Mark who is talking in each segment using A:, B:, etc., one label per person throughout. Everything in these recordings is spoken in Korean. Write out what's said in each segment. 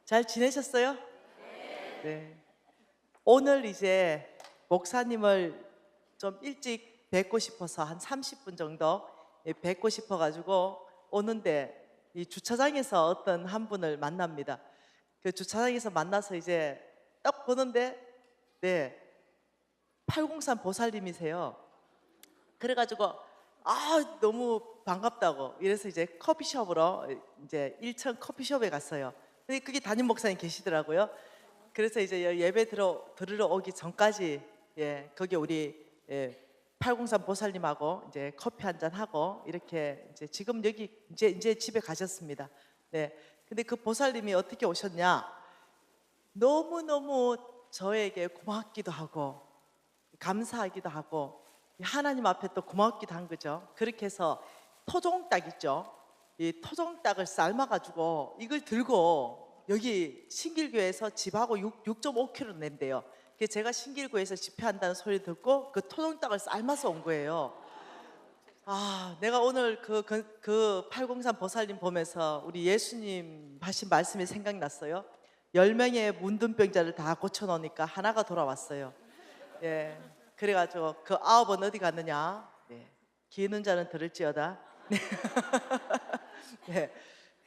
A: 잘 지내셨어요? 네. 오늘 이제 목사님을 좀 일찍 뵙고 싶어서 한 30분 정도 뵙고 싶어 가지고 오는데 이 주차장에서 어떤 한 분을 만납니다. 그 주차장에서 만나서 이제 딱 보는데 네, 803 보살님이세요. 그래가지고 너무 반갑다고 이래서 이제 커피숍으로 이제 1층 커피숍에 갔어요. 근데 그게 담임 목사님 계시더라고요. 그래서 이제 예배 들으러 오기 전까지 거기 우리 803 보살님하고 이제 커피 한 잔 하고 이렇게 이제 지금 여기 이제 집에 가셨습니다. 네. 근데 그 보살님이 어떻게 오셨냐? 너무너무 저에게 고맙기도 하고 감사하기도 하고 하나님 앞에 또 고맙기도 한 거죠. 그렇게 해서 토종닭 있죠. 이 토종닭을 삶아가지고 이걸 들고 여기 신길교에서 집하고 6.5km 낸대요. 제가 신길교에서 집회한다는 소리 듣고 그 토종닭을 삶아서 온 거예요. 내가 오늘 그 803 보살님 보면서 우리 예수님 하신 말씀이 생각났어요. 10명의 문둥병자를 다 고쳐놓으니까 하나가 돌아왔어요. 예. 그래가지고 그 9은 어디 갔느냐? 네. 귀 있는 자는 들을지어다. 네. 네.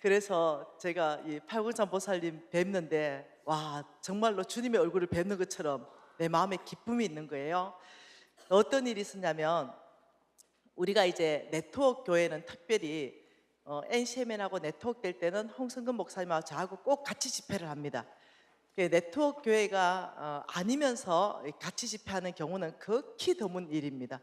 A: 그래서 제가 이 803 보살님 뵙는데 와 정말로 주님의 얼굴을 뵙는 것처럼 내 마음에 기쁨이 있는 거예요. 어떤 일이 있었냐면 우리가 이제 네트워크 교회는 특별히 NCMN하고 네트워크 될 때는 홍성근 목사님하고 저하고 꼭 같이 집회를 합니다. 네트워크 교회가 아니면서 같이 집회하는 경우는 극히 드문 일입니다.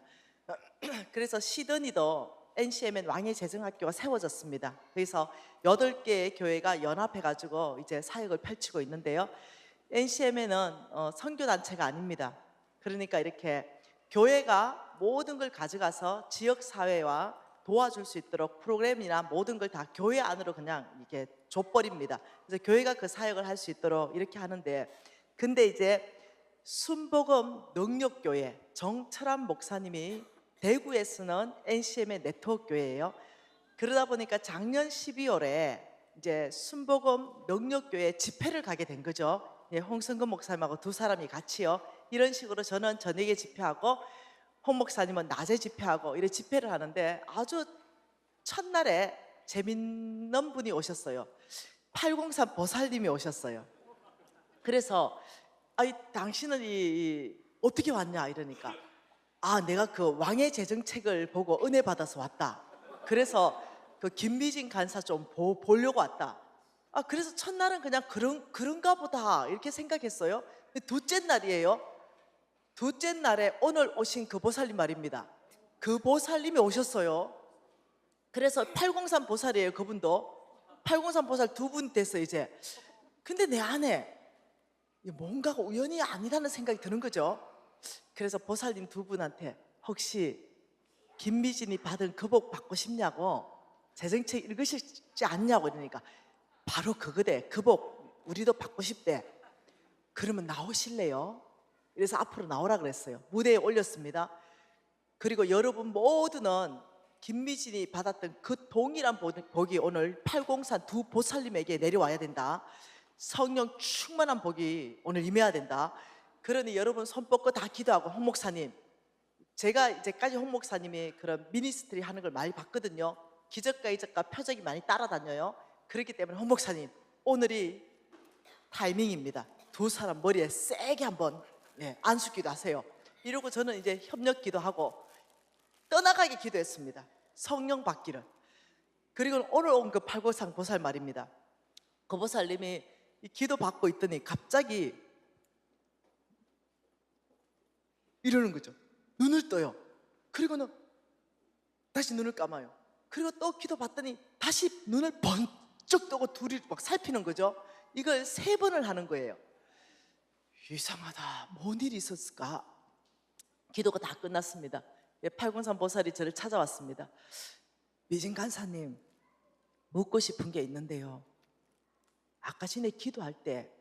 A: 그래서 시드니도 NCMN 왕의 재정학교가 세워졌습니다. 그래서 8개의 교회가 연합해가지고 이제 사역을 펼치고 있는데요. NCMN은 선교단체가 아닙니다. 그러니까 이렇게 교회가 모든 걸 가져가서 지역사회와 도와줄 수 있도록 프로그램이나 모든 걸 다 교회 안으로 그냥 이렇게 줘버립니다. 그래서 교회가 그 사역을 할 수 있도록 이렇게 하는데, 근데 이제 순복음 능력교회 정철환 목사님이 대구에 쓰는 NCM의 네트워크 교회예요. 그러다 보니까 작년 12월에 이제 순복음 능력교회 집회를 가게 된 거죠. 홍성근 목사님하고 두 사람이 같이요. 이런 식으로 저는 저녁에 집회하고 홍 목사님은 낮에 집회하고 이렇게 집회를 하는데 아주 첫날에 재밌는 분이 오셨어요. 803 보살님이 오셨어요. 그래서 당신은 어떻게 왔냐 이러니까 내가 그 왕의 재정책을 보고 은혜 받아서 왔다. 그래서 그 김미진 간사 좀 보려고 왔다. 그래서 첫날은 그냥 그런가 보다 이렇게 생각했어요. 둘째 날이에요. 둘째 날에 오늘 오신 그 보살님 말입니다. 그 보살님이 오셨어요. 그래서 803 보살이에요. 그분도 803 보살 두 분 됐어요 이제. 근데 내 안에 뭔가가 우연이 아니라는 생각이 드는 거죠. 그래서 보살님 두 분한테 혹시 김미진이 받은 그 복 받고 싶냐고, 재정책 읽으시지 않냐고 이러니까 바로 그거대. 그 복 우리도 받고 싶대. 그러면 나오실래요? 그래서 앞으로 나오라 그랬어요. 무대에 올렸습니다. 그리고 여러분 모두는 김미진이 받았던 그 동일한 복이 오늘 803 두 보살님에게 내려와야 된다. 성령 충만한 복이 오늘 임해야 된다. 그러니 여러분 손 뻗고 다 기도하고, 홍 목사님, 제가 이제까지 홍 목사님이 그런 미니스트리 하는 걸 많이 봤거든요. 기적과 이적과 표적이 많이 따라다녀요. 그렇기 때문에 홍 목사님 오늘이 타이밍입니다. 두 사람 머리에 세게 한번 안수기도 하세요. 이러고 저는 이제 협력 기도하고 떠나가게 기도했습니다. 성령 받기를. 그리고 오늘 온 그 893 보살 말입니다. 그 보살님이 기도 받고 있더니 갑자기 이러는 거죠. 눈을 떠요. 그리고는 다시 눈을 감아요. 그리고 또 기도 받더니 다시 눈을 번쩍 뜨고 둘이 막 살피는 거죠. 이걸 3번을 하는 거예요. 이상하다. 뭔 일이 있었을까? 기도가 다 끝났습니다. 803 보살이 저를 찾아왔습니다. 미진 간사님, 묻고 싶은 게 있는데요. 아까 전에 기도할 때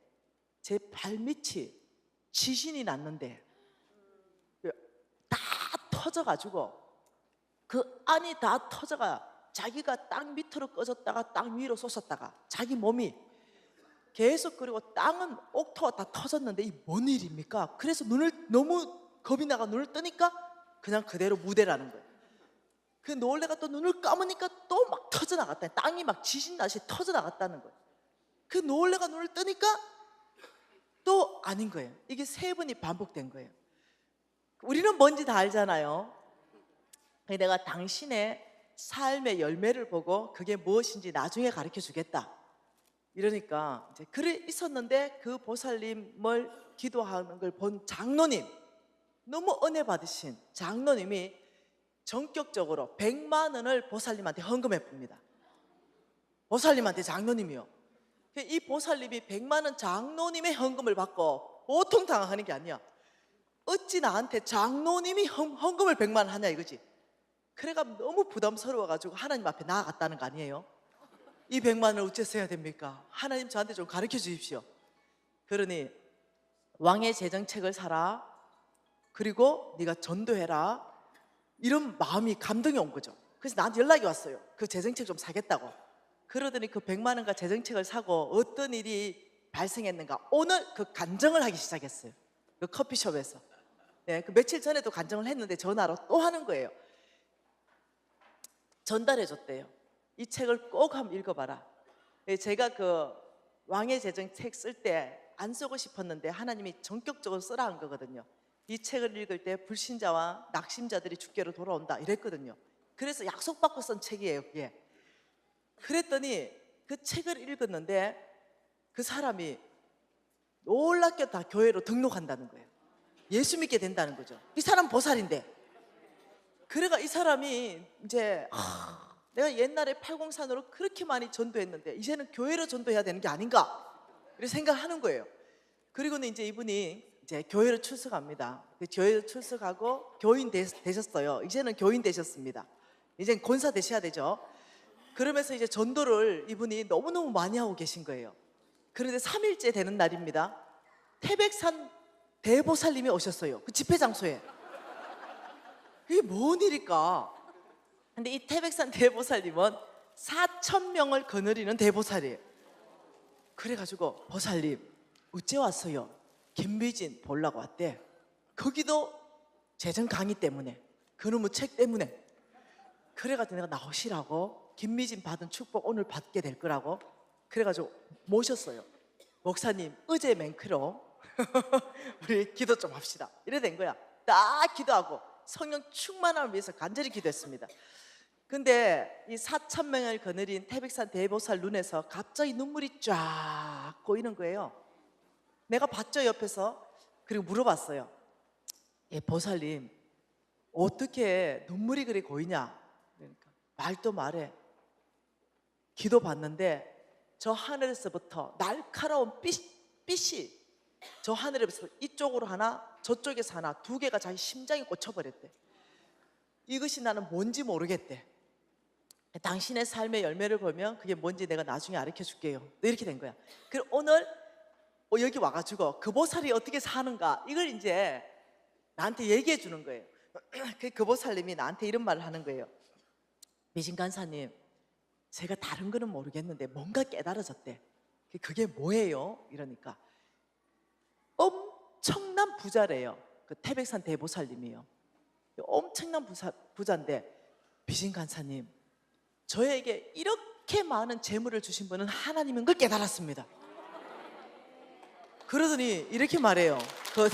A: 제 발밑이 지진이 났는데 다 터져가지고 그 안이 다 터져가 자기가 땅 밑으로 꺼졌다가 땅 위로 솟았다가 자기 몸이 계속. 그리고 땅은 옥토가 다 터졌는데 이 뭔 일입니까? 그래서 눈을 너무 겁이 나가 눈을 뜨니까 그냥 그대로 무대라는 거예요. 그 놀래가 또 눈을 감으니까 또 막 터져나갔다. 땅이 막 지진 나시 터져나갔다는 거예요. 그 놀래가 눈을 뜨니까 또 아닌 거예요. 이게 3번이 반복된 거예요. 우리는 뭔지 다 알잖아요. 내가 당신의 삶의 열매를 보고 그게 무엇인지 나중에 가르쳐 주겠다. 이러니까 이제 그래 있었는데 그 보살님을 기도하는 걸 본 장로님, 너무 은혜 받으신 장로님이 전격적으로 100만 원을 보살님한테 헌금해 봅니다. 보살님한테 장로님이요. 이 보살님이 100만 원 장로님의 헌금을 받고 보통 당황하는 게 아니야. 어찌 나한테 장로님이 헌금을 100만 원 하냐 이거지. 그래가 너무 부담스러워가지고 하나님 앞에 나아갔다는 거 아니에요? 이 100만 원을 어째서 해야 됩니까? 하나님 저한테 좀 가르쳐 주십시오. 그러니 왕의 재정책을 사라. 그리고 네가 전도해라. 이런 마음이 감동이 온 거죠. 그래서 나한테 연락이 왔어요. 그 재정책 좀 사겠다고. 그러더니 그 100만 원과 재정책을 사고 어떤 일이 발생했는가 오늘 그 간증을 하기 시작했어요. 그 커피숍에서. 네, 그 며칠 전에도 간증을 했는데 전화로 또 하는 거예요. 전달해 줬대요. 이 책을 꼭 한번 읽어봐라. 제가 그 왕의 재정책 쓸 때 안 쓰고 싶었는데 하나님이 전격적으로 쓰라 한 거거든요. 이 책을 읽을 때 불신자와 낙심자들이 주께로 돌아온다 이랬거든요. 그래서 약속받고 쓴 책이에요 그게. 그랬더니 그 책을 읽었는데 그 사람이 놀랍게 다 교회로 등록한다는 거예요. 예수 믿게 된다는 거죠. 이 사람 보살인데. 그래가 이 사람이 이제 내가 옛날에 팔공산으로 그렇게 많이 전도했는데 이제는 교회로 전도해야 되는 게 아닌가 이렇게 생각하는 거예요. 그리고는 이제 이분이 이제 교회로 출석합니다. 교회로 출석하고 교인 되셨어요. 이제는 교인 되셨습니다. 이제 권사 되셔야 되죠. 그러면서 이제 전도를 이분이 너무너무 많이 하고 계신 거예요. 그런데 3일째 되는 날입니다. 태백산 대보살님이 오셨어요. 그 집회 장소에. 이게 뭔 일일까? 근데 이 태백산 대보살님은 4,000명을 거느리는 대보살이에요. 그래가지고 보살님 어째 왔어요? 김미진 보려고 왔대. 거기도 재정 강의 때문에 그놈의 책 때문에. 그래가지고 내가 나오시라고 김미진 받은 축복 오늘 받게 될 거라고 그래가지고 모셨어요. 목사님 어제 맹크로 우리 기도 좀 합시다 이래 된 거야. 딱 기도하고 성령 충만함을 위해서 간절히 기도했습니다. 근데 이 4,000명을 거느린 태백산 대보살 눈에서 갑자기 눈물이 쫙 고이는 거예요. 내가 봤죠 옆에서. 그리고 물어봤어요. 예, 보살님 어떻게 눈물이 그리 고이냐. 그러니까 말도 말해. 기도 받는데 저 하늘에서부터 날카로운 빛이 저 하늘에서 이쪽으로 하나 저쪽에서 하나 2개가 자기 심장에 꽂혀버렸대. 이것이 나는 뭔지 모르겠대. 당신의 삶의 열매를 보면 그게 뭔지 내가 나중에 가르쳐 줄게요. 이렇게 된 거야. 그리고 오늘 여기 와가지고 그 보살이 어떻게 사는가 이걸 이제 나한테 얘기해 주는 거예요. 그 보살님이 나한테 이런 말을 하는 거예요. 미진 간사님 제가 다른 거는 모르겠는데 뭔가 깨달아졌대. 그게 뭐예요? 이러니까 엄청난 부자래요. 그 태백산 대보살님이요. 엄청난 부자인데 미진 간사님 저에게 이렇게 많은 재물을 주신 분은 하나님인 걸 깨달았습니다. 그러더니 이렇게 말해요. 그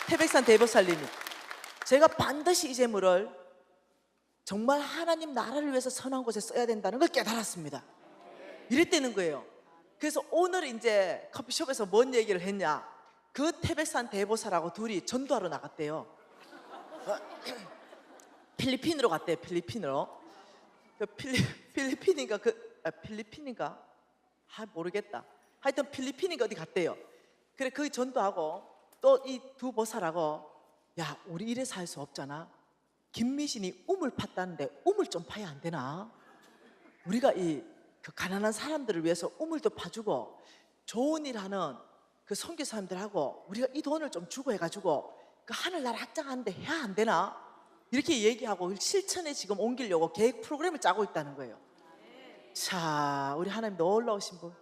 A: 태백산 대보살님이 제가 반드시 이 재물을 정말 하나님 나라를 위해서 선한 곳에 써야 된다는 걸 깨달았습니다. 이랬다는 거예요. 그래서 오늘 이제 커피숍에서 뭔 얘기를 했냐. 그 태백산 대보살하고 둘이 전도하러 나갔대요. 필리핀으로 갔대요. 필리핀으로. 필리핀인가 필리핀인가 모르겠다. 하여튼 필리핀인가 어디 갔대요. 그래 거기 전도하고 또 이 2 보살하고 야 우리 이래 살 수 없잖아. 김미신이 우물 팠다는데 우물 좀 파야 안 되나? 우리가 그 가난한 사람들을 위해서 우물도 파주고 좋은 일 하는 그 선교사님들하고 우리가 이 돈을 좀 주고 해가지고 그 하늘나라 확장하는데 해야 안 되나? 이렇게 얘기하고 실천에 지금 옮기려고 계획 프로그램을 짜고 있다는 거예요. 자, 우리 하나님 놀라우신 분.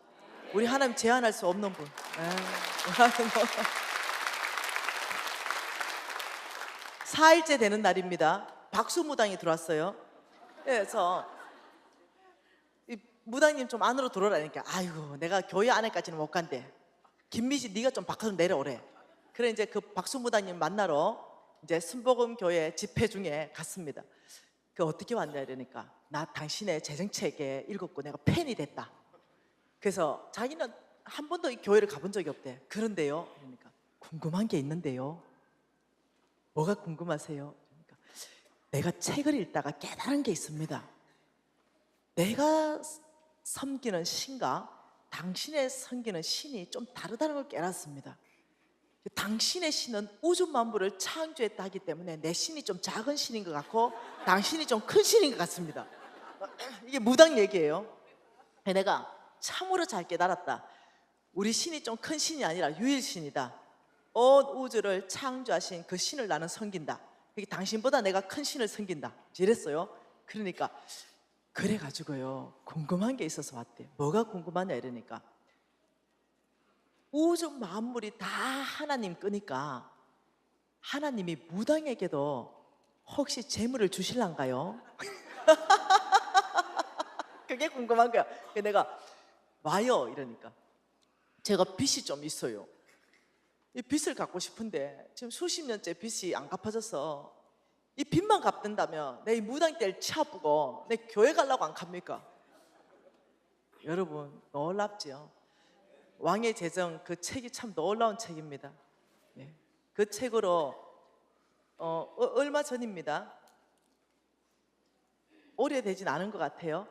A: 우리 하나님 제한할 수 없는 분. 우리 하나님 4일째 되는 날입니다. 박수무당이 들어왔어요. 그래서 이 무당님 좀 안으로 들어오라니까, 아이고 내가 교회 안에까지는 못 간대. 김미지 네가 좀 바깥으로 내려오래. 그래 이제 그 박수무당님 만나러 이제 순복음 교회 집회 중에 갔습니다. 그 어떻게 왔냐 이러니까, 나 당신의 재정책에 읽었고 내가 팬이 됐다. 그래서 자기는 한 번도 이 교회를 가본 적이 없대. 그런데요, 그러니까 궁금한 게 있는데요. 뭐가 궁금하세요? 그러니까 내가 책을 읽다가 깨달은 게 있습니다. 내가 섬기는 신과 당신의 섬기는 신이 좀 다르다는 걸 깨달았습니다. 당신의 신은 우주 만물을 창조했다 하기 때문에 내 신이 좀 작은 신인 것 같고 당신이 좀 큰 신인 것 같습니다. 이게 무당 얘기예요. 내가 참으로 잘 깨달았다. 우리 신이 좀 큰 신이 아니라 유일신이다. 온 우주를 창조하신 그 신을 나는 섬긴다. 당신보다 내가 큰 신을 섬긴다. 이랬어요. 그러니까 그래가지고요, 궁금한 게 있어서 왔대. 뭐가 궁금하냐 이러니까, 우주 만물이 다 하나님 거니까 하나님이 무당에게도 혹시 재물을 주실란가요? 그게 궁금한 거야. 그래서 내가 와요 이러니까, 제가 빚이 좀 있어요. 이 빚을 갚고 싶은데 지금 수십 년째 빚이 안 갚아져서 이 빚만 갚는다면 내 이 무당 뗄 치아부고 내 교회 가려고 안 갑니까? 여러분 놀랍지요? 왕의 재정, 그 책이 참 놀라운 책입니다. 예. 그 책으로 얼마 전입니다. 오래되진 않은 것 같아요.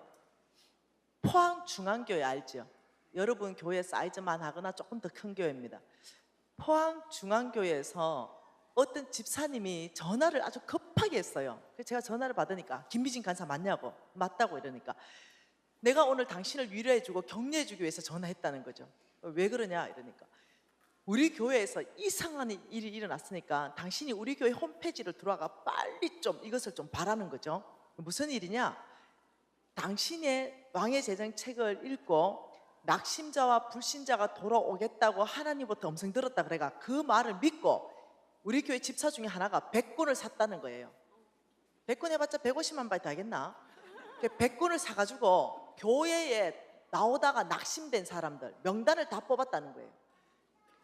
A: 포항중앙교회 알죠? 여러분 교회 사이즈만 하거나 조금 더 큰 교회입니다. 포항중앙교회에서 어떤 집사님이 전화를 아주 급하게 했어요. 그래서 제가 전화를 받으니까, 김미진 간사 맞냐고. 맞다고 이러니까, 내가 오늘 당신을 위로해주고 격려해주기 위해서 전화했다는 거죠. 왜 그러냐 이러니까, 우리 교회에서 이상한 일이 일어났으니까 당신이 우리 교회 홈페이지를 들어와가 빨리 좀 이것을 좀 바라는 거죠. 무슨 일이냐, 당신의 왕의 재정 책을 읽고 낙심자와 불신자가 돌아오겠다고 하나님부터 음성 들었다 그래가 그 말을 믿고 우리 교회 집사 중에 하나가 100권을 샀다는 거예요. 100권 해봤자 150만 바이트 하겠나? 100권을 사가지고 교회에 나오다가 낙심된 사람들 명단을 다 뽑았다는 거예요.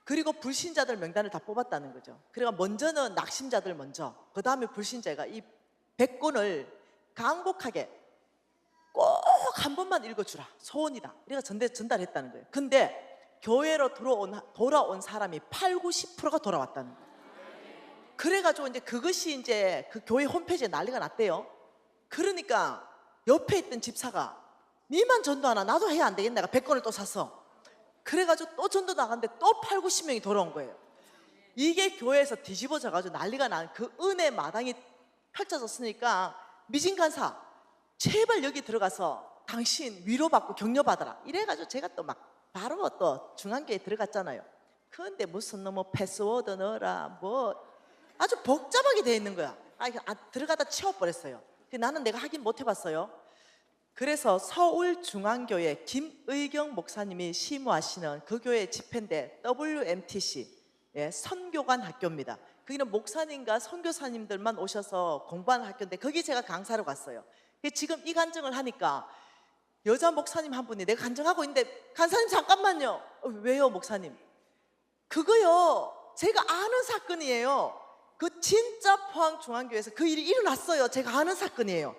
A: 그리고 불신자들 명단을 다 뽑았다는 거죠. 그러니까 먼저는 낙심자들 먼저, 그 다음에 불신자가 이 100권을 간곡하게 꼭 한 번만 읽어주라, 소원이다, 이래가 전달했다는 거예요. 근데 교회로 돌아온 사람이 80~90%가 돌아왔다는 거예요. 그래가지고 이제 그것이 이제 그 교회 홈페이지에 난리가 났대요. 그러니까 옆에 있던 집사가, 니만 전도하나 나도 해야 안 되겠나, 내가 100권을 또 샀어. 그래가지고 또 전도 나갔는데 또 80~90명이 돌아온 거예요. 이게 교회에서 뒤집어져가지고 난리가 난 그 은혜 마당이 펼쳐졌으니까, 미진 간사 제발 여기 들어가서 당신 위로받고 격려받아라 이래가지고 제가 또 막 바로 또 중앙교회에 들어갔잖아요. 그런데 무슨 뭐 패스워드 넣어라 뭐 아주 복잡하게 돼 있는 거야. 들어가다 치워버렸어요. 나는 내가 확인 못 해봤어요. 그래서 서울중앙교회 김의경 목사님이 시무하시는 그 교회 집회인데, WMTC, 선교관 학교입니다. 거기는 목사님과 선교사님들만 오셔서 공부하는 학교인데 거기 제가 강사로 갔어요. 지금 이 간증을 하니까 여자 목사님 한 분이, 내가 간증하고 있는데 간사님 잠깐만요. 왜요 목사님? 그거요 제가 아는 사건이에요. 그 진짜 포항중앙교회에서 그 일이 일어났어요. 제가 아는 사건이에요.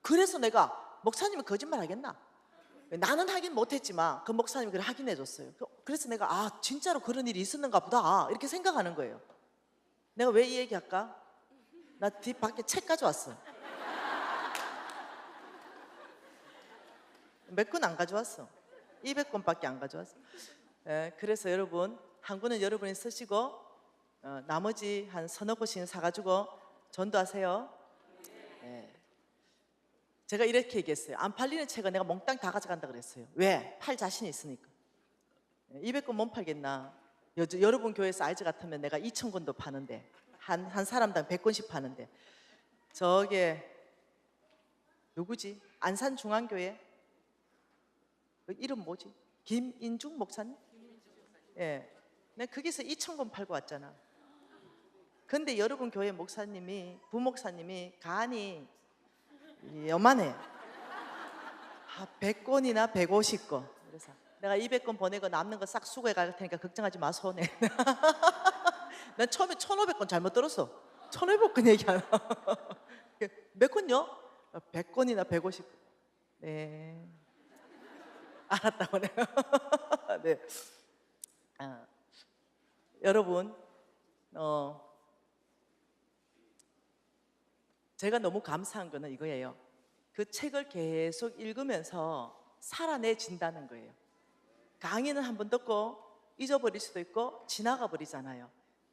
A: 그래서 내가, 목사님은 거짓말 하겠나? 나는 확인 못했지만 그 목사님이 그걸 확인해 줬어요. 그래서 내가 진짜로 그런 일이 있었는가 보다 이렇게 생각하는 거예요. 내가 왜 이 얘기 할까? 나 뒷 밖에 책 가져왔어. 몇 권 안 가져왔어. 200권밖에 안 가져왔어. 그래서 여러분, 한 권은 여러분이 쓰시고 나머지 한 서너 권씩 사가지고 전도하세요. 제가 이렇게 얘기했어요. 안 팔리는 책은 내가 몽땅 다 가져간다 그랬어요. 왜? 팔 자신이 있으니까. 200권 못 팔겠나? 여러분 교회 사이즈 같으면 내가 2,000권도 파는데, 한 사람당 100권씩 파는데, 저게 누구지? 안산중앙교회? 그 이름 뭐지? 김인중 목사님? 예. 내가 거기서 2,000권 팔고 왔잖아. 근데 여러분 교회 목사님이, 부목사님이 간이 요만해. 100권이나 150권. 그래서 내가 200권 보내고 남는 거 싹 수거해 갈 테니까 걱정하지 마, 손해. 난 처음에 1,500권 잘못 들었어. 1,500권 얘기하나. 몇 권요? 100권이나 150권. 네. 알았다고 내가. 네. 여러분, 제가 너무 감사한 거는 이거예요. 그 책을 계속 읽으면서 살아내진다는 거예요. 강의는 한 번 듣고 잊어버릴 수도 있고 지나가 버리잖아요.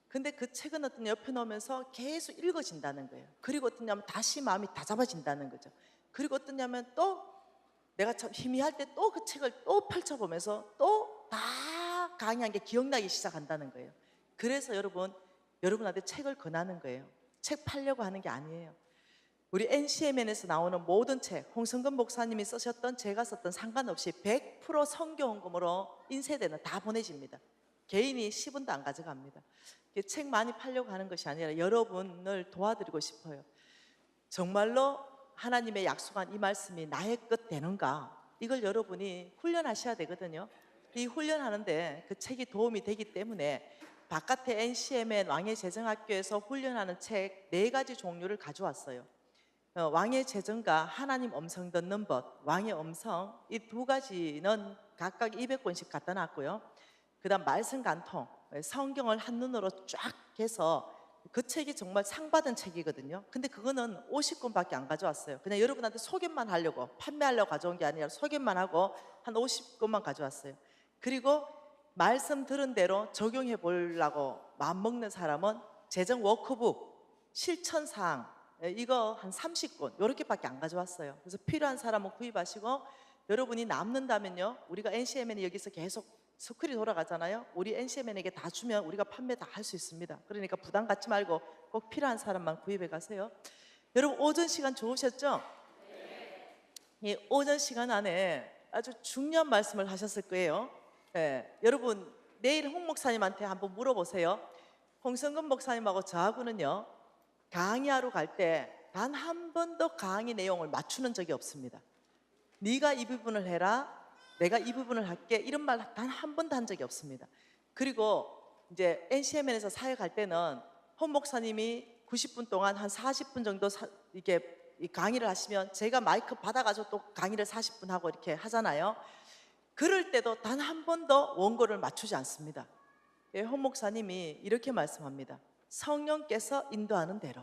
A: 근데 그 책은 어떤 옆에 놓으면서 계속 읽어진다는 거예요. 그리고 어떠냐면 다시 마음이 다잡아진다는 거죠. 그리고 어떠냐면 또 내가 참 희미할 때 또 그 책을 또 펼쳐보면서 또 다 강의한 게 기억나기 시작한다는 거예요. 그래서 여러분한테 책을 권하는 거예요. 책 팔려고 하는 게 아니에요. 우리 NCMN에서 나오는 모든 책, 홍성근 목사님이 쓰셨던, 제가 썼던 상관없이 100% 성경헌금으로 인쇄되는 다 보내집니다. 개인이 10원도 안 가져갑니다. 책 많이 팔려고 하는 것이 아니라 여러분을 도와드리고 싶어요. 정말로 하나님의 약속한 이 말씀이 나의 것 되는가? 이걸 여러분이 훈련하셔야 되거든요. 이 훈련하는데 그 책이 도움이 되기 때문에 바깥에 NCMN 왕의 재정학교에서 훈련하는 책 4가지 종류를 가져왔어요. 왕의 재정과 하나님 음성 듣는 법, 왕의 음성, 이 2가지는 각각 200권씩 갖다 놨고요. 그 다음 말씀 간통, 성경을 한눈으로 쫙 해서 그 책이 정말 상 받은 책이거든요. 근데 그거는 50권밖에 안 가져왔어요. 그냥 여러분한테 소개만 하려고, 판매하려고 가져온 게 아니라 소개만 하고 한 50권만 가져왔어요. 그리고 말씀 들은 대로 적용해 보려고 마음먹는 사람은 재정 워크북, 실천사항, 이거 한 30권 이렇게밖에 안 가져왔어요. 그래서 필요한 사람은 구입하시고, 여러분이 남는다면요, 우리가 NCMN이 여기서 계속 스쿨이 돌아가잖아요. 우리 NCMN에게 다 주면 우리가 판매 다 할 수 있습니다. 그러니까 부담 갖지 말고 꼭 필요한 사람만 구입해 가세요. 여러분, 오전 시간 좋으셨죠? 이 오전 시간 안에 아주 중요한 말씀을 하셨을 거예요. 여러분, 내일 홍 목사님한테 한번 물어보세요. 홍성근 목사님하고 저하고는요, 강의하러 갈 때 단 한 번도 강의 내용을 맞추는 적이 없습니다. 네가 이 부분을 해라, 내가 이 부분을 할게, 이런 말 단 한 번도 한 적이 없습니다. 그리고 이제 NCMN에서 사역할 때는 홍 목사님이 90분 동안 한 40분 정도 이게 강의를 하시면 제가 마이크 받아가지고 또 강의를 40분 하고 이렇게 하잖아요. 그럴 때도 단 한 번도 원고를 맞추지 않습니다. 홍 목사님이 이렇게 말씀합니다. 성령께서 인도하는 대로,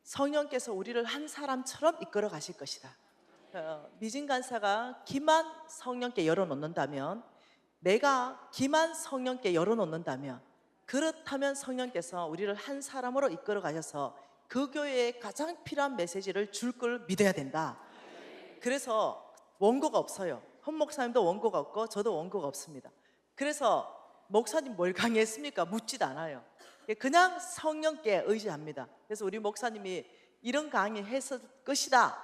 A: 성령께서 우리를 한 사람처럼 이끌어 가실 것이다. 미진 간사가 기만 성령께 열어놓는다면, 내가 기만 성령께 열어놓는다면, 그렇다면 성령께서 우리를 한 사람으로 이끌어 가셔서 그 교회에 가장 필요한 메시지를 줄 걸 믿어야 된다. 그래서 원고가 없어요. 헌 목사님도 원고가 없고 저도 원고가 없습니다. 그래서 목사님 뭘 강의했습니까? 묻지도 않아요. 그냥 성령께 의지합니다. 그래서 우리 목사님이 이런 강의 했을 것이다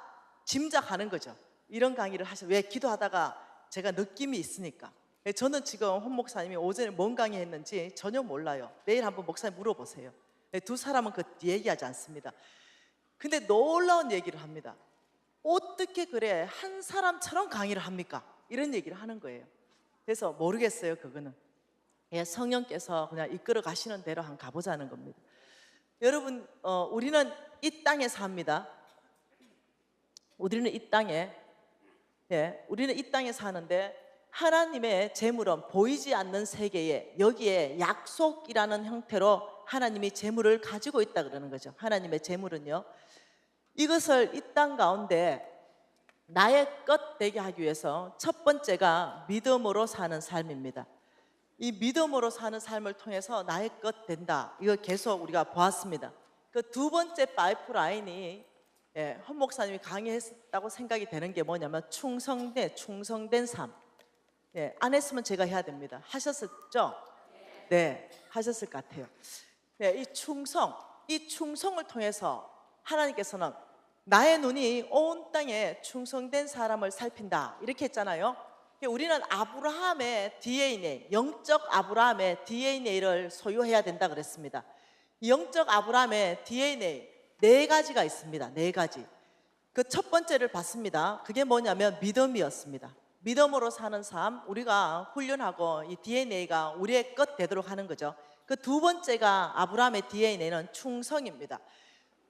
A: 짐작하는 거죠. 이런 강의를 하셔. 왜? 기도하다가 제가 느낌이 있으니까. 저는 지금 헌 목사님이 오전에 뭔 강의 했는지 전혀 몰라요. 내일 한번 목사님 물어보세요. 두 사람은 그 얘기하지 않습니다. 근데 놀라운 얘기를 합니다. 어떻게 그래 한 사람처럼 강의를 합니까? 이런 얘기를 하는 거예요. 그래서 모르겠어요. 그거는 성령께서 그냥 이끌어 가시는 대로 한번 가보자는 겁니다. 여러분, 우리는 이 땅에 삽니다. 우리는 이 땅에 사는데, 하나님의 재물은 보이지 않는 세계에, 여기에 약속이라는 형태로 하나님이 재물을 가지고 있다 그러는 거죠. 하나님의 재물은요, 이것을 이 땅 가운데 나의 것 되게 하기 위해서 첫 번째가 믿음으로 사는 삶입니다. 이 믿음으로 사는 삶을 통해서 나의 것 된다. 이거 계속 우리가 보았습니다. 그 두 번째 파이프라인이 헌 목사님이 강의했다고 생각이 되는 게 뭐냐면 충성된 삶. 안 했으면 제가 해야 됩니다. 하셨었죠? 네, 하셨을 것 같아요. 이 충성을 통해서 하나님께서는 나의 눈이 온 땅에 충성된 사람을 살핀다 이렇게 했잖아요. 우리는 아브라함의 DNA, 영적 아브라함의 DNA를 소유해야 된다 그랬습니다. 영적 아브라함의 DNA 네 가지가 있습니다. 네 가지. 그 첫 번째를 봤습니다. 그게 뭐냐면 믿음이었습니다. 믿음으로 사는 삶, 우리가 훈련하고 이 DNA가 우리의 것 되도록 하는 거죠. 그 두 번째가 아브라함의 DNA는 충성입니다.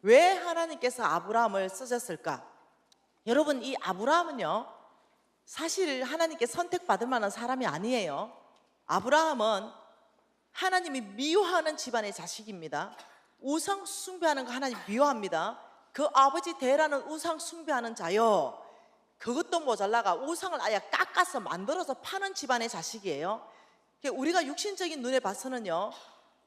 A: 왜 하나님께서 아브라함을 쓰셨을까? 여러분, 이 아브라함은요, 사실 하나님께 선택받을 만한 사람이 아니에요. 아브라함은 하나님이 미워하는 집안의 자식입니다. 우상 숭배하는 거 하나님 미워합니다. 그 아버지 대라는 우상 숭배하는 자요, 그것도 모자라가 우상을 아예 깎아서 만들어서 파는 집안의 자식이에요. 우리가 육신적인 눈에 봐서는요,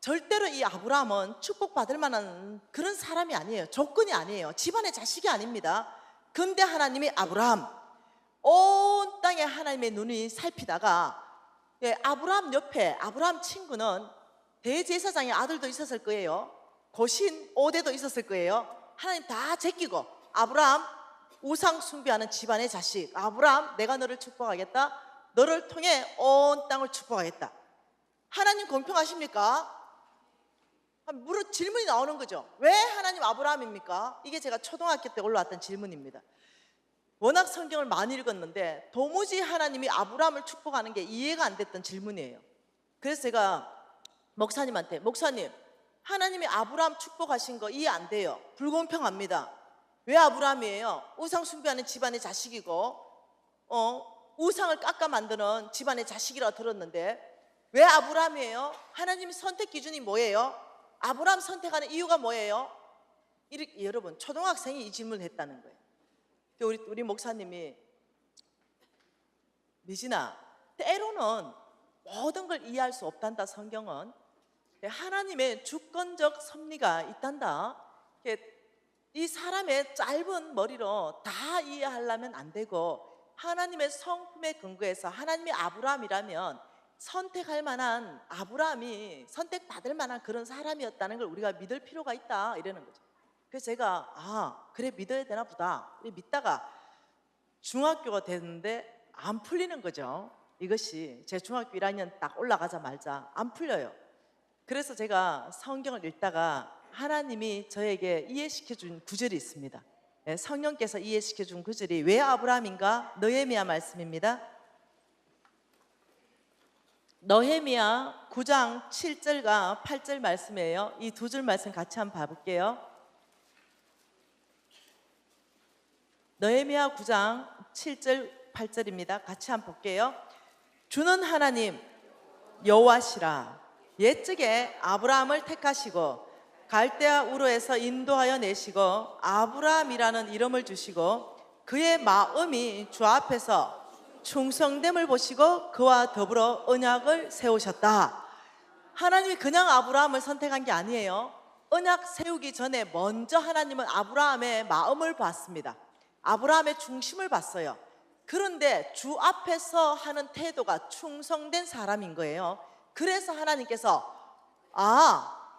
A: 절대로 이 아브라함은 축복받을 만한 그런 사람이 아니에요. 조건이 아니에요. 집안의 자식이 아닙니다. 근데 하나님이 아브라함, 온 땅에 하나님의 눈이 살피다가 아브라함 옆에, 아브라함 친구는 대제사장의 아들도 있었을 거예요. 고신 5대도 있었을 거예요. 하나님 다 제끼고, 아브라함 우상 숭배하는 집안의 자식, 아브라함 내가 너를 축복하겠다. 너를 통해 온 땅을 축복하겠다. 하나님 공평하십니까? 질문이 나오는 거죠. 왜 하나님 아브라함입니까? 이게 제가 초등학교 때 올라왔던 질문입니다. 워낙 성경을 많이 읽었는데 도무지 하나님이 아브라함을 축복하는 게 이해가 안 됐던 질문이에요. 그래서 제가 목사님한테, 목사님, 하나님이 아브라함 축복하신 거 이해 안 돼요. 불공평합니다. 왜 아브라함이에요? 우상 숭배하는 집안의 자식이고 우상을 깎아 만드는 집안의 자식이라고 들었는데 왜 아브라함이에요? 하나님 선택 기준이 뭐예요? 아브라함 선택하는 이유가 뭐예요? 이렇게, 여러분, 초등학생이 이 질문을 했다는 거예요. 우리 목사님이, 미진아, 때로는 모든 걸 이해할 수 없단다. 성경은 하나님의 주권적 섭리가 있단다. 이 사람의 짧은 머리로 다 이해하려면 안 되고, 하나님의 성품에 근거해서 하나님이 아브라함이라면 선택할 만한, 아브라함이 선택받을 만한 그런 사람이었다는 걸 우리가 믿을 필요가 있다, 이러는 거죠. 그래서 제가 그래, 믿어야 되나 보다 믿다가 중학교가 됐는데 안 풀리는 거죠. 이것이 제 중학교 1학년 딱 올라가자마자 안 풀려요. 그래서 제가 성경을 읽다가 하나님이 저에게 이해시켜 준 구절이 있습니다. 성령께서 이해시켜 준 구절이 왜 아브라함인가? 느헤미야 말씀입니다. 느헤미야 9장 7절과 8절 말씀이에요. 이 두 줄 말씀 같이 한번 봐볼게요. 느헤미야 9장 7절 8절입니다. 같이 한번 볼게요. 주는 하나님 여호와시라. 옛적에 아브라함을 택하시고 갈대아 우르에서 인도하여 내시고 아브라함이라는 이름을 주시고 그의 마음이 주 앞에서 충성됨을 보시고 그와 더불어 언약을 세우셨다. 하나님이 그냥 아브라함을 선택한 게 아니에요. 언약 세우기 전에 먼저 하나님은 아브라함의 마음을 봤습니다. 아브라함의 중심을 봤어요. 그런데 주 앞에서 하는 태도가 충성된 사람인 거예요. 그래서 하나님께서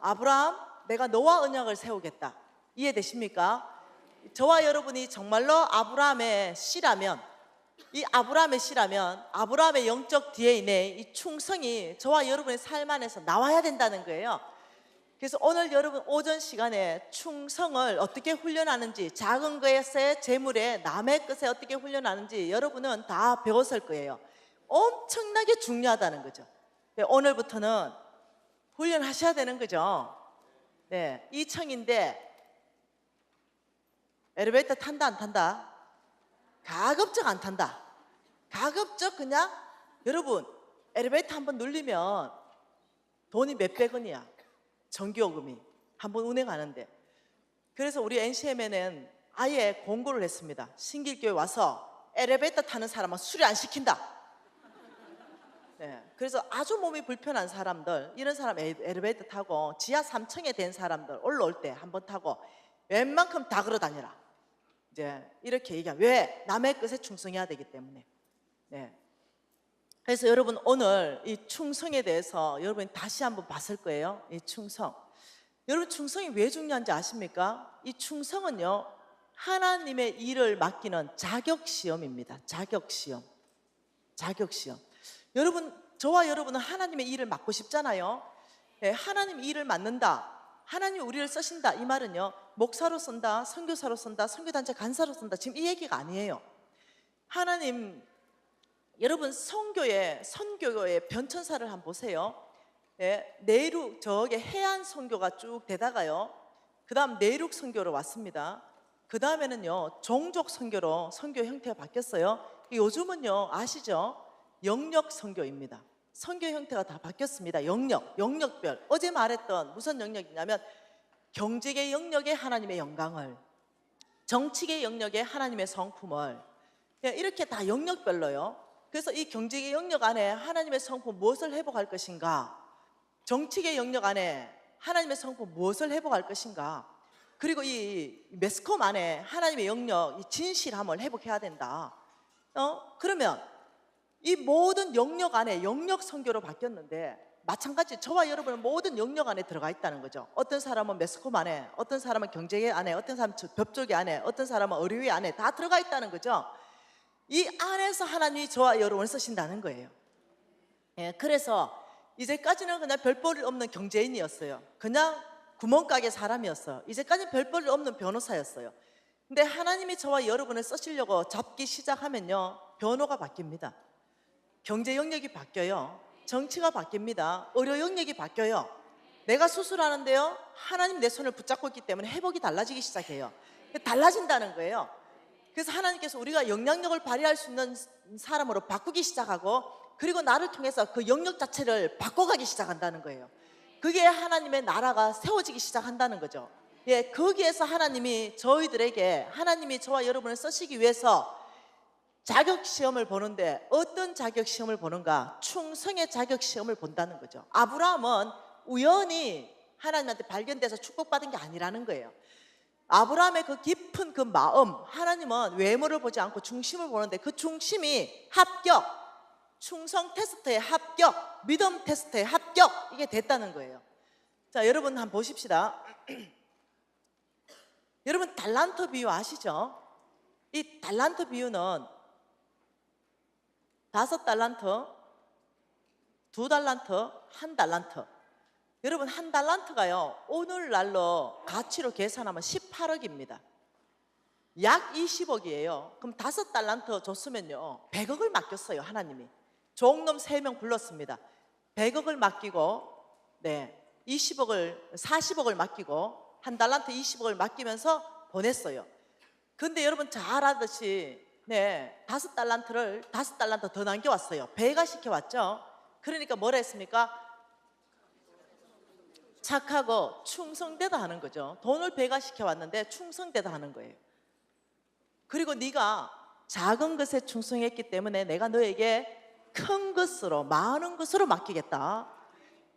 A: 아브라함, 내가 너와 언약을 세우겠다. 이해되십니까? 저와 여러분이 정말로 아브라함의 씨라면, 이 아브라함의 씨라면 아브라함의 영적 DNA, 이 충성이 저와 여러분의 삶 안에서 나와야 된다는 거예요. 그래서 오늘 여러분 오전 시간에 충성을 어떻게 훈련하는지, 작은 것에, 재물에, 남의 것에 어떻게 훈련하는지 여러분은 다 배웠을 거예요. 엄청나게 중요하다는 거죠. 오늘부터는 훈련하셔야 되는 거죠. 네, 2층인데 엘리베이터 탄다 안 탄다? 가급적 안 탄다. 가급적 그냥, 여러분 엘리베이터 한번 눌리면 돈이 몇백 원이야. 전기요금이 한번 운행하는데. 그래서 우리 NCM에는 아예 공고를 했습니다. 신길교회 와서 엘리베이터 타는 사람은 수리 안 시킨다. 네, 그래서 아주 몸이 불편한 사람들, 이런 사람 엘리베이터 타고 지하 3층에 된 사람들 올라올 때 한번 타고 웬만큼 다 걸어 다녀라. 이제 이렇게 얘기하면, 왜? 남의 것에 충성해야 되기 때문에. 네. 그래서 여러분 오늘 이 충성에 대해서 여러분이 다시 한번 봤을 거예요. 이 충성. 여러분 충성이 왜 중요한지 아십니까? 이 충성은요, 하나님의 일을 맡기는 자격시험입니다. 자격시험. 자격시험. 여러분, 저와 여러분은 하나님의 일을 맡고 싶잖아요. 예, 하나님 일을 맡는다, 하나님이 우리를 쓰신다, 이 말은요, 목사로 쓴다, 선교사로 쓴다, 선교단체 간사로 쓴다, 지금 이 얘기가 아니에요. 하나님, 여러분 선교의 변천사를 한번 보세요. 예, 내륙 저기 해안 선교가 쭉 되다가요, 그 다음 내륙 선교로 왔습니다. 그 다음에는요 종족 선교로 선교 형태가 바뀌었어요. 요즘은요 아시죠? 영역 선교입니다. 선교 형태가 다 바뀌었습니다. 영역별. 어제 말했던 무슨 영역이냐면 경제계 영역에 하나님의 영광을, 정치계 영역에 하나님의 성품을, 이렇게 다 영역별로요. 그래서 이 경제계 영역 안에 하나님의 성품 무엇을 회복할 것인가, 정치계 영역 안에 하나님의 성품 무엇을 회복할 것인가, 그리고 이 매스컴 안에 하나님의 영역, 이 진실함을 회복해야 된다. 그러면 이 모든 영역 안에 영역 선교로 바뀌었는데, 마찬가지 저와 여러분은 모든 영역 안에 들어가 있다는 거죠. 어떤 사람은 매스컴 안에, 어떤 사람은 경제계 안에, 어떤 사람은 법조계 안에, 어떤 사람은 의료계 안에 다 들어가 있다는 거죠. 이 안에서 하나님이 저와 여러분을 쓰신다는 거예요. 예, 그래서 이제까지는 그냥 별볼일 없는 경제인이었어요. 그냥 구멍가게 사람이었어요. 이제까지는 별볼일 없는 변호사였어요. 근데 하나님이 저와 여러분을 쓰시려고 잡기 시작하면요, 변호가 바뀝니다. 경제 영역이 바뀌어요. 정치가 바뀝니다. 의료 영역이 바뀌어요. 내가 수술하는데요, 하나님 내 손을 붙잡고 있기 때문에 회복이 달라지기 시작해요. 달라진다는 거예요. 그래서 하나님께서 우리가 영향력을 발휘할 수 있는 사람으로 바꾸기 시작하고, 그리고 나를 통해서 그 영역 자체를 바꿔가기 시작한다는 거예요. 그게 하나님의 나라가 세워지기 시작한다는 거죠. 예, 거기에서 하나님이 저희들에게, 하나님이 저와 여러분을 쓰시기 위해서 자격시험을 보는데, 어떤 자격시험을 보는가? 충성의 자격시험을 본다는 거죠. 아브라함은 우연히 하나님한테 발견돼서 축복받은 게 아니라는 거예요. 아브라함의 그 깊은 그 마음, 하나님은 외모를 보지 않고 중심을 보는데, 그 중심이 합격, 충성 테스트의 합격, 믿음 테스트의 합격, 이게 됐다는 거예요. 자, 여러분 한번 보십시다. 여러분 달란트 비유 아시죠? 이 달란트 비유는 5달란트, 2달란트, 1달란트. 여러분 한 달란트가요, 오늘날로 가치로 계산하면 18억입니다. 약 20억이에요. 그럼 5달란트 줬으면요 100억을 맡겼어요. 하나님이 종놈 3명 불렀습니다. 100억을 맡기고, 40억을 맡기고, 한 달란트 20억을 맡기면서 보냈어요. 근데 여러분 잘 아듯이 5달란트 더 남겨왔어요. 배가 시켜왔죠. 그러니까 뭐라 했습니까? 착하고 충성되다 하는 거죠. 돈을 배가 시켜왔는데 충성되다 하는 거예요. 그리고 네가 작은 것에 충성했기 때문에 내가 너에게 큰 것으로, 많은 것으로 맡기겠다.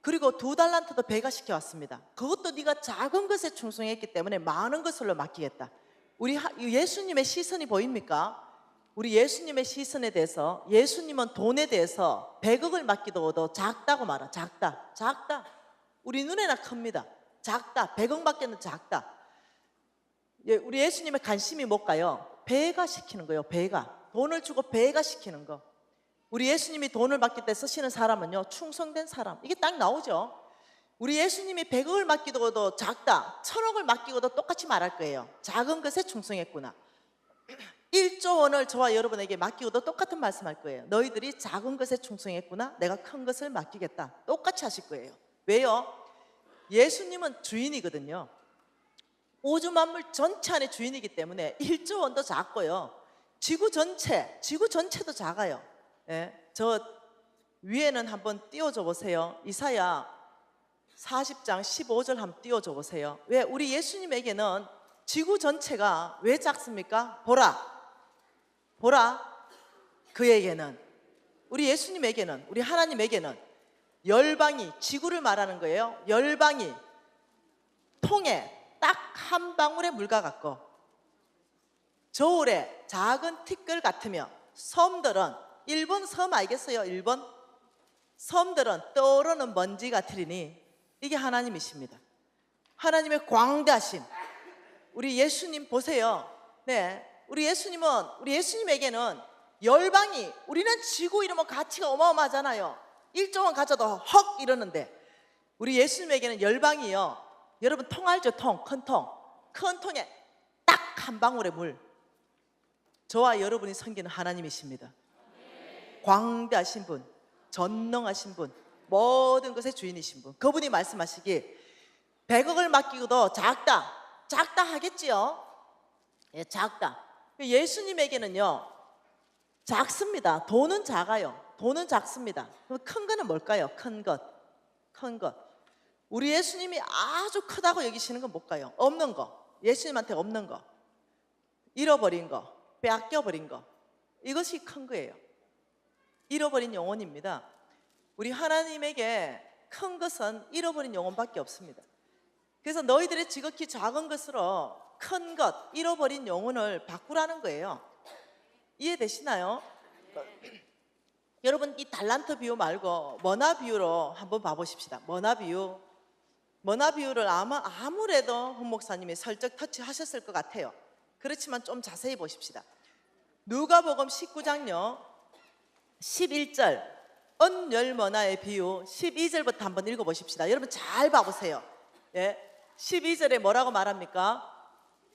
A: 그리고 2달란트도 배가 시켜왔습니다. 그것도 네가 작은 것에 충성했기 때문에 많은 것으로 맡기겠다. 우리 예수님의 시선이 보입니까? 우리 예수님의 시선에 대해서, 예수님은 돈에 대해서 100억을 맡기도 작다고 말하. 작다. 우리 눈에나 큽니다. 작다. 100억 맡기는 작다. 우리 예수님의 관심이 뭘까요? 배가 시키는 거예요. 배가. 돈을 주고 배가 시키는 거. 우리 예수님이 돈을 맡길 때 쓰시는 사람은요, 충성된 사람. 이게 딱 나오죠. 우리 예수님이 100억을 맡기고도 작다, 1000억을 맡기고도 똑같이 말할 거예요. 작은 것에 충성했구나. 1조 원을 저와 여러분에게 맡기고도 똑같은 말씀할 거예요. 너희들이 작은 것에 충성했구나, 내가 큰 것을 맡기겠다. 똑같이 하실 거예요. 왜요? 예수님은 주인이거든요. 우주 만물 전체 안에 주인이기 때문에 1조 원도 작고요, 지구 전체도 작아요. 저 위에는 한번 띄워줘 보세요. 이사야 40장 15절 한번 띄워줘 보세요. 왜? 우리 예수님에게는 지구 전체가 왜 작습니까? 보라, 그에게는, 우리 예수님에게는, 우리 하나님에게는 열방이, 지구를 말하는 거예요. 열방이 통에 딱 한 방울의 물과 같고, 저울에 작은 티끌 같으며, 섬들은, 일본 섬 알겠어요? 일본 섬들은 떠오르는 먼지 같으리니, 이게 하나님이십니다. 하나님의 광대하심. 우리 예수님 보세요. 우리 예수님에게는 열방이, 우리는 지구 이러면 가치가 어마어마하잖아요. 1조 원 가져도 헉 이러는데 우리 예수님에게는 열방이요, 여러분 통 알죠? 통, 큰 통. 큰 통에 딱 한 방울의 물, 저와 여러분이 섬기는 하나님이십니다. 광대하신 분, 전능하신 분, 모든 것의 주인이신 분. 그분이 말씀하시기 100억을 맡기고도 작다, 작다 하겠지요. 예, 작다. 예수님에게는요 작습니다. 돈은 작아요. 돈은 작습니다. 그럼 큰 거는 뭘까요? 큰 것, 큰 것. 우리 예수님이 아주 크다고 여기시는 건 뭘까요? 없는 거, 예수님한테 없는 거, 잃어버린 거, 빼앗겨버린 거, 이것이 큰 거예요. 잃어버린 영혼입니다. 우리 하나님에게 큰 것은 잃어버린 영혼밖에 없습니다. 그래서 너희들의 지극히 작은 것으로 큰 것, 잃어버린 영혼을 바꾸라는 거예요. 이해되시나요? 여러분, 이 달란트 비유 말고 머나 비유로 한번 봐보십시다. 머나 비유. 머나 비유를 아무래도 홍 목사님이 슬쩍 터치하셨을 것 같아요. 그렇지만 좀 자세히 보십시다. 누가복음 19장요 11절 언열머나의 비유 12절부터 한번 읽어보십시다. 여러분 잘 봐보세요. 예, 12절에 뭐라고 말합니까?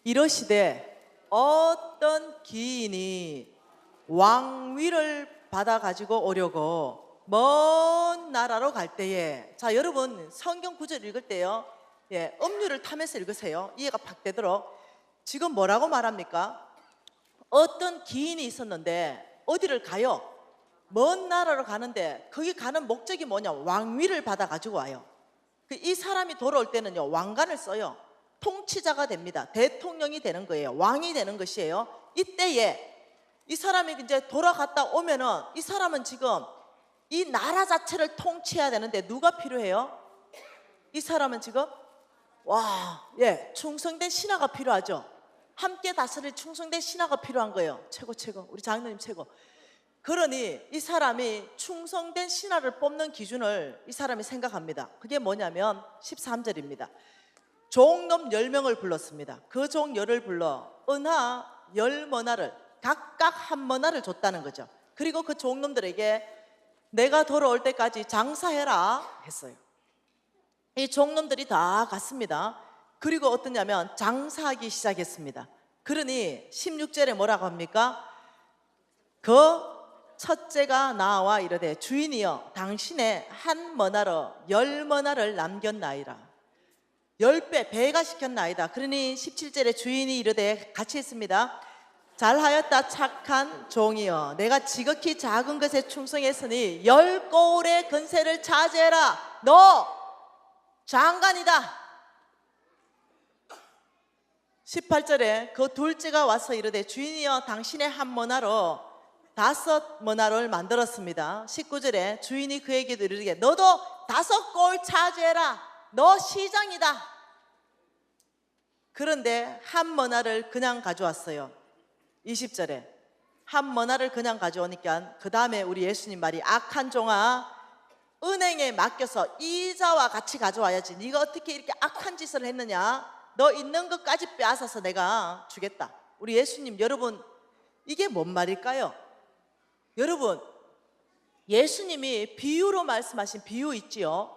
A: 이러시되 어떤 기인이 왕위를 받아 가지고 오려고 먼 나라로 갈 때에, 자 여러분 성경 구절 읽을 때요, 예, 음률을 타면서 읽으세요. 이해가 팍 되도록. 지금 뭐라고 말합니까? 어떤 기인이 있었는데 어디를 가요? 먼 나라로 가는데 거기 가는 목적이 뭐냐? 왕위를 받아 가지고 와요. 이 사람이 돌아올 때는요 왕관을 써요. 통치자가 됩니다. 대통령이 되는 거예요. 왕이 되는 것이에요. 이때에 이 사람이 이제 돌아갔다 오면은 이 사람은 지금 이 나라 자체를 통치해야 되는데 누가 필요해요? 이 사람은 지금 충성된 신하가 필요하죠. 함께 다스릴 충성된 신하가 필요한 거예요. 최고. 우리 장로님 최고. 그러니 이 사람이 충성된 신하를 뽑는 기준을 이 사람이 생각합니다. 그게 뭐냐면 13절입니다. 종놈 10명을 불렀습니다. 그 종 10을 불러 은하 10머나를 각각 한 머나를 줬다는 거죠. 그리고 그 종놈들에게 내가 돌아올 때까지 장사해라 했어요. 이 종놈들이 다 갔습니다. 그리고 어떠냐면 장사하기 시작했습니다. 그러니 16절에 뭐라고 합니까? 그 첫째가 나와 이르되 주인이여 당신의 한 머나로 10머나를 남겼나이다. 10배 배가 시켰나이다. 그러니 17절에 주인이 이르되 같이 했습니다. 잘하였다 착한 종이여, 내가 지극히 작은 것에 충성했으니 10고울의 건세를 차지해라. 너 장관이다. 18절에 그 둘째가 와서 이르되 주인이여 당신의 한 머나로 5머나를 만들었습니다. 19절에 주인이 그에게 이르되 너도 5고울 차지해라. 너 시장이다. 그런데 한 머나를 그냥 가져왔어요. 20절에 한 머나를 그냥 가져오니까 그 다음에 우리 예수님 말이 악한 종아 은행에 맡겨서 이자와 같이 가져와야지. 네가 어떻게 이렇게 악한 짓을 했느냐? 너 있는 것까지 빼앗아서 내가 주겠다. 우리 예수님, 여러분 이게 뭔 말일까요? 여러분 예수님이 비유로 말씀하신 비유 있지요.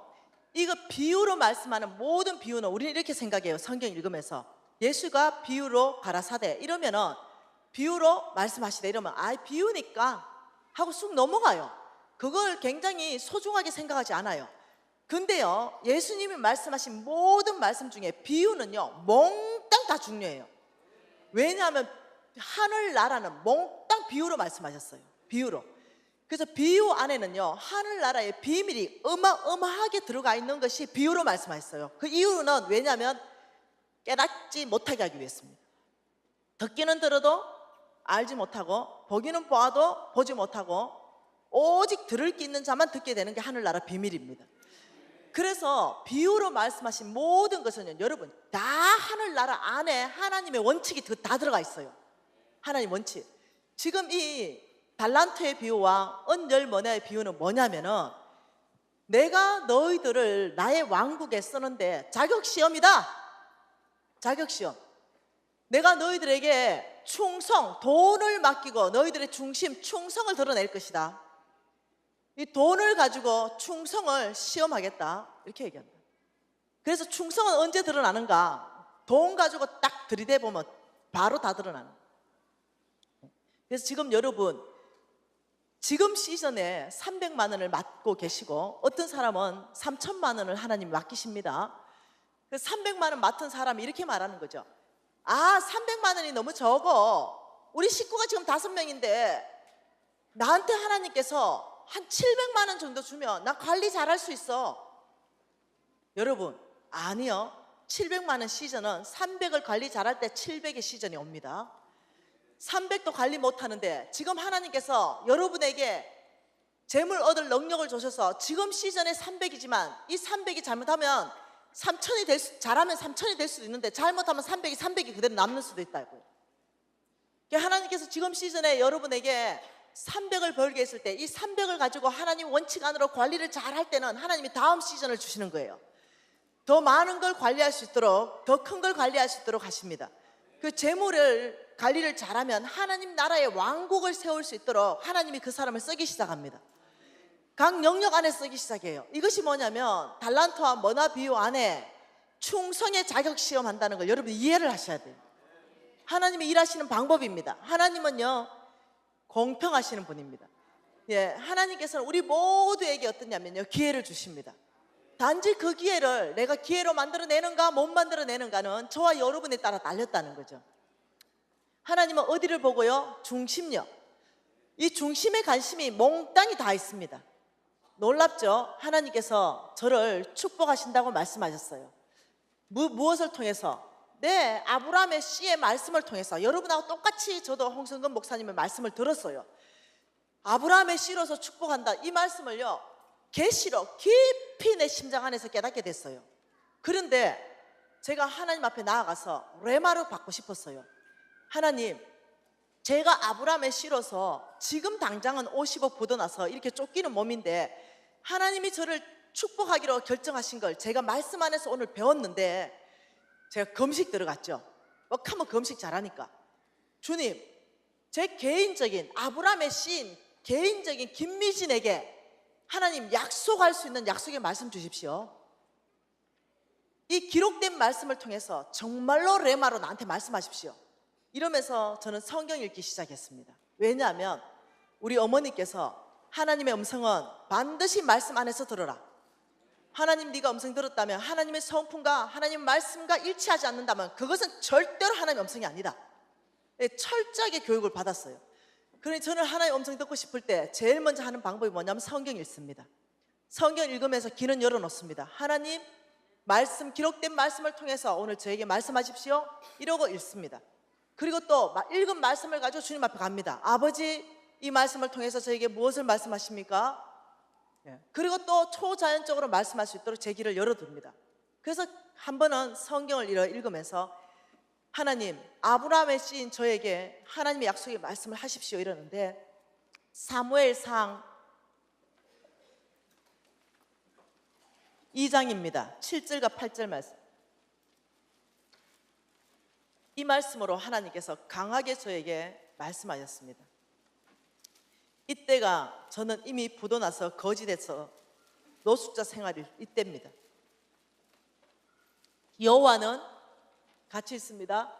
A: 이거 비유로 말씀하는 모든 비유는 우리는 이렇게 생각해요. 성경 읽으면서 예수가 비유로 가라사대 이러면은 비유로 말씀하시다 이러면 비유니까 하고 쑥 넘어가요. 그걸 굉장히 소중하게 생각하지 않아요. 근데요 예수님이 말씀하신 모든 말씀 중에 비유는요 몽땅 다 중요해요. 왜냐하면 하늘나라는 몽땅 비유로 말씀하셨어요. 비유로. 그래서 비유 안에는요 하늘나라의 비밀이 어마어마하게 들어가 있는 것이 비유로 말씀하셨어요. 그 이유는 왜냐하면 깨닫지 못하게 하기 위해서입니다. 듣기는 들어도 알지 못하고 보기는 봐도 보지 못하고 오직 들을 게 있는 자만 듣게 되는 게 하늘나라 비밀입니다. 그래서 비유로 말씀하신 모든 것은 여러분 다 하늘나라 안에 하나님의 원칙이 다 들어가 있어요. 하나님 원칙. 지금 이 달란트의 비유와 언열머나의 비유는 뭐냐면은 내가 너희들을 나의 왕국에 쓰는데 자격시험이다. 자격시험. 내가 너희들에게 충성, 돈을 맡기고 너희들의 중심, 충성을 드러낼 것이다. 이 돈을 가지고 충성을 시험하겠다. 이렇게 얘기한다. 그래서 충성은 언제 드러나는가? 돈 가지고 딱 들이대보면 바로 다 드러나는 거예요. 그래서 지금 여러분, 지금 시즌에 300만 원을 맡고 계시고 어떤 사람은 3천만 원을 하나님 맡기십니다. 그 300만 원 맡은 사람이 이렇게 말하는 거죠. 300만 원이 너무 적어. 우리 식구가 지금 5명인데 나한테 하나님께서 한 700만 원 정도 주면 나 관리 잘할 수 있어. 여러분, 아니요. 700만 원 시즌은 300을 관리 잘할 때 700의 시즌이 옵니다. 300도 관리 못하는데 지금 하나님께서 여러분에게 재물 얻을 능력을 주셔서 지금 시즌에 300이지만 이 300이 잘못하면 3000이 잘하면 3000이 될 수도 있는데 잘못하면 300이 그대로 남는 수도 있다고요. 하나님께서 지금 시즌에 여러분에게 300을 벌게 했을 때 이 300을 가지고 하나님 원칙 안으로 관리를 잘 할 때는 하나님이 다음 시즌을 주시는 거예요. 더 많은 걸 관리할 수 있도록, 더 큰 걸 관리할 수 있도록 하십니다. 그 재물을 관리를 잘하면 하나님 나라의 왕국을 세울 수 있도록 하나님이 그 사람을 쓰기 시작합니다. 각 영역 안에 쓰기 시작해요. 이것이 뭐냐면 달란트와 머나 비유 안에 충성의 자격 시험한다는 걸 여러분이 이해를 하셔야 돼요. 하나님이 일하시는 방법입니다. 하나님은요 공평하시는 분입니다. 하나님께서는 우리 모두에게 어떠냐면요 기회를 주십니다. 단지 그 기회를 내가 기회로 만들어내는가 못 만들어내는가는 저와 여러분에 따라 달렸다는 거죠. 하나님은 어디를 보고요? 중심력. 이 중심의 관심이 몽땅이 다 있습니다. 놀랍죠? 하나님께서 저를 축복하신다고 말씀하셨어요. 무엇을 통해서? 네, 아브라함의 씨의 말씀을 통해서. 여러분하고 똑같이 저도 홍성근 목사님의 말씀을 들었어요. 아브라함의 씨로서 축복한다. 이 말씀을요 계시로 깊이 내 심장 안에서 깨닫게 됐어요. 그런데 제가 하나님 앞에 나아가서 레마로 받고 싶었어요. 하나님, 제가 아브라함의 씨로서 지금 당장은 50억 부도나서 이렇게 쫓기는 몸인데 하나님이 저를 축복하기로 결정하신 걸 제가 말씀 안에서 오늘 배웠는데 제가 금식 들어갔죠. 하면 금식 잘하니까 주님, 제 개인적인 아브라함의 씨인 개인적인 김미진에게 하나님 약속할 수 있는 약속의 말씀 주십시오. 이 기록된 말씀을 통해서 정말로 레마로 나한테 말씀하십시오. 이러면서 저는 성경 읽기 시작했습니다. 왜냐하면 우리 어머니께서 하나님의 음성은 반드시 말씀 안에서 들어라. 하나님 네가 음성 들었다면 하나님의 성품과 하나님의 말씀과 일치하지 않는다면 그것은 절대로 하나님의 음성이 아니다. 철저하게 교육을 받았어요. 그러니 저는 하나님의 음성 듣고 싶을 때 제일 먼저 하는 방법이 뭐냐면 성경 읽습니다. 성경 읽으면서 귀는 열어놓습니다. 하나님 말씀, 기록된 말씀을 통해서 오늘 저에게 말씀하십시오. 이러고 읽습니다. 그리고 또 읽은 말씀을 가지고 주님 앞에 갑니다. 아버지, 이 말씀을 통해서 저에게 무엇을 말씀하십니까? 그리고 또 초자연적으로 말씀할 수 있도록 제 귀를 열어둡니다. 그래서 한 번은 성경을 읽으면서 하나님, 아브라함의 씨인 저에게 하나님의 약속의 말씀을 하십시오 이러는데 사무엘상 2장입니다. 7절과 8절 말씀. 이 말씀으로 하나님께서 강하게 저에게 말씀하셨습니다. 이때가 저는 이미 부도나서 거지돼서 노숙자 생활일 이때입니다. 여호와는 같이 있습니다.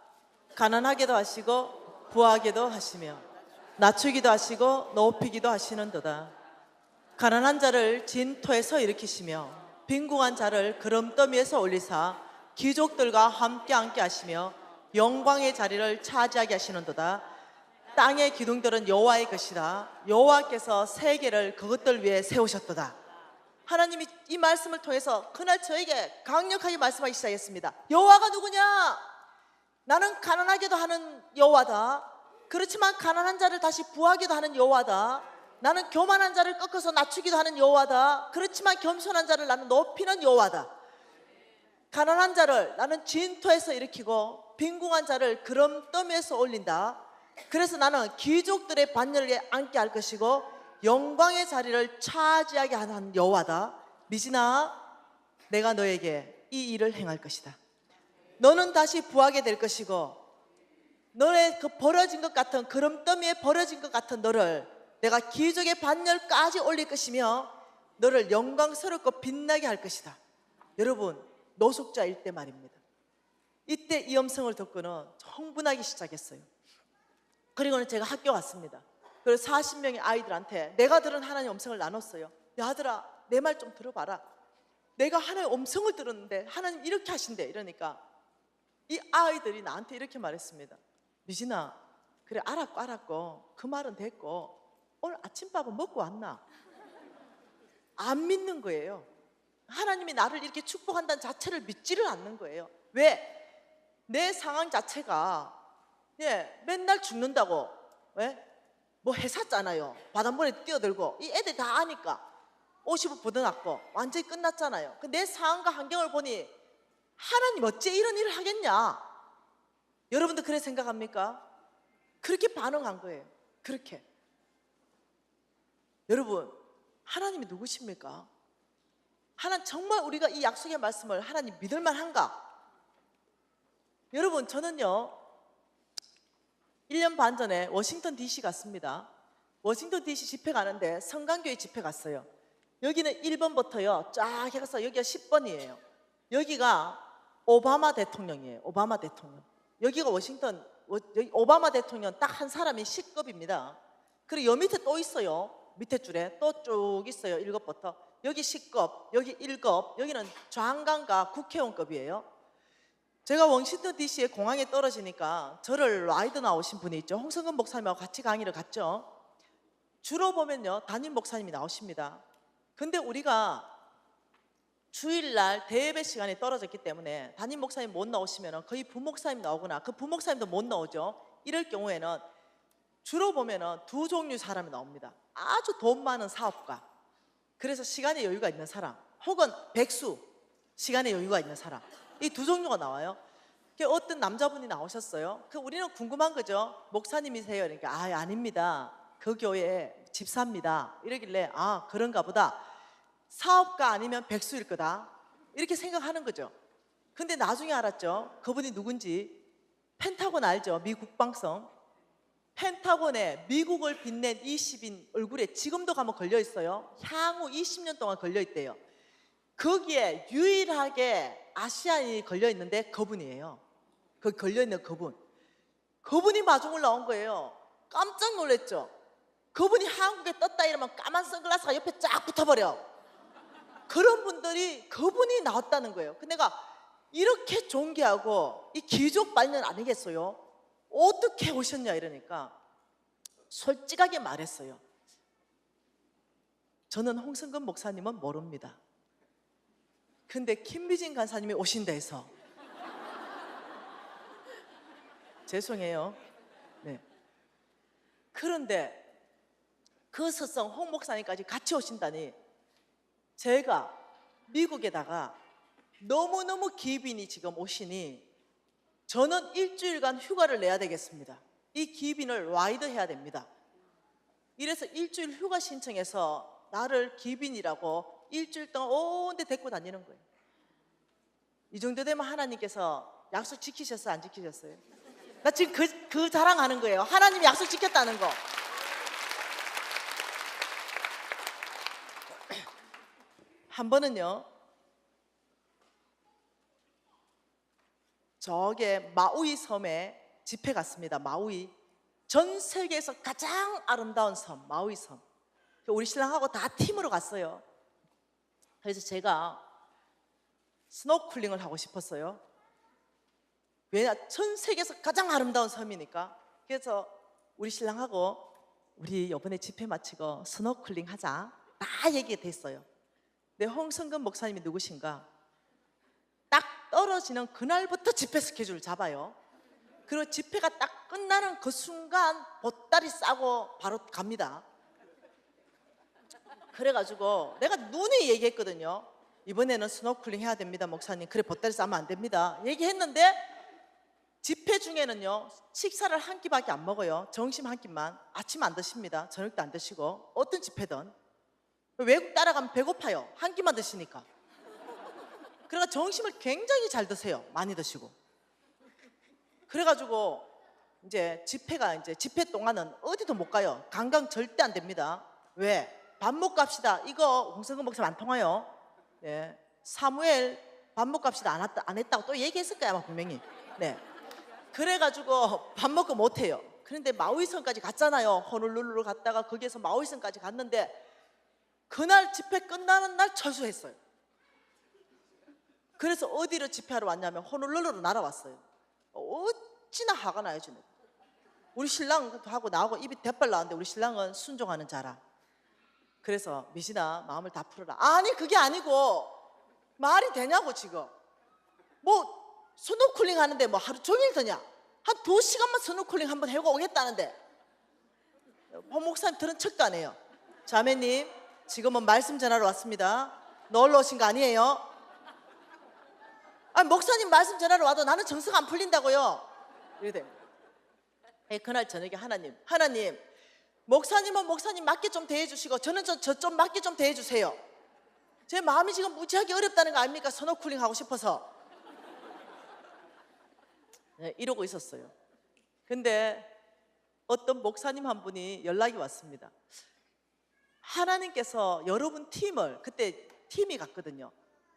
A: 가난하게도 하시고 부하게도 하시며 낮추기도 하시고 높이기도 하시는도다. 가난한 자를 진토에서 일으키시며 빈궁한 자를 그름더미에서 올리사 귀족들과 함께 앉게 하시며 영광의 자리를 차지하게 하시는도다. 땅의 기둥들은 여호와의 것이다. 여호와께서 세계를 그것들 위에 세우셨도다. 하나님이 이 말씀을 통해서 그날 저에게 강력하게 말씀하기 시작했습니다. 여호와가 누구냐? 나는 가난하게도 하는 여호와다. 그렇지만 가난한 자를 다시 부하게도 하는 여호와다. 나는 교만한 자를 꺾어서 낮추기도 하는 여호와다. 그렇지만 겸손한 자를 나는 높이는 여호와다. 가난한 자를 나는 진토에서 일으키고 빈궁한 자를 그름더미에서 올린다. 그래서 나는 귀족들의 반열에 앉게 할 것이고 영광의 자리를 차지하게 하는 여호와다. 미진아, 내가 너에게 이 일을 행할 것이다. 너는 다시 부하게 될 것이고 너네 그 벌어진 것 같은 그럼더미에 벌어진 것 같은 너를 내가 기적의 반열까지 올릴 것이며 너를 영광스럽고 빛나게 할 것이다. 여러분, 노숙자일 때 말입니다. 이때 이 음성을 듣고는 흥분하기 시작했어요. 그리고는 제가 학교 갔습니다. 그래서 40명의 아이들한테 내가 들은 하나님의 음성을 나눴어요. 야, 아들아, 내 말 좀 들어봐라. 내가 하나님의 음성을 들었는데 하나님 이렇게 하신대. 이러니까 이 아이들이 나한테 이렇게 말했습니다. 미진아, 그래 알았고 그 말은 됐고 오늘 아침밥은 먹고 왔나? 안 믿는 거예요. 하나님이 나를 이렇게 축복한다는 자체를 믿지를 않는 거예요. 왜? 내 상황 자체가 맨날 죽는다고 뭐 해샀잖아요. 바닷물에 뛰어들고 이 애들 다 아니까 50을 부어놨고 완전히 끝났잖아요. 내 상황과 환경을 보니 하나님 어째 이런 일을 하겠냐? 여러분도 그렇게 생각합니까? 그렇게 반응한 거예요. 그렇게. 여러분, 하나님이 누구십니까? 하나님 정말 우리가 이 약속의 말씀을 하나님 믿을 만한가? 여러분, 저는요 1년 반 전에 워싱턴 DC 갔습니다. 워싱턴 DC 집회 가는데 성강교회 집회 갔어요. 여기는 1번부터요 쫙 해서 여기가 10번이에요. 여기가 오바마 대통령이에요. 오바마 대통령. 여기가 워싱턴, 여기 오바마 대통령 딱 한 사람이 10급입니다. 그리고 여 밑에 또 있어요. 밑에 줄에 또 쭉 있어요. 1급부터. 여기 10급, 여기 1급, 여기는 장관과 국회의원급이에요. 제가 워싱턴 DC의 공항에 떨어지니까 저를 라이드 나오신 분이 있죠. 홍성근 목사님하고 같이 강의를 갔죠. 주로 보면요 담임 목사님이 나오십니다. 근데 우리가 주일날 대예배 시간에 떨어졌기 때문에 담임 목사님 못 나오시면 거의 부목사님 나오거나 그 부목사님도 못 나오죠. 이럴 경우에는 주로 보면은 두 종류 사람이 나옵니다. 아주 돈 많은 사업가, 그래서 시간에 여유가 있는 사람, 혹은 백수, 시간에 여유가 있는 사람, 이 두 종류가 나와요. 어떤 남자분이 나오셨어요. 우리는 궁금한 거죠. 목사님이세요? 그러니까 아닙니다. 그 교회 집사입니다. 이러길래 그런가 보다. 사업가 아니면 백수일 거다. 이렇게 생각하는 거죠. 근데 나중에 알았죠. 그분이 누군지. 펜타곤 알죠? 미국 국방성. 펜타곤에 미국을 빛낸 20인 얼굴에 지금도 가면 걸려 있어요. 향후 20년 동안 걸려 있대요. 거기에 유일하게 아시아인이 걸려 있는데 그분이에요. 거기 걸려 있는 그분이 마중을 나온 거예요. 깜짝 놀랐죠. 그분이 한국에 떴다 이러면 까만 선글라스가 옆에 쫙 붙어버려. 그런 분들이 그분이 나왔다는 거예요. 근데 내가 이렇게 존귀하고 이 기적 발견 아니겠어요? 어떻게 오셨냐 이러니까 솔직하게 말했어요. 저는 홍성근 목사님은 모릅니다. 근데 김미진 간사님이 오신다 해서 죄송해요. 네. 그런데 그 스승 홍 목사님까지 같이 오신다니 제가 미국에다가 너무너무 기빈이 지금 오시니 저는 일주일간 휴가를 내야 되겠습니다. 이 기빈을 라이드 해야 됩니다. 이래서 일주일 휴가 신청해서 나를 기빈이라고 일주일 동안 온데 데리고 다니는 거예요. 이 정도 되면 하나님께서 약속 지키셨어요? 안 지키셨어요? 나 지금 그 자랑하는 거예요. 하나님이 약속 지켰다는 거. 한 번은요 저게 마우이 섬에 집회 갔습니다. 마우이, 전 세계에서 가장 아름다운 섬 마우이 섬. 우리 신랑하고 다 팀으로 갔어요. 그래서 제가 스노클링을 하고 싶었어요. 왜냐, 전 세계에서 가장 아름다운 섬이니까. 그래서 우리 신랑하고 우리 이번에 집회 마치고 스노클링 하자 다 얘기가 됐어요. 근데 홍성근 목사님이 누구신가? 딱 떨어지는 그날부터 집회 스케줄을 잡아요. 그리고 집회가 딱 끝나는 그 순간 보따리 싸고 바로 갑니다. 그래가지고 내가 누누이 얘기했거든요. 이번에는 스노클링 해야 됩니다 목사님. 그래 보따리 싸면 안 됩니다 얘기했는데 집회 중에는요 식사를 한 끼밖에 안 먹어요. 점심 한 끼만. 아침 안 드십니다. 저녁도 안 드시고. 어떤 집회든 외국 따라가면 배고파요. 한 끼만 드시니까. 그러니까 점심을 굉장히 잘 드세요. 많이 드시고. 그래가지고 이제 집회 동안은 어디도 못 가요. 관광 절대 안 됩니다. 왜? 밥 먹고 갑시다. 이거 홍성근 목사님 안 통해요. 네. 사무엘 밥 먹고 갑시다 안 했다고 또 얘기했을 거야 아마 분명히. 네. 그래가지고 밥 먹고 못 해요. 그런데 마우이성까지 갔잖아요. 호놀룰루로 갔다가 거기에서 마우이성까지 갔는데 그날 집회 끝나는 날 철수했어요. 그래서 어디로 집회하러 왔냐면 호놀룰루로 날아왔어요. 어찌나 화가 나요 저는. 우리 신랑하고 나하고 입이 대빨 나왔는데 우리 신랑은 순종하는 자라. 그래서 미신아 마음을 다 풀어라. 아니 그게 아니고 말이 되냐고 지금. 뭐 스노클링 하는데 뭐 하루 종일 더냐. 한 2시간만 스노클링 한번 해고 오겠다는데 본 목사님 들은 척도 안 해요. 자매님 지금은 말씀 전하러 왔습니다. 놀러 오신 거 아니에요? 아니 목사님 말씀 전하러 와도 나는 정서가 안 풀린다고요. 이래 됩니다. 그날 저녁에 하나님 목사님은 목사님 맞게 좀 대해주시고 저는 저 좀 맞게 좀 대해주세요. 제 마음이 지금 무지하게 어렵다는 거 아닙니까? 스노클링 하고 싶어서. 네, 이러고 있었어요. 근데 어떤 목사님 한 분이 연락이 왔습니다. 하나님께서 여러분 팀을, 그때 팀이 갔거든요.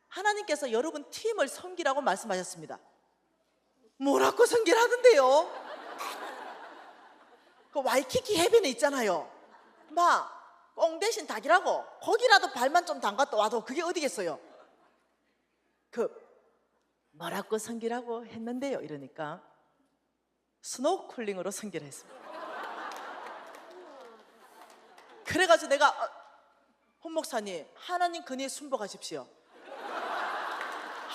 A: 하나님께서 여러분 팀을 섬기라고 말씀하셨습니다. 뭐라고 섬기라던데요? 그 와이키키 해변에 있잖아요. 막 꽁 대신 닭이라고 거기라도 발만 좀 담갔다 와도 그게 어디겠어요? 뭐라고 섬기라고 했는데요 이러니까 스노클링으로 섬기라 했습니다. 그래가지고 내가 혼 목사님 하나님 근위에 순복하십시오.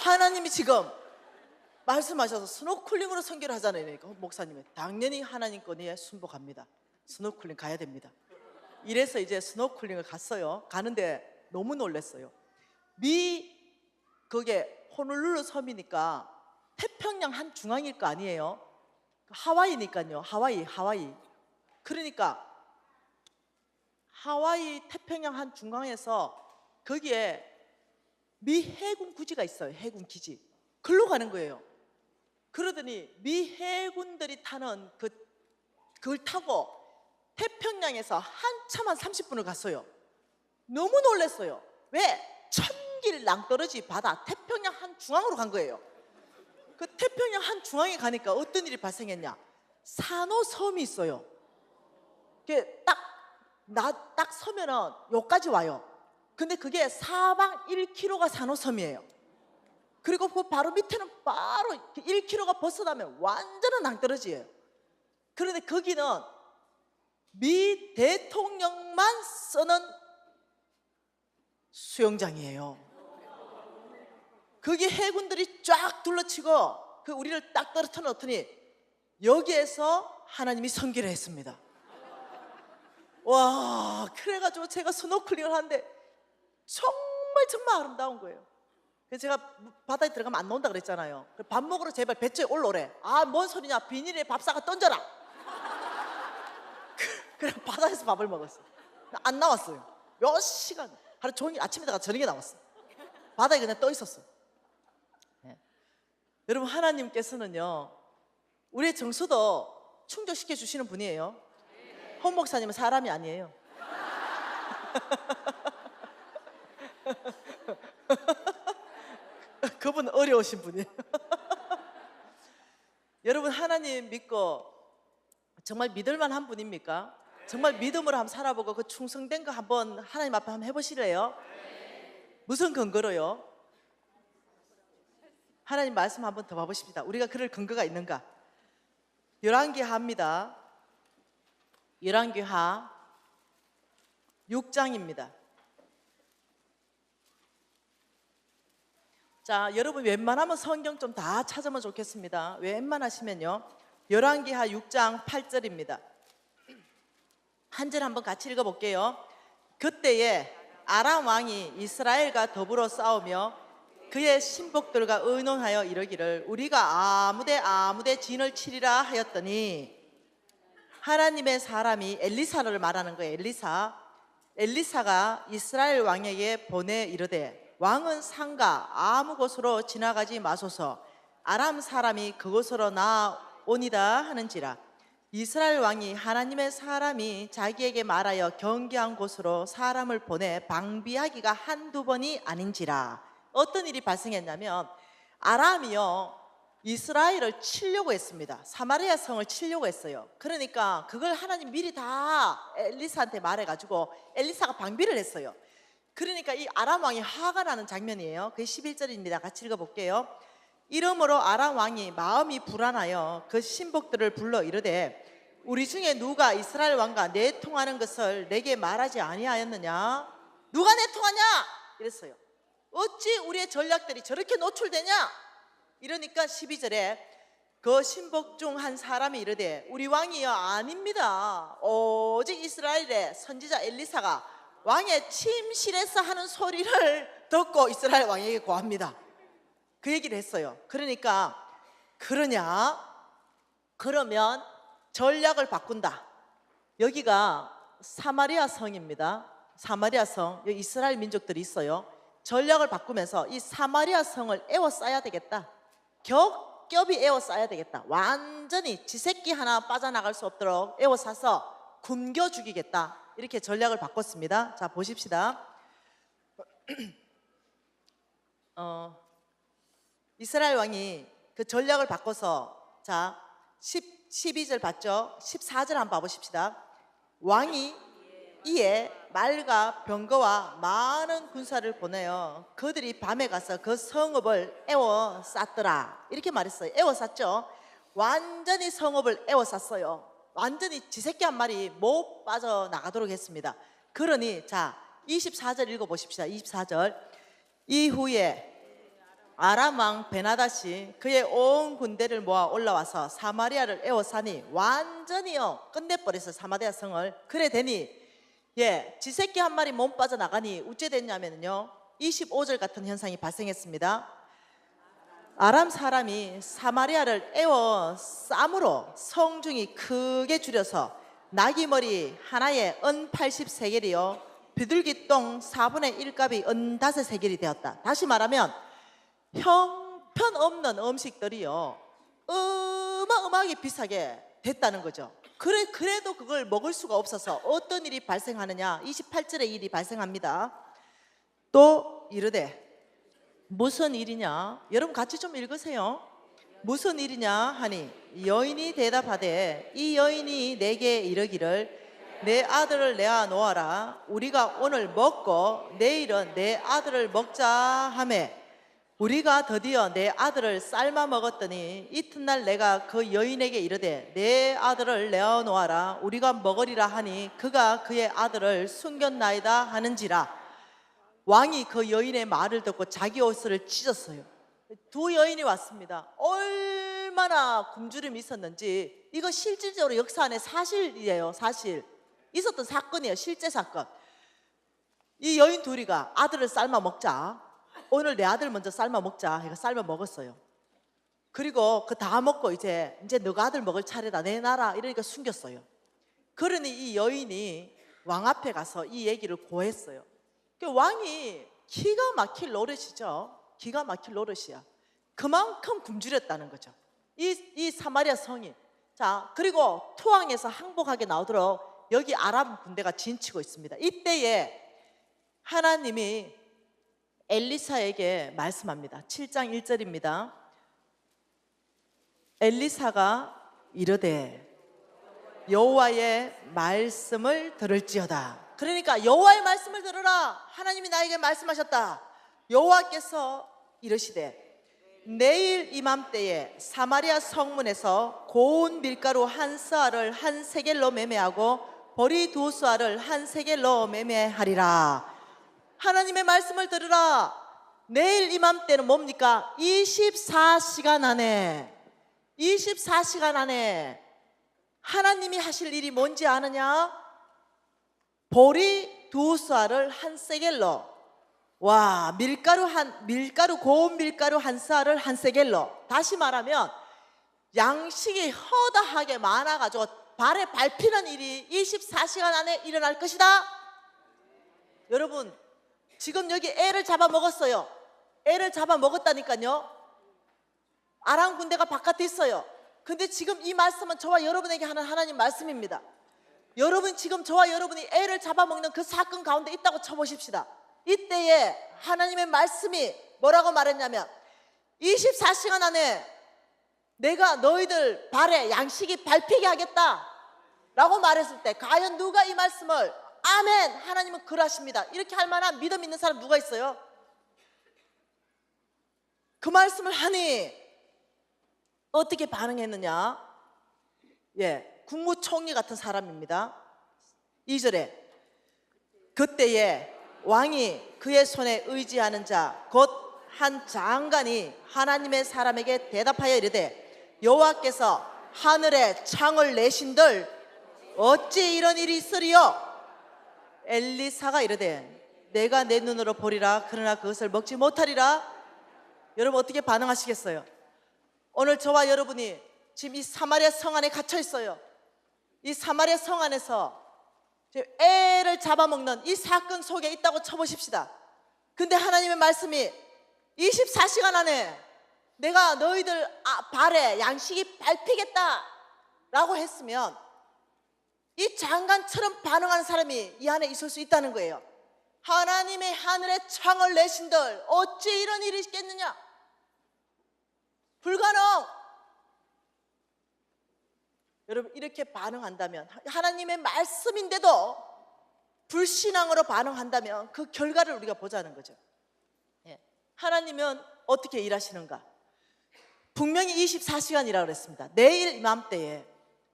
A: 하나님이 지금 말씀하셔서 스노클링으로 섬기를 하잖아요. 그러니까 목사님은 당연히 하나님 권위에 순복합니다. 스노클링 가야 됩니다. 이래서 이제 스노클링을 갔어요. 가는데 너무 놀랐어요. 그게 호놀룰루 섬이니까 태평양 한 중앙일 거 아니에요. 하와이니까요. 하와이. 그러니까 하와이 태평양 한 중앙에서 거기에 미 해군 기지가 있어요. 해군 기지. 글로 가는 거예요. 그러더니 미 해군들이 타는 그걸 타고 태평양에서 한참 한 30분을 갔어요. 너무 놀랐어요. 왜? 천길 낭떠러지 바다 태평양 한 중앙으로 간 거예요. 그 태평양 한 중앙에 가니까 어떤 일이 발생했냐? 산호섬이 있어요. 그게 딱 서면은 여기까지 와요. 근데 그게 사방 1km가 산호섬이에요. 그리고 그 바로 밑에는 바로 1km가 벗어나면 완전한 낭떠러지예요. 그런데 거기는 미 대통령만 쓰는 수영장이에요. 거기 해군들이 쫙 둘러치고 우리를 딱 떨어뜨려 놓더니 여기에서 하나님이 선기를 했습니다. 와, 그래가지고 제가 스노클링을 하는데 정말 아름다운 거예요. 그래서 제가 바다에 들어가면 안 나온다 그랬잖아요. 밥 먹으러 제발 배추에 올라오래. 뭔 소리냐, 비닐에 밥 싸가 던져라. 그래 바다에서 밥을 먹었어. 안 나왔어요. 몇 시간 하루 종일 아침에다가 저녁에 나왔어. 바다에 그냥 떠 있었어. 네. 여러분 하나님께서는요 우리의 정서도 충족시켜 주시는 분이에요. 홍 목사님은 사람이 아니에요. 그분 어려우신 분이에요. 여러분 하나님 믿고 정말 믿을만한 분입니까? 정말 믿음으로 한번 살아보고 그 충성된 거 한번 하나님 앞에 한번 해보시래요. 무슨 근거로요? 하나님 말씀 한번 더 봐보십시다. 우리가 그럴 근거가 있는가? 열왕기하입니다. 열왕기하 6장입니다. 자, 여러분 웬만하면 성경 좀 다 찾으면 좋겠습니다. 웬만하시면요. 열왕기하 6장 8절입니다. 한 절 한번 같이 읽어볼게요. 그때에 아람 왕이 이스라엘과 더불어 싸우며 그의 신복들과 의논하여 이르기를 우리가 아무데 진을 치리라 하였더니 하나님의 사람이 엘리사를 말하는 거예요. 엘리사가 이스라엘 왕에게 보내 이르되 왕은 상가 아무 곳으로 지나가지 마소서 아람 사람이 그곳으로 나오니다 하는지라 이스라엘 왕이 하나님의 사람이 자기에게 말하여 경계한 곳으로 사람을 보내 방비하기가 한두 번이 아닌지라. 어떤 일이 발생했냐면 아람이요 이스라엘을 치려고 했습니다. 사마리아 성을 치려고 했어요. 그러니까 그걸 하나님 미리 다 엘리사한테 말해가지고 엘리사가 방비를 했어요. 그러니까 이 아람 왕이 화가 나는 장면이에요. 그게 11절입니다. 같이 읽어볼게요. 이러므로 아람 왕이 마음이 불안하여 그 신복들을 불러 이르되 우리 중에 누가 이스라엘 왕과 내통하는 것을 내게 말하지 아니하였느냐? 누가 내통하냐? 이랬어요. 어찌 우리의 전략들이 저렇게 노출되냐? 이러니까 12절에 그 신복 중 한 사람이 이르되 우리 왕이여 아닙니다. 오직 이스라엘의 선지자 엘리사가 왕의 침실에서 하는 소리를 듣고 이스라엘 왕에게 고합니다. 그 얘기를 했어요. 그러니까 그러냐? 그러면 전략을 바꾼다. 여기가 사마리아 성입니다. 사마리아 성, 여기 이스라엘 민족들이 있어요. 전략을 바꾸면서 이 사마리아 성을 에워싸야 되겠다. 겹겹이 에워싸야 되겠다. 완전히 쥐새끼 하나 빠져나갈 수 없도록 에워싸서 굶겨 죽이겠다. 이렇게 전략을 바꿨습니다. 자, 보십시다. 이스라엘 왕이 그 전략을 바꿔서 자 12절 봤죠? 14절 한번 봐보십시다. 왕이 이에 말과 병거와 많은 군사를 보내어 그들이 밤에 가서 그 성읍을 에워쌌더라. 이렇게 말했어요. 에워쌌죠. 완전히 성읍을 에워쌌어요. 완전히 쥐새끼 한 마리 못 빠져나가도록 했습니다. 그러니 자 24절 읽어보십시다. 24절 이후에 아람 왕 베나닷이 그의 온 군대를 모아 올라와서 사마리아를 에워싸니 완전히요 끝내버렸어요. 사마리아 성을. 그래 되니 쥐새끼 한 마리 못 빠져나가니 어째 됐냐면요 25절 같은 현상이 발생했습니다. 아람 사람이 사마리아를 에워싸므로 성중이 크게 줄여서 나귀머리 하나에 은 80세겔이요 비둘기 똥 4분의 1값이 은 5세겔이 되었다. 다시 말하면 형편없는 음식들이요 어마어마하게 비싸게 됐다는 거죠. 그래도 그걸 먹을 수가 없어서 어떤 일이 발생하느냐 28절에 일이 발생합니다. 또 이르되 무슨 일이냐? 여러분 같이 좀 읽으세요. 무슨 일이냐 하니 여인이 대답하되 이 여인이 내게 이르기를 내 아들을 내어 놓아라. 우리가 오늘 먹고 내일은 내 아들을 먹자 하매 우리가 드디어 내 아들을 삶아 먹었더니 이튿날 내가 그 여인에게 이르되 내 아들을 내어 놓아라. 우리가 먹으리라 하니 그가 그의 아들을 숨겼나이다 하는지라. 왕이 그 여인의 말을 듣고 자기 옷을 찢었어요. 두 여인이 왔습니다. 얼마나 굶주림이 있었는지. 이거 실질적으로 역사 안에 사실이에요. 사실 있었던 사건이에요. 실제 사건. 이 여인 둘이가 아들을 삶아 먹자. 오늘 내 아들 먼저 삶아 먹자 해서 삶아 먹었어요. 그리고 그 다 먹고 이제 너가 아들 먹을 차례다 내놔라 이러니까 숨겼어요. 그러니 이 여인이 왕 앞에 가서 이 얘기를 고했어요. 그 왕이 기가 막힐 노릇이죠. 기가 막힐 노릇이야. 그만큼 굶주렸다는 거죠. 이 사마리아 성이. 자, 그리고 투항에서 항복하게 나오도록 여기 아람 군대가 진치고 있습니다. 이때에 하나님이 엘리사에게 말씀합니다. 7장 1절입니다. 엘리사가 이르되 여호와의 말씀을 들을지어다. 그러니까 여호와의 말씀을 들으라. 하나님이 나에게 말씀하셨다. 여호와께서 이르시되 내일 이맘때에 사마리아 성문에서 고운 밀가루 한 스아를 한 세겔로 매매하고 보리 두 스아를 한 세겔로 매매하리라. 하나님의 말씀을 들으라. 내일 이맘때는 뭡니까? 24시간 안에 24시간 안에 하나님이 하실 일이 뭔지 아느냐? 보리 두 쌀을 한 세겔로, 와, 밀가루 고운 밀가루 한 쌀을 한 세겔로. 다시 말하면 양식이 허다하게 많아가지고 발에 밟히는 일이 24시간 안에 일어날 것이다. 여러분 지금 여기 애를 잡아먹었어요. 애를 잡아먹었다니까요. 아람 군대가 바깥에 있어요. 근데 지금 이 말씀은 저와 여러분에게 하는 하나님 말씀입니다. 여러분 지금 저와 여러분이 애를 잡아먹는 그 사건 가운데 있다고 쳐보십시다. 이때에 하나님의 말씀이 뭐라고 말했냐면 24시간 안에 내가 너희들 발에 양식이 밟히게 하겠다 라고 말했을 때 과연 누가 이 말씀을 아멘 하나님은 그러하십니다 이렇게 할 만한 믿음 있는 사람 누가 있어요? 그 말씀을 하니 어떻게 반응했느냐? 국무총리 같은 사람입니다. 2절에 그때에 왕이 그의 손에 의지하는 자 곧 한 장관이 하나님의 사람에게 대답하여 이르되 여호와께서 하늘에 창을 내신들 어찌 이런 일이 있으리요? 엘리사가 이르되 내가 내 눈으로 보리라 그러나 그것을 먹지 못하리라. 여러분 어떻게 반응하시겠어요? 오늘 저와 여러분이 지금 이 사마리아 성 안에 갇혀 있어요. 이 사마리아 성 안에서 애를 잡아먹는 이 사건 속에 있다고 쳐보십시다. 근데 하나님의 말씀이 24시간 안에 내가 너희들 발에 양식이 밟히겠다 라고 했으면 이 장관처럼 반응하는 사람이 이 안에 있을 수 있다는 거예요. 하나님의 하늘에 창을 내신들 어찌 이런 일이 있겠느냐? 불가능. 여러분 이렇게 반응한다면 하나님의 말씀인데도 불신앙으로 반응한다면 그 결과를 우리가 보자는 거죠. 하나님은 어떻게 일하시는가? 분명히 24시간이라고 그랬습니다. 내일 이맘때에.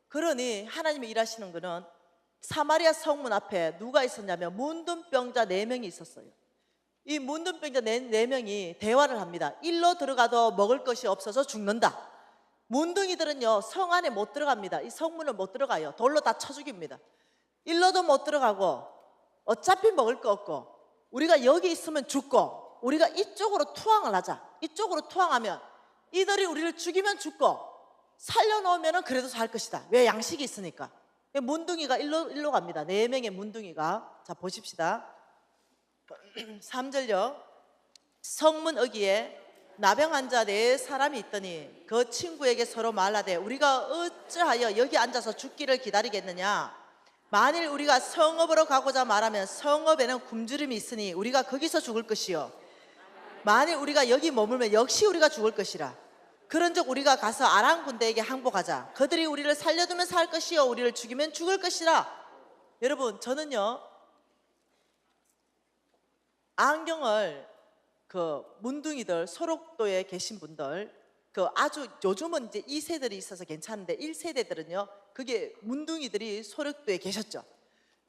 A: 그러니 하나님이 일하시는 것은 사마리아 성문 앞에 누가 있었냐면 문둥병자 4명이 있었어요. 이 문둥병자 4명이 대화를 합니다. 일로 들어가도 먹을 것이 없어서 죽는다. 문둥이들은요 성 안에 못 들어갑니다. 이 성문을 못 들어가요. 돌로 다 쳐 죽입니다. 일로도 못 들어가고 어차피 먹을 거 없고 우리가 여기 있으면 죽고 우리가 이쪽으로 투항을 하자. 이쪽으로 투항하면 이들이 우리를 죽이면 죽고 살려놓으면 그래도 살 것이다. 왜? 양식이 있으니까. 문둥이가 일로 갑니다. 4명의 문둥이가. 자 보십시다. 3절요. 성문 어기에 나병 환자 4사람이 있더니 그 친구에게 서로 말하되 우리가 어찌하여 여기 앉아서 죽기를 기다리겠느냐? 만일 우리가 성읍으로 가고자 말하면 성읍에는 굶주림이 있으니 우리가 거기서 죽을 것이요 만일 우리가 여기 머물면 역시 우리가 죽을 것이라. 그런즉 우리가 가서 아람 군대에게 항복하자. 그들이 우리를 살려두면 살 것이요 우리를 죽이면 죽을 것이라. 여러분 저는요 안경을 그 문둥이들 소록도에 계신 분들 그 아주 요즘은 이제 2세들이 있어서 괜찮은데 1세대들은요 그게 문둥이들이 소록도에 계셨죠.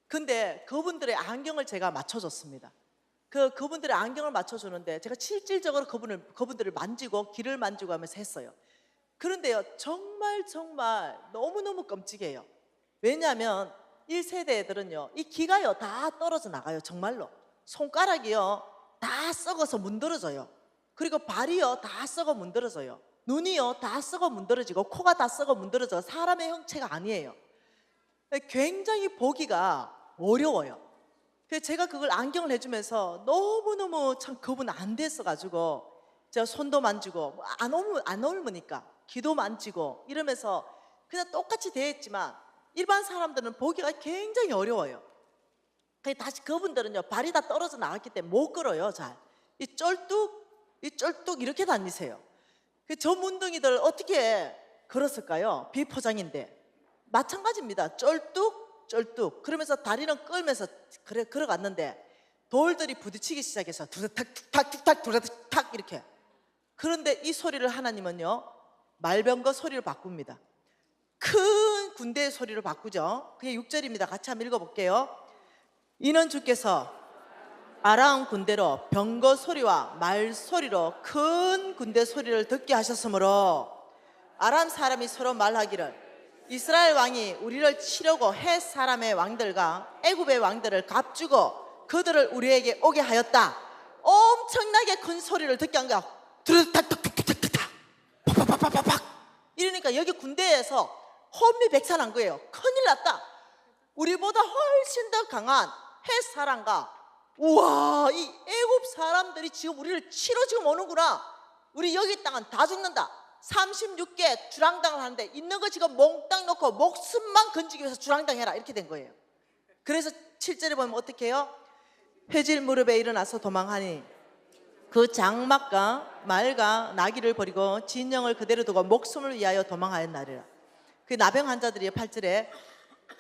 A: 근데 그분들의 안경을 제가 맞춰줬습니다. 그분들의 안경을 맞춰주는데 제가 실질적으로 그분들을 만지고 귀를 만지고 하면서 했어요. 그런데요 정말 너무너무 끔찍해요. 왜냐하면 1세대 애들은요 이 귀가요 다 떨어져 나가요. 정말로 손가락이요 다 썩어서 문드러져요. 그리고 발이요 다 썩어 문드러져요. 눈이요 다 썩어 문드러지고 코가 다 썩어 문드러져 사람의 형체가 아니에요. 굉장히 보기가 어려워요. 그래서 제가 그걸 안경을 해주면서 너무너무 참 그분 안 됐어가지고 제가 손도 만지고 안 옮으니까 귀도 만지고 이러면서 그냥 똑같이 대했지만 일반 사람들은 보기가 굉장히 어려워요. 다시 그분들은요 발이 다 떨어져 나갔기 때문에 못 걸어요. 잘 이 쩔뚝 이렇게 다니세요. 저 문둥이들 어떻게 걸었을까요? 비포장인데 마찬가지입니다. 쩔뚝 그러면서 다리는 끌면서 걸어갔는데 돌들이 부딪히기 시작해서 두닥탁 이렇게. 그런데 이 소리를 하나님은요 말병거 소리를 바꿉니다. 큰 군대의 소리를 바꾸죠. 그게 6절입니다. 같이 한번 읽어볼게요. 이는 주께서 아람 군대로 병거 소리와 말 소리로 큰 군대 소리를 듣게 하셨으므로 아람 사람이 서로 말하기를 이스라엘 왕이 우리를 치려고 헷 사람의 왕들과 애굽의 왕들을 값주고 그들을 우리에게 오게 하였다. 엄청나게 큰 소리를 듣게 한 거야. 두루닥닥닥닥닥닥 팍팍팍팍팍 이러니까 여기 군대에서 혼미백산한 거예요. 큰일 났다. 우리보다 훨씬 더 강한 헷 사람과 우와 이 애굽 사람들이 지금 우리를 치러 지금 오는구나. 우리 여기 땅은 다 죽는다. 36개 주랑당을 하는데 있는 거 지금 몽땅 놓고 목숨만 건지기 위해서 주랑당해라 이렇게 된 거예요. 그래서 7절에 보면 어떻게 해요? 회질 무렵에 일어나서 도망하니 그 장막과 말과 나귀를 버리고 진영을 그대로 두고 목숨을 위하여 도망하였나리라. 그 나병 환자들이 8절에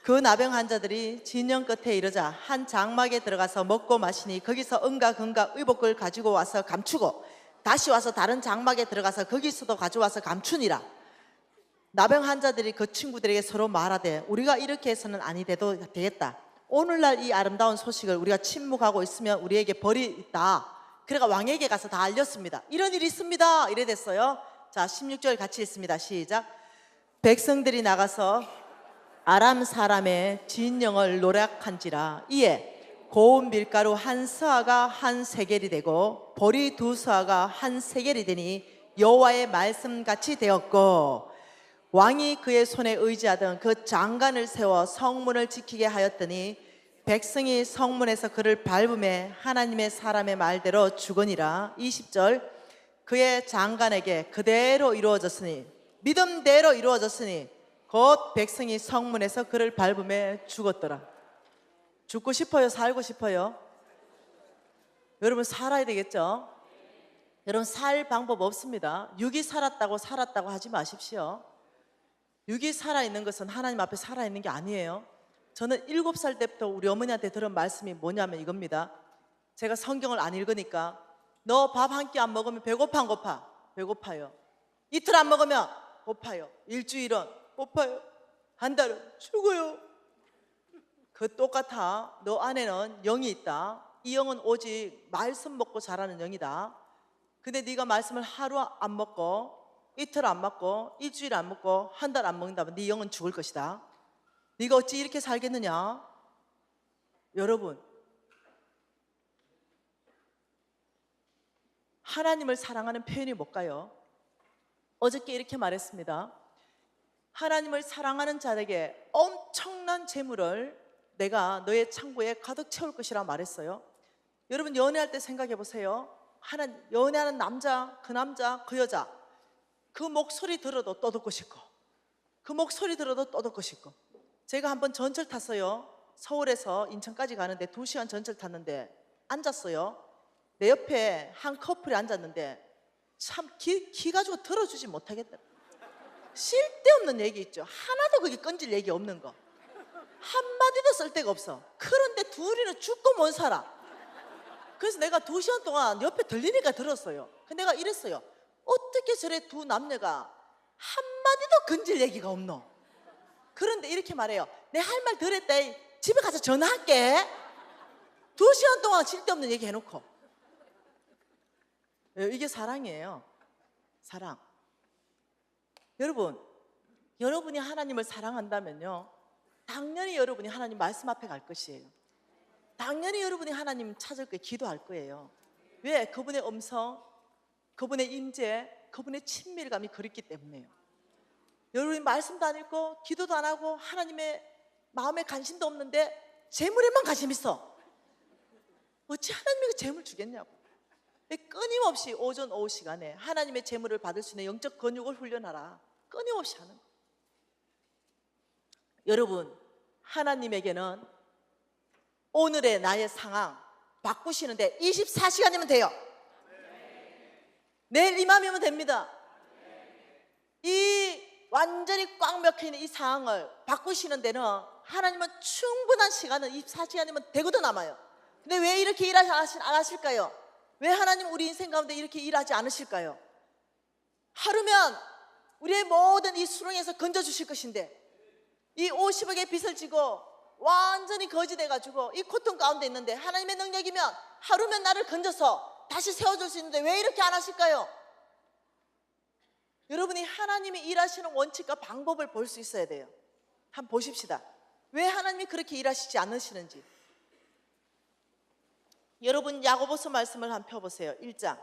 A: 그 나병 환자들이 진영 끝에 이르자 한 장막에 들어가서 먹고 마시니 거기서 은과 금과 의복을 가지고 와서 감추고 다시 와서 다른 장막에 들어가서 거기서도 가져와서 감추니라. 나병 환자들이 그 친구들에게 서로 말하되 우리가 이렇게 해서는 아니 돼도 되겠다. 오늘날 이 아름다운 소식을 우리가 침묵하고 있으면 우리에게 벌이 있다. 그래가 왕에게 가서 다 알렸습니다. 이런 일이 있습니다. 이래 됐어요. 자, 16절 같이 읽습니다. 시작. 백성들이 나가서 아람 사람의 진영을 노략한지라. 이에 고운 밀가루 한 서아가 한 세겔이 되고 보리 두 서아가 한 세겔이 되니 여호와의 말씀같이 되었고 왕이 그의 손에 의지하던 그 장관을 세워 성문을 지키게 하였더니 백성이 성문에서 그를 밟음에 하나님의 사람의 말대로 죽으니라. 20절 그의 장관에게 그대로 이루어졌으니 믿음대로 이루어졌으니 곧 백성이 성문에서 그를 밟음에 죽었더라. 죽고 싶어요? 살고 싶어요? 여러분 살아야 되겠죠? 여러분 살 방법 없습니다. 육이 살았다고 하지 마십시오. 육이 살아있는 것은 하나님 앞에 살아있는 게 아니에요. 저는 7살 때부터 우리 어머니한테 들은 말씀이 뭐냐면 이겁니다. 제가 성경을 안 읽으니까 너 밥 한 끼 안 먹으면 배고파 안 고파? 배고파요. 이틀 안 먹으면 고파요. 일주일은 고파요. 한 달은 죽어요. 그 똑같아. 너 안에는 영이 있다. 이 영은 오직 말씀 먹고 자라는 영이다. 근데 네가 말씀을 하루 안 먹고 이틀 안 먹고 일주일 안 먹고 한 달 안 먹는다면 네 영은 죽을 것이다. 네가 어찌 이렇게 살겠느냐? 여러분 하나님을 사랑하는 표현이 뭘까요? 어저께 이렇게 말했습니다. 하나님을 사랑하는 자에게 엄청난 재물을 내가 너의 창고에 가득 채울 것이라 말했어요. 여러분 연애할 때 생각해 보세요. 연애하는 남자, 그 여자 그 목소리 들어도 또 듣고 싶고 그 목소리 들어도 또 듣고 싶고. 제가 한번 전철 탔어요. 서울에서 인천까지 가는데 2시간 전철 탔는데 앉았어요. 내 옆에 한 커플이 앉았는데 참 기 가지고 들어주지 못하겠더라. 쓸데없는 얘기 있죠. 하나도 그게 끈질 얘기 없는 거 한마디도 쓸 데가 없어. 그런데 둘이는 죽고 못 살아. 그래서 내가 2시간 동안 옆에 들리니까 들었어요. 근데 내가 이랬어요. 어떻게 저래 두 남녀가 한마디도 건질 얘기가 없노? 그런데 이렇게 말해요. 내 할 말 들었다. 집에 가서 전화할게. 2시간 동안 쓸데없는 얘기 해놓고. 이게 사랑이에요. 사랑. 여러분, 여러분이 하나님을 사랑한다면요 당연히 여러분이 하나님 말씀 앞에 갈 것이에요. 당연히 여러분이 하나님 찾을 거예요. 기도할 거예요. 왜? 그분의 음성, 그분의 임재, 그분의 친밀감이 그립기 때문에요. 여러분이 말씀도 안 읽고 기도도 안 하고 하나님의 마음에 관심도 없는데 재물에만 관심 있어. 어찌 하나님이 그 재물 주겠냐고. 끊임없이 오전 오후 시간에 하나님의 재물을 받을 수 있는 영적 근육을 훈련하라. 끊임없이 하는 거. 여러분 하나님에게는 오늘의 나의 상황 바꾸시는데 24시간이면 돼요. 내일 이맘이면 됩니다. 이 완전히 꽉 막혀있는 이 상황을 바꾸시는 데는 하나님은 충분한 시간은 24시간이면 되고도 남아요. 근데 왜 이렇게 일 안 하실까요? 왜 하나님 우리 인생 가운데 이렇게 일하지 않으실까요? 하루면 우리의 모든 이 수렁에서 건져주실 것인데 이 50억의 빚을 지고 완전히 거지돼가지고 이 고통 가운데 있는데 하나님의 능력이면 하루면 나를 건져서 다시 세워줄 수 있는데 왜 이렇게 안 하실까요? 여러분이 하나님이 일하시는 원칙과 방법을 볼 수 있어야 돼요. 한번 보십시다. 왜 하나님이 그렇게 일하시지 않으시는지. 여러분 야고보서 말씀을 한번 펴보세요. 1장.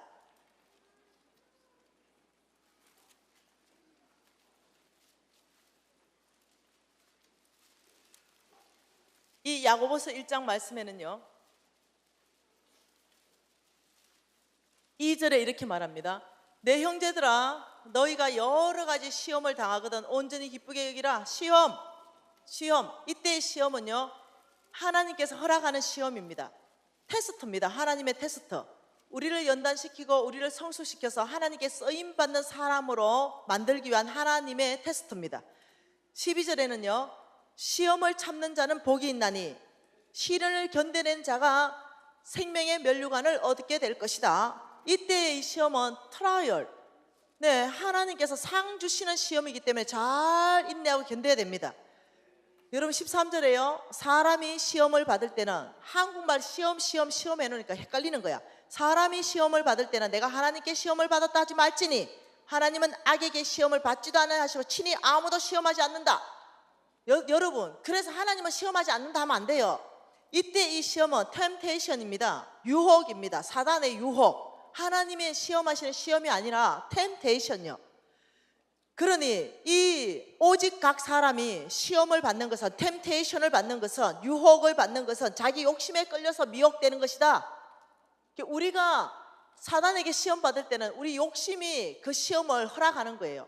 A: 이 야고보서 1장 말씀에는요 2절에 이렇게 말합니다. 내 형제들아, 너희가 여러 가지 시험을 당하거든 온전히 기쁘게 여기라. 시험. 이때의 시험은요, 하나님께서 허락하는 시험입니다. 테스트입니다. 하나님의 테스트. 우리를 연단시키고 우리를 성숙시켜서 하나님께 쓰임받는 사람으로 만들기 위한 하나님의 테스트입니다. 12절에는요, 시험을 참는 자는 복이 있나니 시련을 견뎌낸 자가 생명의 면류관을 얻게 될 것이다. 이때의 이 시험은 트라이얼, 네, 하나님께서 상 주시는 시험이기 때문에 잘 인내하고 견뎌야 됩니다. 여러분 13절에요, 사람이 시험을 받을 때는, 한국말 시험 해놓으니까 헷갈리는 거야. 사람이 시험을 받을 때는 내가 하나님께 시험을 받았다 하지 말지니 하나님은 악에게 시험을 받지도 않아 하시고 친히 아무도 시험하지 않는다. 여러분, 그래서 하나님은 시험하지 않는다 하면 안 돼요. 이때 이 시험은 템테이션입니다. 유혹입니다. 사단의 유혹. 하나님의 시험하시는 시험이 아니라 템테이션이요. 그러니 이 오직 각 사람이 시험을 받는 것은, 템테이션을 받는 것은, 유혹을 받는 것은 자기 욕심에 끌려서 미혹되는 것이다. 우리가 사단에게 시험 받을 때는 우리 욕심이 그 시험을 허락하는 거예요.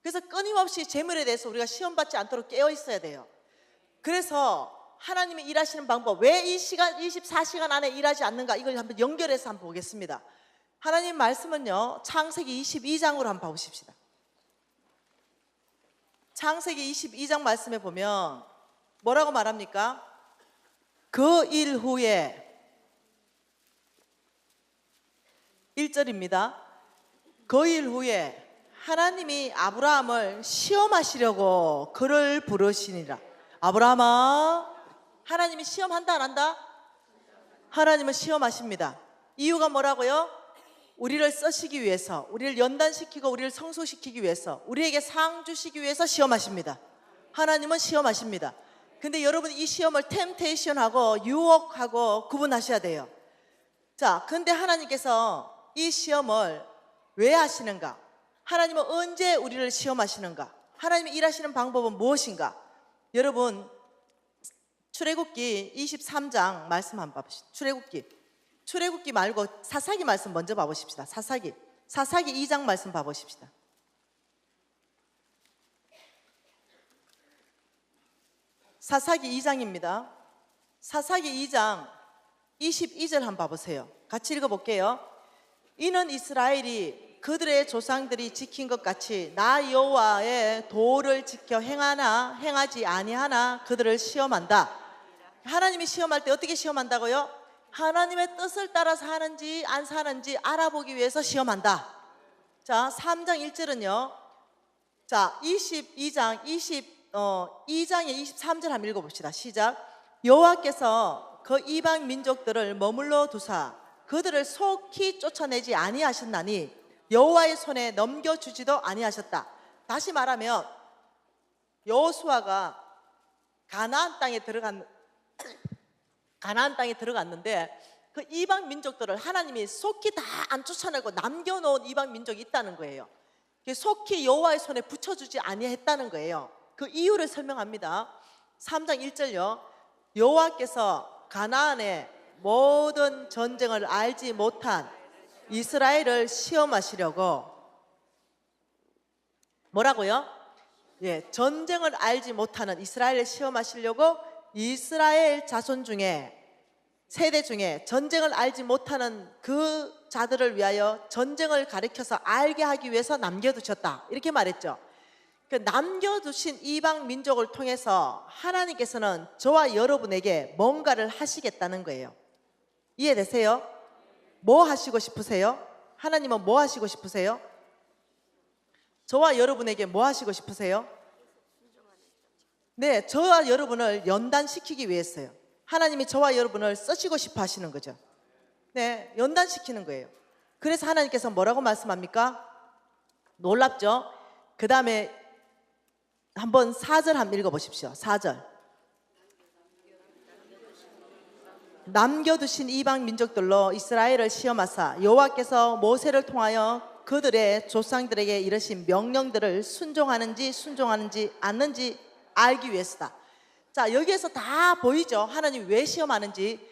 A: 그래서 끊임없이 재물에 대해서 우리가 시험 받지 않도록 깨어 있어야 돼요. 그래서 하나님이 일하시는 방법, 왜 이 시간 24시간 안에 일하지 않는가, 이걸 한번 연결해서 한번 보겠습니다. 하나님 말씀은요, 창세기 22장으로 한번 보십시다. 창세기 22장 말씀에 보면 뭐라고 말합니까? 그 일 후에 1절입니다. 그 일 후에 하나님이 아브라함을 시험하시려고 그를 부르시니라. 아브라함아, 하나님이 시험한다 안 한다? 하나님은 시험하십니다. 이유가 뭐라고요? 우리를 쓰시기 위해서, 우리를 연단시키고 우리를 성소시키기 위해서, 우리에게 상 주시기 위해서 시험하십니다. 하나님은 시험하십니다. 근데 여러분, 이 시험을 템테이션하고 유혹하고 구분하셔야 돼요. 자, 근데 하나님께서 이 시험을 왜 하시는가? 하나님은 언제 우리를 시험하시는가? 하나님이 일하시는 방법은 무엇인가? 여러분, 출애굽기 23장 말씀 한번 봐보시죠. 출애굽기 말고 사사기 말씀 먼저 봐보십시다. 사사기 2장 말씀 봐보십시다. 사사기 2장입니다. 사사기 2장 22절 한번 봐보세요. 같이 읽어볼게요. 이는 이스라엘이 그들의 조상들이 지킨 것 같이 나 여호와의 도를 지켜 행하나 행하지 아니하나 그들을 시험한다. 하나님이 시험할 때 어떻게 시험한다고요? 하나님의 뜻을 따라서 하는지 안 사는지 알아보기 위해서 시험한다. 자, 3장 1절은요. 자, 2장의 23절 한번 읽어봅시다. 시작. 여호와께서 그 이방 민족들을 머물러 두사 그들을 속히 쫓아내지 아니하셨나니 여호와의 손에 넘겨주지도 아니하셨다. 다시 말하면 여호수아가 가나안 땅에 들어갔는데 그 이방 민족들을 하나님이 속히 다 안 쫓아내고 남겨놓은 이방 민족이 있다는 거예요. 속히 여호와의 손에 붙여주지 아니했다는 거예요. 그 이유를 설명합니다. 3장 1절요. 여호와께서 가나안의 모든 전쟁을 알지 못한 이스라엘을 시험하시려고, 뭐라고요? 예, 전쟁을 알지 못하는 이스라엘을 시험하시려고 이스라엘 자손 중에, 세대 중에 전쟁을 알지 못하는 그 자들을 위하여 전쟁을 가르쳐서 알게 하기 위해서 남겨두셨다. 이렇게 말했죠. 그 남겨두신 이방 민족을 통해서 하나님께서는 저와 여러분에게 뭔가를 하시겠다는 거예요. 이해되세요? 뭐 하시고 싶으세요? 하나님은 뭐 하시고 싶으세요? 저와 여러분에게 뭐 하시고 싶으세요? 네, 저와 여러분을 연단시키기 위해서요. 하나님이 저와 여러분을 쓰시고 싶어 하시는 거죠. 네, 연단시키는 거예요. 그래서 하나님께서 뭐라고 말씀합니까? 놀랍죠? 그 다음에 한번 4절 한번 읽어보십시오. 4절. 남겨두신 이방 민족들로 이스라엘을 시험하사 여호와께서 모세를 통하여 그들의 조상들에게 이르신 명령들을 순종하는지 않는지 알기 위해서다. 자, 여기에서 다 보이죠? 하나님이 왜 시험하는지.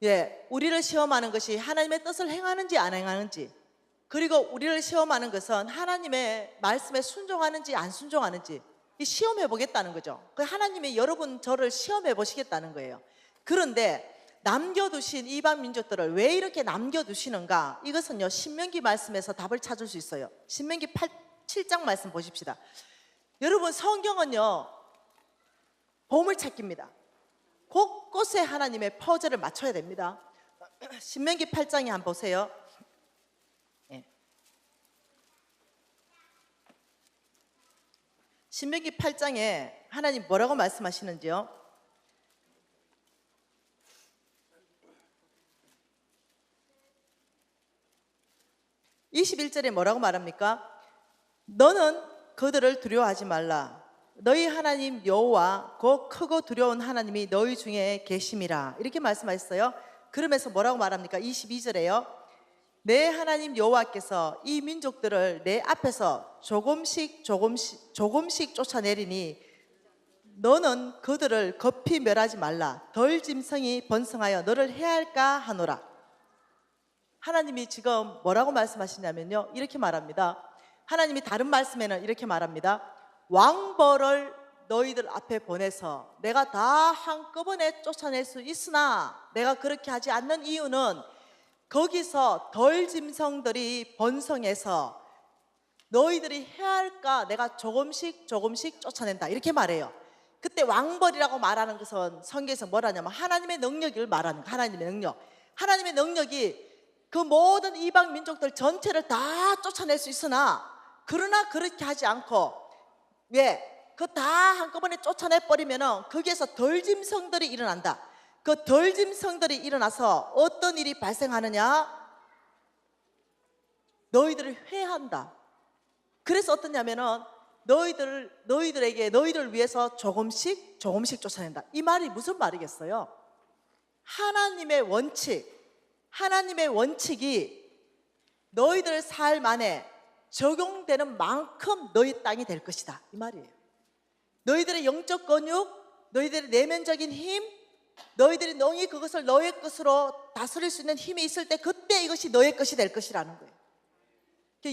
A: 예, 우리를 시험하는 것이 하나님의 뜻을 행하는지 안 행하는지. 그리고 우리를 시험하는 것은 하나님의 말씀에 순종하는지 안 순종하는지 이 시험해 보겠다는 거죠. 그 하나님이 여러분 저를 시험해 보시겠다는 거예요. 그런데 남겨두신 이방 민족들을 왜 이렇게 남겨두시는가? 이것은요, 신명기 말씀에서 답을 찾을 수 있어요. 신명기 7장 말씀 보십시다. 여러분, 성경은요 보물찾기입니다. 곳곳에 하나님의 퍼즐을 맞춰야 됩니다. 신명기 8장에 한번 보세요. 신명기 8장에 하나님 뭐라고 말씀하시는지요? 21절에 뭐라고 말합니까? 너는 그들을 두려워하지 말라. 너희 하나님 여호와 곧 크고 두려운 하나님이 너희 중에 계심이라. 이렇게 말씀하셨어요. 그러면서 뭐라고 말합니까? 22절에요. 내 하나님 여호와께서 이 민족들을 내 앞에서 조금씩 쫓아내리니 너는 그들을 급히 멸하지 말라. 덜 짐승이 번성하여 너를 해할까 하노라. 하나님이 지금 뭐라고 말씀하시냐면요, 이렇게 말합니다. 하나님이 다른 말씀에는 이렇게 말합니다. 왕벌을 너희들 앞에 보내서 내가 다 한꺼번에 쫓아낼 수 있으나 내가 그렇게 하지 않는 이유는 거기서 덜 짐승들이 번성해서 너희들이 해할까 내가 조금씩 쫓아낸다, 이렇게 말해요. 그때 왕벌이라고 말하는 것은 성경에서 뭐라냐면 하나님의 능력을 말하는 거예요. 하나님의 능력이 그 모든 이방 민족들 전체를 다 쫓아낼 수 있으나 그러나 그렇게 하지 않고 왜? 그 다 한꺼번에 쫓아내버리면 거기에서 덜 짐승들이 일어난다. 그 덜 짐승들이 일어나서 어떤 일이 발생하느냐? 너희들을 회한다. 그래서 어떠냐면은 너희들을 위해서 조금씩 쫓아낸다. 이 말이 무슨 말이겠어요? 하나님의 원칙이 너희들 삶 안에 적용되는 만큼 너희 땅이 될 것이다, 이 말이에요. 너희들의 영적 근육, 너희들의 내면적인 힘, 너희들이 능히 그것을 너의 것으로 다스릴 수 있는 힘이 있을 때 그때 이것이 너의 것이 될 것이라는 거예요.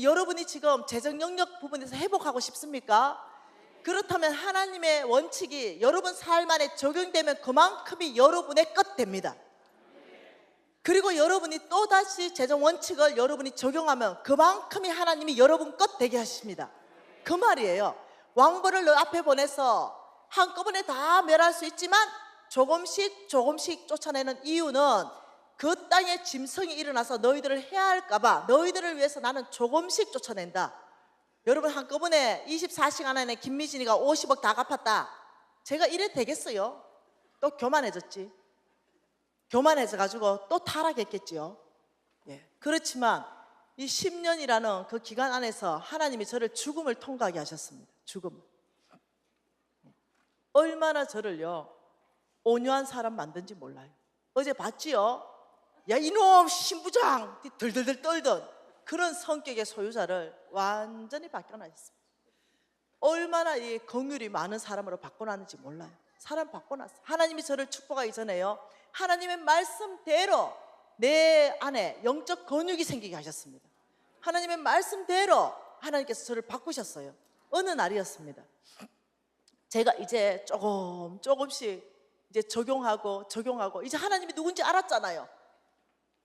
A: 여러분이 지금 재정 영역 부분에서 회복하고 싶습니까? 그렇다면 하나님의 원칙이 여러분 삶 안에 적용되면 그만큼이 여러분의 것 됩니다. 그리고 여러분이 또다시 재정 원칙을 여러분이 적용하면 그만큼이 하나님이 여러분 것 되게 하십니다. 그 말이에요. 왕벌을 너 앞에 보내서 한꺼번에 다 멸할 수 있지만 조금씩 쫓아내는 이유는 그 땅에 짐승이 일어나서 너희들을 해할까 봐 너희들을 위해서 나는 조금씩 쫓아낸다. 여러분, 한꺼번에 24시간 안에 김미진이가 50억 다 갚았다. 제가 이래 되겠어요? 또 교만해졌지. 교만해져가지고 또 타락했겠지요. 그렇지만 이 10년이라는 그 기간 안에서 하나님이 저를 죽음을 통과하게 하셨습니다. 죽음. 얼마나 저를요 온유한 사람 만든지 몰라요. 어제 봤지요? 야 이놈 신부장 들들들 떨던 그런 성격의 소유자를 완전히 바꿔놨습니다. 얼마나 이 긍휼이 많은 사람으로 바꿔놨는지 몰라요. 사람 바꿔놨어요. 하나님이 저를 축복하기 전에요 하나님의 말씀대로 내 안에 영적 근육이 생기게 하셨습니다. 하나님의 말씀대로 하나님께서 저를 바꾸셨어요. 어느 날이었습니다. 제가 이제 조금씩 이제 적용하고 이제 하나님이 누군지 알았잖아요.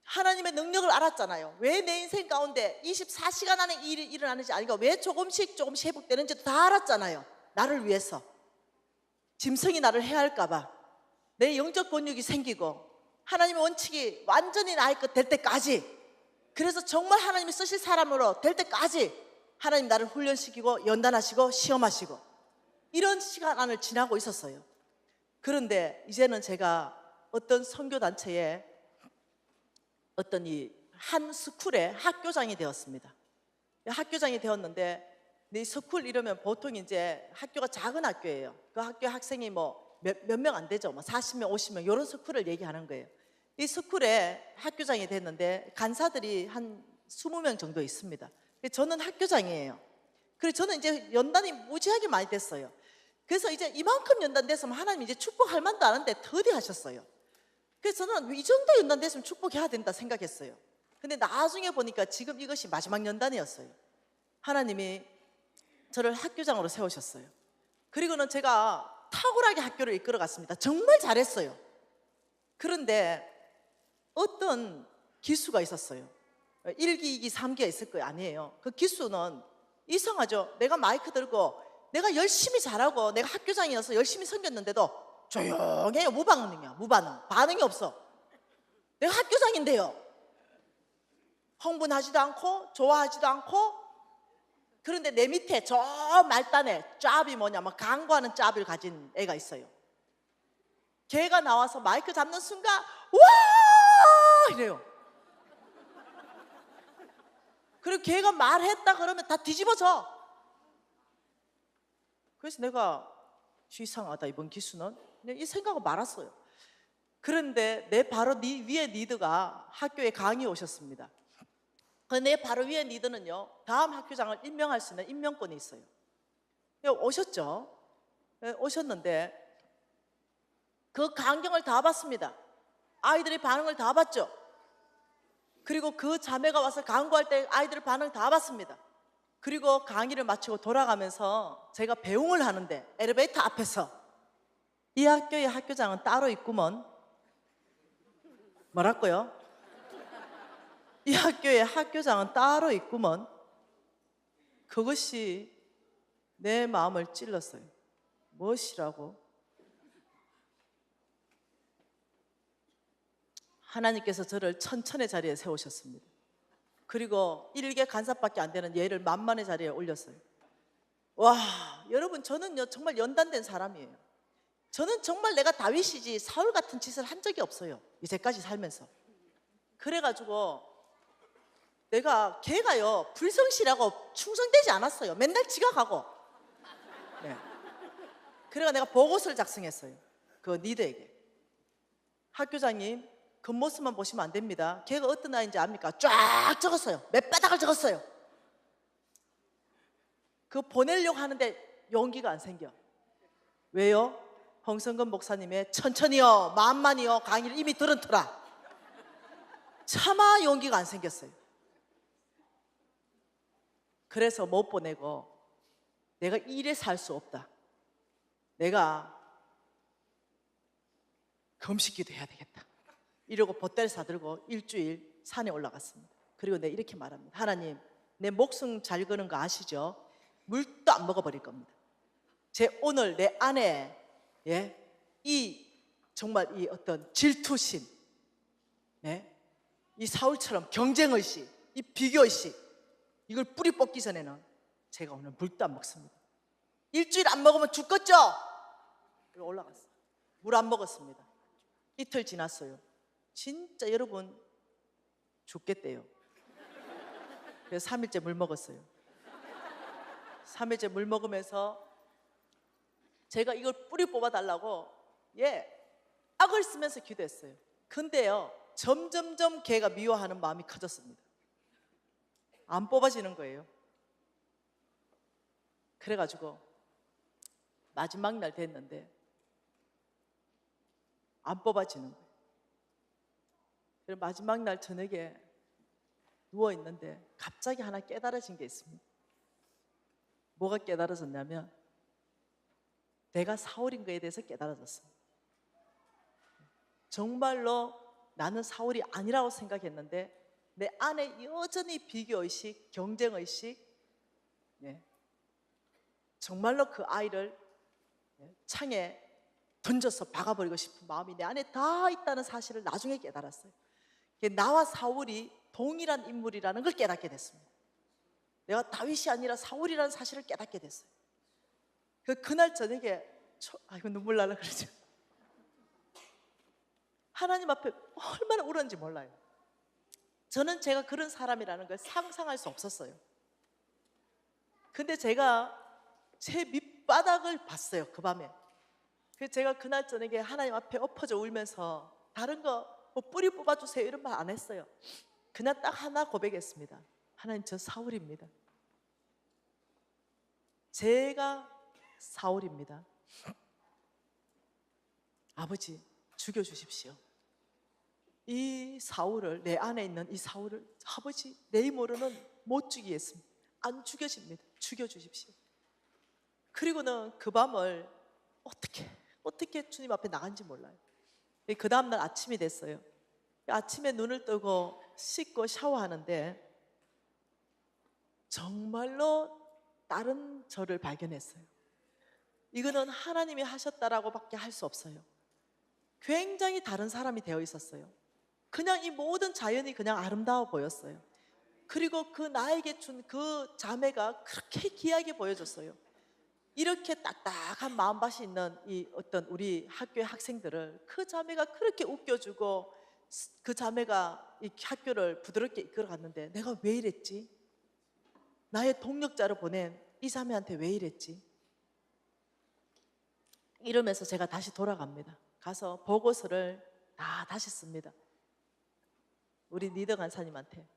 A: 하나님의 능력을 알았잖아요. 왜 내 인생 가운데 24시간 안에 일이 일어나는지 알고 왜 조금씩 회복되는지도 다 알았잖아요. 나를 위해서 짐승이 나를 해할까 봐 내 영적 근육이 생기고 하나님의 원칙이 완전히 나의 것 될 때까지, 그래서 정말 하나님이 쓰실 사람으로 될 때까지 하나님 나를 훈련시키고 연단하시고 시험하시고 이런 시간을 지나고 있었어요. 그런데 이제는 제가 어떤 선교단체에 어떤 이 한 스쿨의 학교장이 되었습니다. 학교장이 되었는데 이 스쿨 이러면 보통 이제 학교가 작은 학교예요. 그 학교 학생이 뭐 몇 명 안 되죠. 뭐 40명, 50명 이런 스쿨을 얘기하는 거예요. 이 스쿨에 학교장이 됐는데 간사들이 한 20명 정도 있습니다. 저는 학교장이에요. 그래서 저는 이제 연단이 무지하게 많이 됐어요. 그래서 이제 이만큼 연단 됐으면 하나님 이제 축복할 만도 아는데 더디 하셨어요. 그래서 저는 이 정도 연단 됐으면 축복해야 된다 생각했어요. 근데 나중에 보니까 지금 이것이 마지막 연단이었어요. 하나님이 저를 학교장으로 세우셨어요. 그리고는 제가 탁월하게 학교를 이끌어갔습니다. 정말 잘했어요. 그런데 어떤 기수가 있었어요. 1기, 2기, 3기가 있을 거예요. 아니에요. 그 기수는 이상하죠. 내가 마이크 들고 내가 열심히 잘하고 내가 학교장이어서 열심히 섬겼는데도 조용해요. 무반응이야. 무반응. 반응이 없어. 내가 학교장인데요. 흥분하지도 않고 좋아하지도 않고. 그런데 내 밑에 저 말단에 짭이 뭐냐면 강구하는 짭을 가진 애가 있어요. 걔가 나와서 마이크 잡는 순간 와 이래요. 그리고 걔가 말했다 그러면 다 뒤집어져. 그래서 내가 이상하다 이번 기수는 이 생각을 말았어요. 그런데 내 바로 위에 리더가 학교에 강의 오셨습니다. 내 바로 위에 리더는요, 다음 학교장을 임명할 수 있는 임명권이 있어요. 오셨죠? 오셨는데 그 강경을 다 봤습니다. 아이들의 반응을 다 봤죠. 그리고 그 자매가 와서 강구할 때 아이들의 반응을 다 봤습니다. 그리고 강의를 마치고 돌아가면서 제가 배웅을 하는데 엘리베이터 앞에서 이 학교의 학교장은 따로 있구먼. 뭐랄까요? 이 학교의 학교장은 따로 있구먼. 그것이 내 마음을 찔렀어요. 무엇이라고? 하나님께서 저를 천천의 자리에 세우셨습니다. 그리고 1개 간섭밖에 안 되는 얘를 만만의 자리에 올렸어요. 와, 여러분, 저는요 정말 연단된 사람이에요. 저는 정말 내가 다윗이지 사울 같은 짓을 한 적이 없어요. 이제까지 살면서. 그래가지고 내가 걔가요 불성실하고 충성되지 않았어요. 맨날 지각하고. 네. 그래가 내가 보고서를 작성했어요. 그 리더에게. 학교장님, 겉모습만 보시면 안 됩니다. 걔가 어떤 아이인지 압니까? 쫙 적었어요. 밑바닥을 적었어요. 그거 보내려고 하는데 용기가 안 생겨. 왜요? 홍성근 목사님의 천천히요 만만히요 강의를 이미 들은 터라. 차마 용기가 안 생겼어요. 그래서 못 보내고 내가 이래 살 수 없다. 내가 금식기도 해야 되겠다. 이러고 보따리 사들고 일주일 산에 올라갔습니다. 그리고 내가 이렇게 말합니다. 하나님, 내 목숨 잘 거는 거 아시죠? 물도 안 먹어버릴 겁니다. 제 오늘 내 안에 이 정말 이 어떤 질투심, 이 사울처럼 경쟁의식, 이 비교의식, 이걸 뿌리 뽑기 전에는 제가 오늘 물도 안 먹습니다. 일주일 안 먹으면 죽겠죠? 그리고 올라갔어요. 물 안 먹었습니다. 이틀 지났어요. 진짜 여러분 죽겠대요. 그래서 3일째 물 먹었어요. 3일째 물 먹으면서 제가 이걸 뿌리 뽑아달라고 악을 쓰면서 기도했어요. 근데요 점점점 걔가 미워하는 마음이 커졌습니다. 안 뽑아지는 거예요. 그래가지고 마지막 날 됐는데 안 뽑아지는 거예요. 그래서 마지막 날 저녁에 누워있는데 갑자기 하나 깨달아진 게 있습니다. 뭐가 깨달아졌냐면 내가 사울인 거에 대해서 깨달아졌어요. 정말로 나는 사울이 아니라고 생각했는데 내 안에 여전히 비교의식, 경쟁의식, 정말로 그 아이를 창에 던져서 박아버리고 싶은 마음이 내 안에 다 있다는 사실을 나중에 깨달았어요. 나와 사울이 동일한 인물이라는 걸 깨닫게 됐습니다. 내가 다윗이 아니라 사울이라는 사실을 깨닫게 됐어요. 그날 저녁에 이거 눈물 나려 그러죠. 하나님 앞에 얼마나 울었는지 몰라요. 저는 제가 그런 사람이라는 걸 상상할 수 없었어요. 근데 제가 제 밑바닥을 봤어요. 그 밤에. 그래서 제가 그날 저녁에 하나님 앞에 엎어져 울면서 다른 거 뭐 뿌리 뽑아주세요 이런 말 안 했어요. 그냥 딱 하나 고백했습니다. 하나님, 저 사울입니다. 제가 사울입니다. 아버지, 죽여주십시오. 이 사울을, 내 안에 있는 이 사울을 아버지 내 힘으로는 못 죽이겠습니다. 안 죽여집니다. 죽여주십시오. 그리고는 그 밤을 어떻게 주님 앞에 나간지 몰라요. 그 다음날 아침이 됐어요. 아침에 눈을 뜨고 씻고 샤워하는데 정말로 다른 저를 발견했어요. 이거는 하나님이 하셨다라고 밖에 할 수 없어요. 굉장히 다른 사람이 되어 있었어요. 그냥 이 모든 자연이 그냥 아름다워 보였어요. 그리고 그 나에게 준 그 자매가 그렇게 귀하게 보여졌어요. 이렇게 딱딱한 마음밭이 있는 이 어떤 우리 학교의 학생들을 그 자매가 그렇게 웃겨주고 그 자매가 이 학교를 부드럽게 이끌어갔는데 내가 왜 이랬지? 나의 동력자로 보낸 이 자매한테 왜 이랬지? 이러면서 제가 다시 돌아갑니다. 가서 보고서를 다시 씁니다. 우리 리더 간사님한테,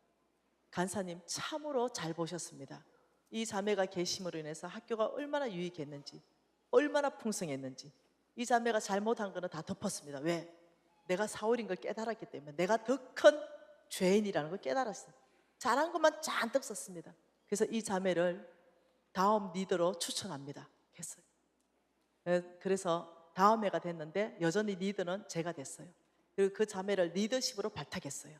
A: 간사님 참으로 잘 보셨습니다. 이 자매가 계심으로 인해서 학교가 얼마나 유익했는지, 얼마나 풍성했는지, 이 자매가 잘못한 거는 다 덮었습니다. 왜? 내가 사울인 걸 깨달았기 때문에. 내가 더 큰 죄인이라는 걸 깨달았어요. 잘한 것만 잔뜩 썼습니다. 그래서 이 자매를 다음 리더로 추천합니다 했어요. 그래서 다음 해가 됐는데 여전히 리더는 제가 됐어요. 그리고 그 자매를 리더십으로 발탁했어요.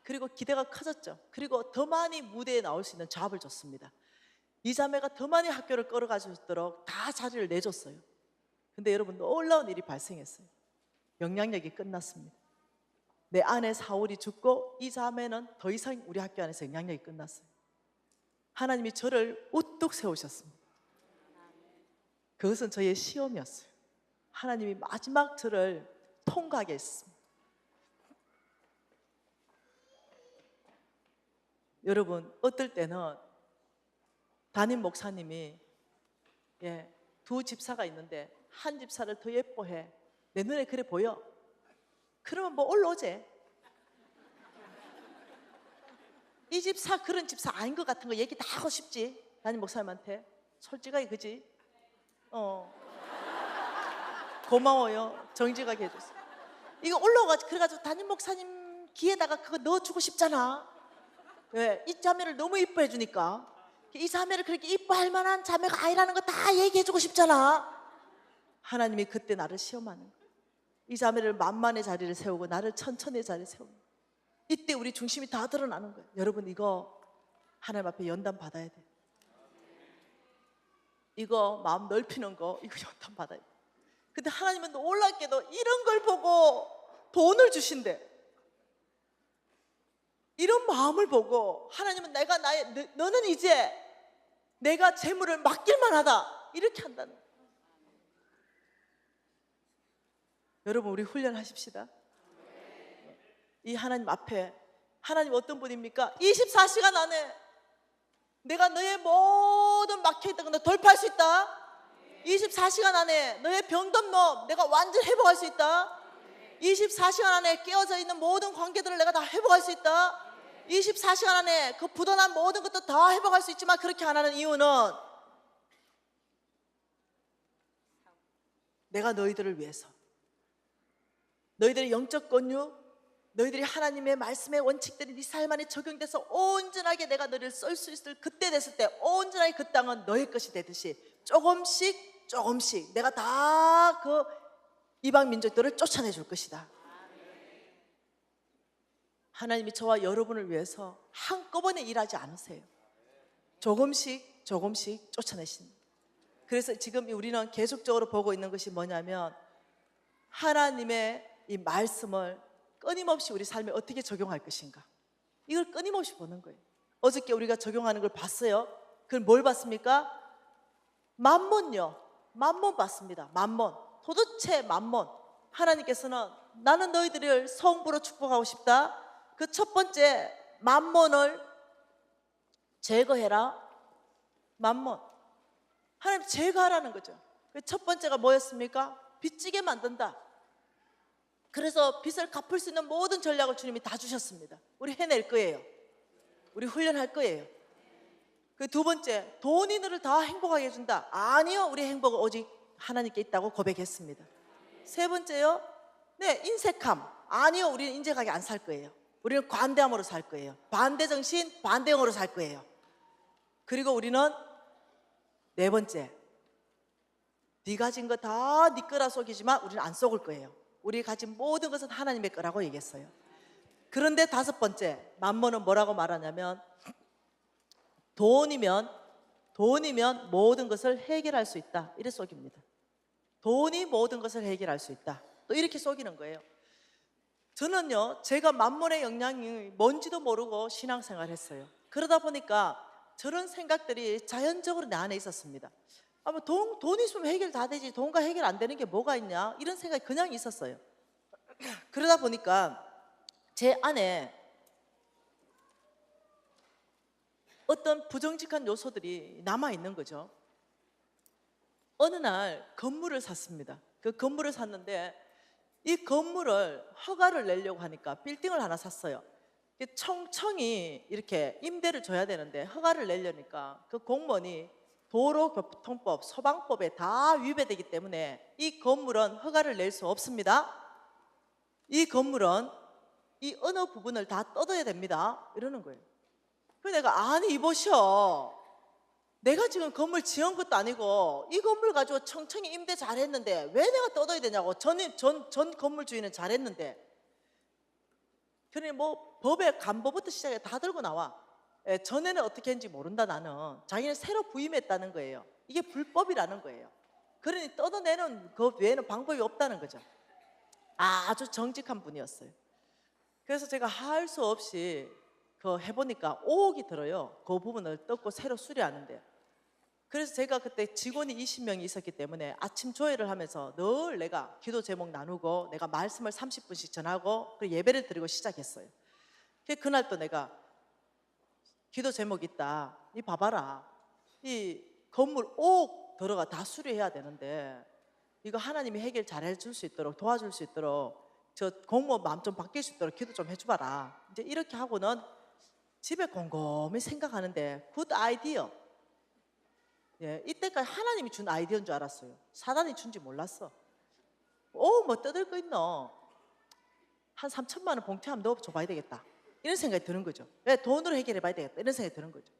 A: 그리고 기대가 커졌죠. 그리고 더 많이 무대에 나올 수 있는 잡을 줬습니다. 이 자매가 더 많이 학교를 끌어갈 수 있도록 다 자리를 내줬어요. 근데 여러분, 놀라운 일이 발생했어요. 영향력이 끝났습니다. 내 안에 사울이 죽고 이 자매는 더 이상 우리 학교 안에서 영향력이 끝났어요. 하나님이 저를 우뚝 세우셨습니다. 그것은 저의 시험이었어요. 하나님이 마지막 저를 통과하게 했습니다. 여러분, 어떨 때는 담임 목사님이 두 집사가 있는데 한 집사를 더 예뻐해. 내 눈에 그래 보여. 그러면 뭐 올라오지. 이 집사 그런 집사 아닌 것 같은 거 얘기 다 하고 싶지. 담임 목사님한테 솔직하게. 그지? 고마워요. 정직하게 해줬어. 이거 올라와가지고 그래가지고 담임 목사님 귀에다가 그거 넣어주고 싶잖아. 왜? 이 자매를 너무 이뻐해 주니까. 이 자매를 그렇게 이뻐할 만한 자매가 아니라는 거 다 얘기해주고 싶잖아. 하나님이 그때 나를 시험하는 거야. 이 자매를 만만의 자리를 세우고 나를 천천의 자리에 세우는 거야. 이때 우리 중심이 다 드러나는 거예요. 여러분, 이거 하나님 앞에 연단 받아야 돼. 이거 마음 넓히는 거, 이거 연단 받아야 돼. 근데 하나님은 놀랍게도 이런 걸 보고 돈을 주신대. 이런 마음을 보고 하나님은 너는 이제 내가 재물을 맡길만 하다, 이렇게 한다는 거예요. 여러분, 우리 훈련하십시다. 이 하나님 앞에, 하나님 어떤 분입니까? 24시간 안에 내가 너의 모든 막혀있던 거 너 돌파할 수 있다. 24시간 안에 너의 병든 몸 내가 완전히 회복할 수 있다. 24시간 안에 깨어져 있는 모든 관계들을 내가 다 회복할 수 있다. 24시간 안에 그 부도난 모든 것도 다 회복할 수 있지만 그렇게 안 하는 이유는 내가 너희들을 위해서, 너희들의 영적 권유, 너희들이 하나님의 말씀의 원칙들이 네 삶 안에 적용돼서 온전하게 내가 너를 쓸 수 있을 그때 됐을 때 온전하게 그 땅은 너의 것이 되듯이 조금씩 내가 다 그 이방 민족들을 쫓아내 줄 것이다. 하나님이 저와 여러분을 위해서 한꺼번에 일하지 않으세요. 조금씩 쫓아내신다. 그래서 지금 우리는 계속적으로 보고 있는 것이 뭐냐면 하나님의 이 말씀을 끊임없이 우리 삶에 어떻게 적용할 것인가, 이걸 끊임없이 보는 거예요. 어저께 우리가 적용하는 걸 봤어요. 그걸 뭘 봤습니까? 만몬요. 만몬 봤습니다. 만몬. 도대체 만몬. 하나님께서는 나는 너희들을 성부로 축복하고 싶다. 그 첫 번째 만몬을 제거해라. 만몬. 하나님 제거하라는 거죠. 첫 번째가 뭐였습니까? 빚지게 만든다. 그래서 빚을 갚을 수 있는 모든 전략을 주님이 다 주셨습니다. 우리 해낼 거예요. 우리 훈련할 거예요. 그 두 번째, 돈이 너를 다 행복하게 해준다. 아니요, 우리 행복은 오직 하나님께 있다고 고백했습니다. 세 번째요, 인색함. 아니요, 우리는 인정하게 안 살 거예요. 우리는 관대함으로 살 거예요. 반대정신, 반대형으로 살 거예요. 그리고 우리는 네 번째, 네 가진 거 다 네 거라 속이지만 우리는 안 속을 거예요. 우리 가진 모든 것은 하나님의 거라고 얘기했어요. 그런데 다섯 번째, 만몬은 뭐라고 말하냐면 돈이면 모든 것을 해결할 수 있다. 이래 속입니다. 돈이 모든 것을 해결할 수 있다. 또 이렇게 속이는 거예요. 저는요, 제가 만몬의 영향이 뭔지도 모르고 신앙생활을 했어요. 그러다 보니까 저런 생각들이 자연적으로 내 안에 있었습니다. 아마 돈 있으면 해결 다 되지, 돈과 해결 안 되는 게 뭐가 있냐, 이런 생각이 그냥 있었어요. 그러다 보니까 제 안에 어떤 부정직한 요소들이 남아있는 거죠. 어느 날 건물을 샀습니다. 그 건물을 샀는데 이 건물을 허가를 내려고 하니까 빌딩을 하나 샀어요. 청청이 이렇게 임대를 줘야 되는데 허가를 내려니까 그 공무원이 도로교통법, 소방법에 다 위배되기 때문에 이 건물은 허가를 낼 수 없습니다. 이 건물은 이 어느 부분을 다 뜯어야 됩니다. 이러는 거예요. 그래서 내가 아니 이보시오, 내가 지금 건물 지은 것도 아니고 이 건물 가지고 청청이 임대 잘했는데 왜 내가 뜯어야 되냐고. 전 건물 주인은 잘했는데. 그러니 뭐 법의 간보부터 시작해 다 들고 나와. 전에는 어떻게 했는지 모른다 나는. 자기는 새로 부임했다는 거예요. 이게 불법이라는 거예요. 그러니 뜯어내는 그 외에는 방법이 없다는 거죠. 아주 정직한 분이었어요. 그래서 제가 할 수 없이 해보니까 5억이 들어요. 그 부분을 뜯고 새로 수리하는데. 그래서 제가 그때 직원이 20명이 있었기 때문에 아침 조회를 하면서 늘 내가 기도 제목 나누고 내가 말씀을 30분씩 전하고 그리고 예배를 드리고 시작했어요. 그날 또 내가 기도 제목 있다. 이 봐봐라. 이 건물 5억 들어가 다 수리해야 되는데 이거 하나님이 해결 잘 해줄 수 있도록 도와줄 수 있도록 저 공무원 마음 좀 바뀔 수 있도록 기도 좀 해줘봐라. 이제 이렇게 하고는 집에 곰곰이 생각하는데 굿 아이디어. 예, 이때까지 하나님이 준 아이디어인 줄 알았어요. 사단이 준지 몰랐어. 뭐 뜯을 거 있노? 한 3천만 원 봉투에 한번 넣어줘봐야 되겠다. 이런 생각이 드는 거죠. 왜 돈으로 해결해봐야 되겠다. 이런 생각이 드는 거죠.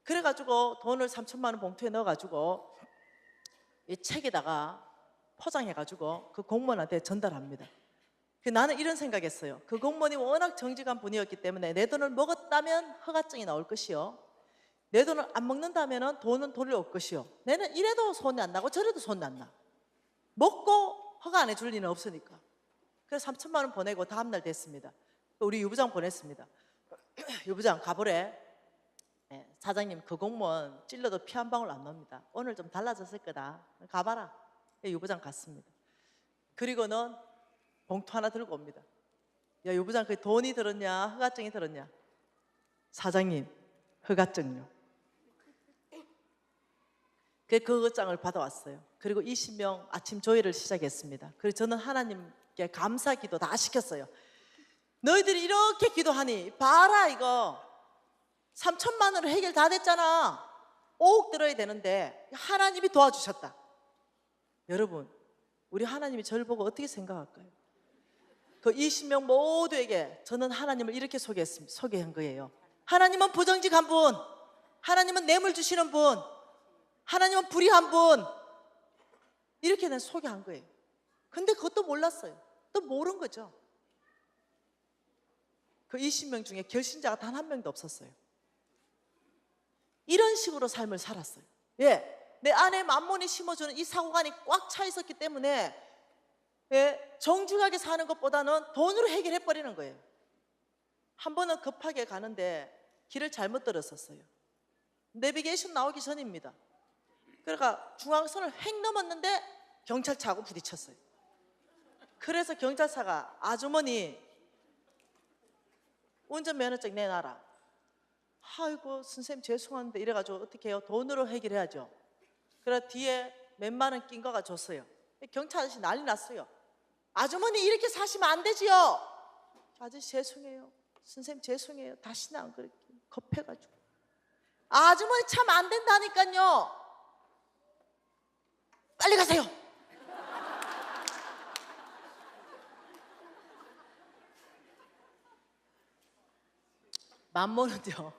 A: 그래가지고 돈을 3천만 원 봉투에 넣어가지고 이 책에다가 포장해가지고 그 공무원한테 전달합니다. 나는 이런 생각했어요. 그 공무원이 워낙 정직한 분이었기 때문에 내 돈을 먹었다면 허가증이 나올 것이요, 내 돈을 안 먹는다면 돈은 돌려올 것이요, 내는 이래도 손이 안 나고 저래도 손이 안 나. 먹고 허가 안 해줄 리는 없으니까. 그래서 3천만 원 보내고 다음날 됐습니다. 우리 유부장 보냈습니다. 유부장 가보래. 네, 사장님 그 공무원 찔러도 피 한 방울 안 납니다. 오늘 좀 달라졌을 거다. 가봐라. 유부장 갔습니다. 그리고는 봉투 하나 들고 옵니다. 야, 유부장 그 돈이 들었냐 허가증이 들었냐? 사장님 허가증요. 그 허가증을 받아왔어요. 그리고 20명 아침 조회를 시작했습니다. 그리고 저는 하나님께 감사 기도 다 시켰어요. 너희들이 이렇게 기도하니 봐라, 이거 3천만 원으로 해결 다 됐잖아. 5억 들어야 되는데 하나님이 도와주셨다. 여러분, 우리 하나님이 저를 보고 어떻게 생각할까요? 그 20명 모두에게 저는 하나님을 이렇게 소개한 거예요. 하나님은 부정직한 분, 하나님은 뇌물 주시는 분, 하나님은 불의한 분, 이렇게 난 소개한 거예요. 근데 그것도 몰랐어요. 또 모른 거죠. 그 20명 중에 결신자가 단 한 명도 없었어요. 이런 식으로 삶을 살았어요. 예, 내 안에 만몬이 심어주는 이 사고관이 꽉 차 있었기 때문에, 예, 정직하게 사는 것보다는 돈으로 해결해버리는 거예요. 한 번은 급하게 가는데 길을 잘못 들었었어요. 내비게이션 나오기 전입니다. 그러니까 중앙선을 획 넘었는데 경찰차하고 부딪혔어요. 그래서 경찰차가 아주머니 운전면허증 내놔라. 아이고 선생님 죄송한데 이래가지고 어떻게 해요? 돈으로 해결해야죠. 그래 뒤에 몇만 원 낀 거가 줬어요. 경찰 아저씨 난리 났어요. 아주머니 이렇게 사시면 안 되지요. 아저씨 죄송해요. 선생님 죄송해요. 다시는 안 그럴게요. 급해가지고. 아주머니 참 안 된다니까요. 빨리 가세요. 만몬은요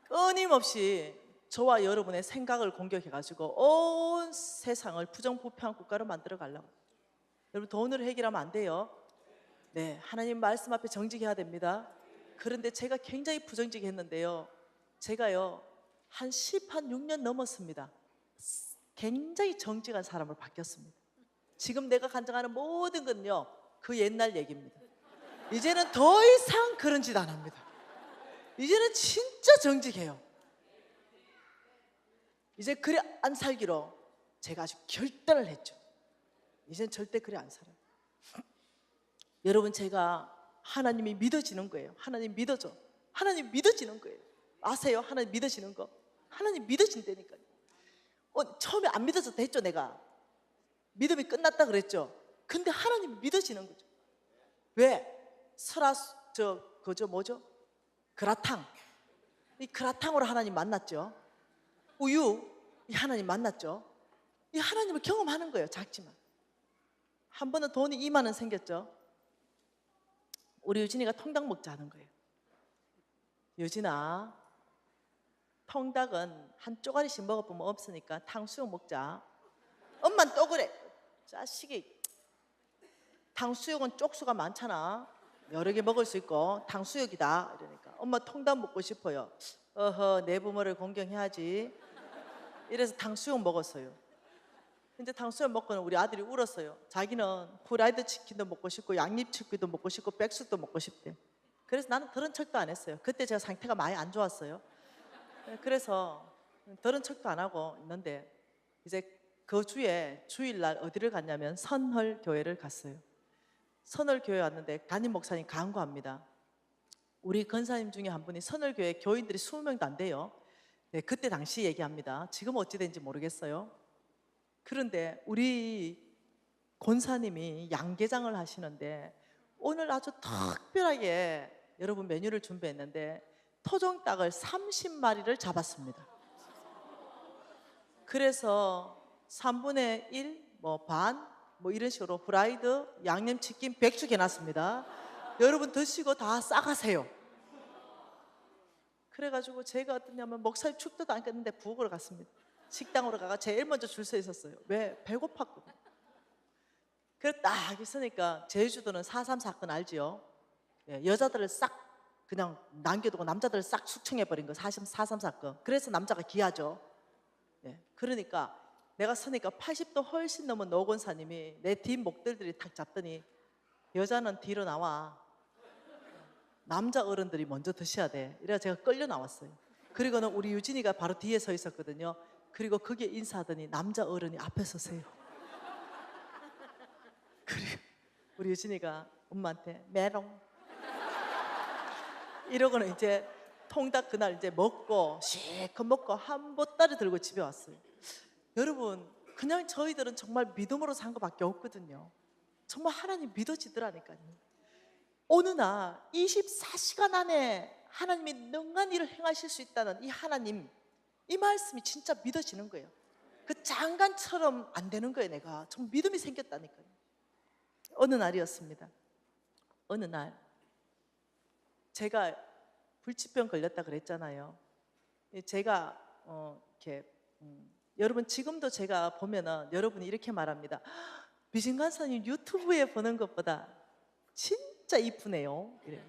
A: 끊임없이 저와 여러분의 생각을 공격해가지고 온 세상을 부정부패한 국가로 만들어 가려고. 여러분 돈으로 해결하면 안 돼요. 네, 하나님 말씀 앞에 정직해야 됩니다. 그런데 제가 굉장히 부정직했는데요. 제가요 한 6년 넘었습니다. 굉장히 정직한 사람으로 바뀌었습니다. 지금 내가 간증하는 모든 건요 그 옛날 얘기입니다. 이제는 더 이상 그런 짓 안 합니다. 이제는 진짜 정직해요. 이제 그래 안 살기로 제가 아주 결단을 했죠. 이제는 절대 그래 안 살아요. 여러분 제가 하나님이 믿어지는 거예요. 하나님 믿어져. 하나님 믿어지는 거예요. 아세요? 하나님 믿어지는 거. 하나님 믿어진다니까요. 처음에 안 믿어져도 했죠. 내가 믿음이 끝났다 그랬죠. 근데 하나님 믿어지는 거죠. 왜? 그저 뭐죠? 그라탕. 이 그라탕으로 하나님 만났죠. 우유, 이 하나님 만났죠. 이 하나님을 경험하는 거예요. 작지만 한 번은 돈이 2만 원 생겼죠. 우리 유진이가 통닭 먹자 하는 거예요. 유진아, 통닭은 한 쪼가리씩 먹어보면 없으니까 탕수육 먹자. 엄마는 또 그래. 자식이, 탕수육은 쪽수가 많잖아. 여러 개 먹을 수 있고 탕수육이다. 이러니까 엄마 통닭 먹고 싶어요. 어허, 내 부모를 공경해야지. 이래서 탕수육 먹었어요. 근데 탕수육 먹고는 우리 아들이 울었어요. 자기는 후라이드 치킨도 먹고 싶고 양념치킨도 먹고 싶고 백숙도 먹고 싶대. 그래서 나는 들은 척도 안 했어요. 그때 제가 상태가 많이 안 좋았어요. 그래서 들은 척도 안 하고 있는데 이제 그 주에 주일날 어디를 갔냐면 선헐교회를 갔어요. 선헐교회 왔는데 담임 목사님 간구합니다. 우리 권사님 중에 한 분이 선헐교회 교인들이 20명도 안 돼요. 네, 그때 당시 얘기합니다. 지금 어찌 된지 모르겠어요. 그런데 우리 권사님이 양계장을 하시는데 오늘 아주 특별하게 여러분 메뉴를 준비했는데 토종닭을 30마리를 잡았습니다. 그래서 3분의 1, 반, 이런 식으로 후라이드, 양념치킨, 백숙 해놨습니다. 여러분 드시고 다 싸가세요. 그래가지고 제가 어떠냐면 목사님 축도도 안 깼는데 부엌으로 갔습니다. 식당으로 가가 제일 먼저 줄 서 있었어요. 왜? 배고팠거든요. 그래 딱 있으니까 제주도는 4.3 사건 알지요? 예, 여자들을 싹 그냥 남겨두고 남자들을 싹 숙청해버린 거 4.3 사건. 그래서 남자가 귀하죠. 예, 그러니까 내가 서니까 80도 훨씬 넘은 노건사님이 내 뒷 목들들이 탁 잡더니 여자는 뒤로 나와. 남자 어른들이 먼저 드셔야 돼. 이래서 제가 끌려 나왔어요. 그리고는 우리 유진이가 바로 뒤에 서 있었거든요. 그리고 거기에 인사하더니 남자 어른이 앞에 서세요. 그리고 우리 유진이가 엄마한테 메롱 이러고는 이제 통닭 그날 이제 먹고 실컷 먹고 한 보따리 들고 집에 왔어요. 여러분 그냥 저희들은 정말 믿음으로 산 것밖에 없거든요. 정말 하나님 믿어지더라니까요. 어느 날 24시간 안에 하나님이 능한 일을 행하실 수 있다는 이 하나님, 이 말씀이 진짜 믿어지는 거예요. 그 장관처럼 안 되는 거예요. 내가 정말 믿음이 생겼다니까요. 어느 날이었습니다. 어느 날 제가 불치병 걸렸다 그랬잖아요. 제가 이렇게 여러분 지금도 제가 보면은 여러분이 이렇게 말합니다. 비진관사님 유튜브에 보는 것보다 진짜 이쁘네요. 이래요.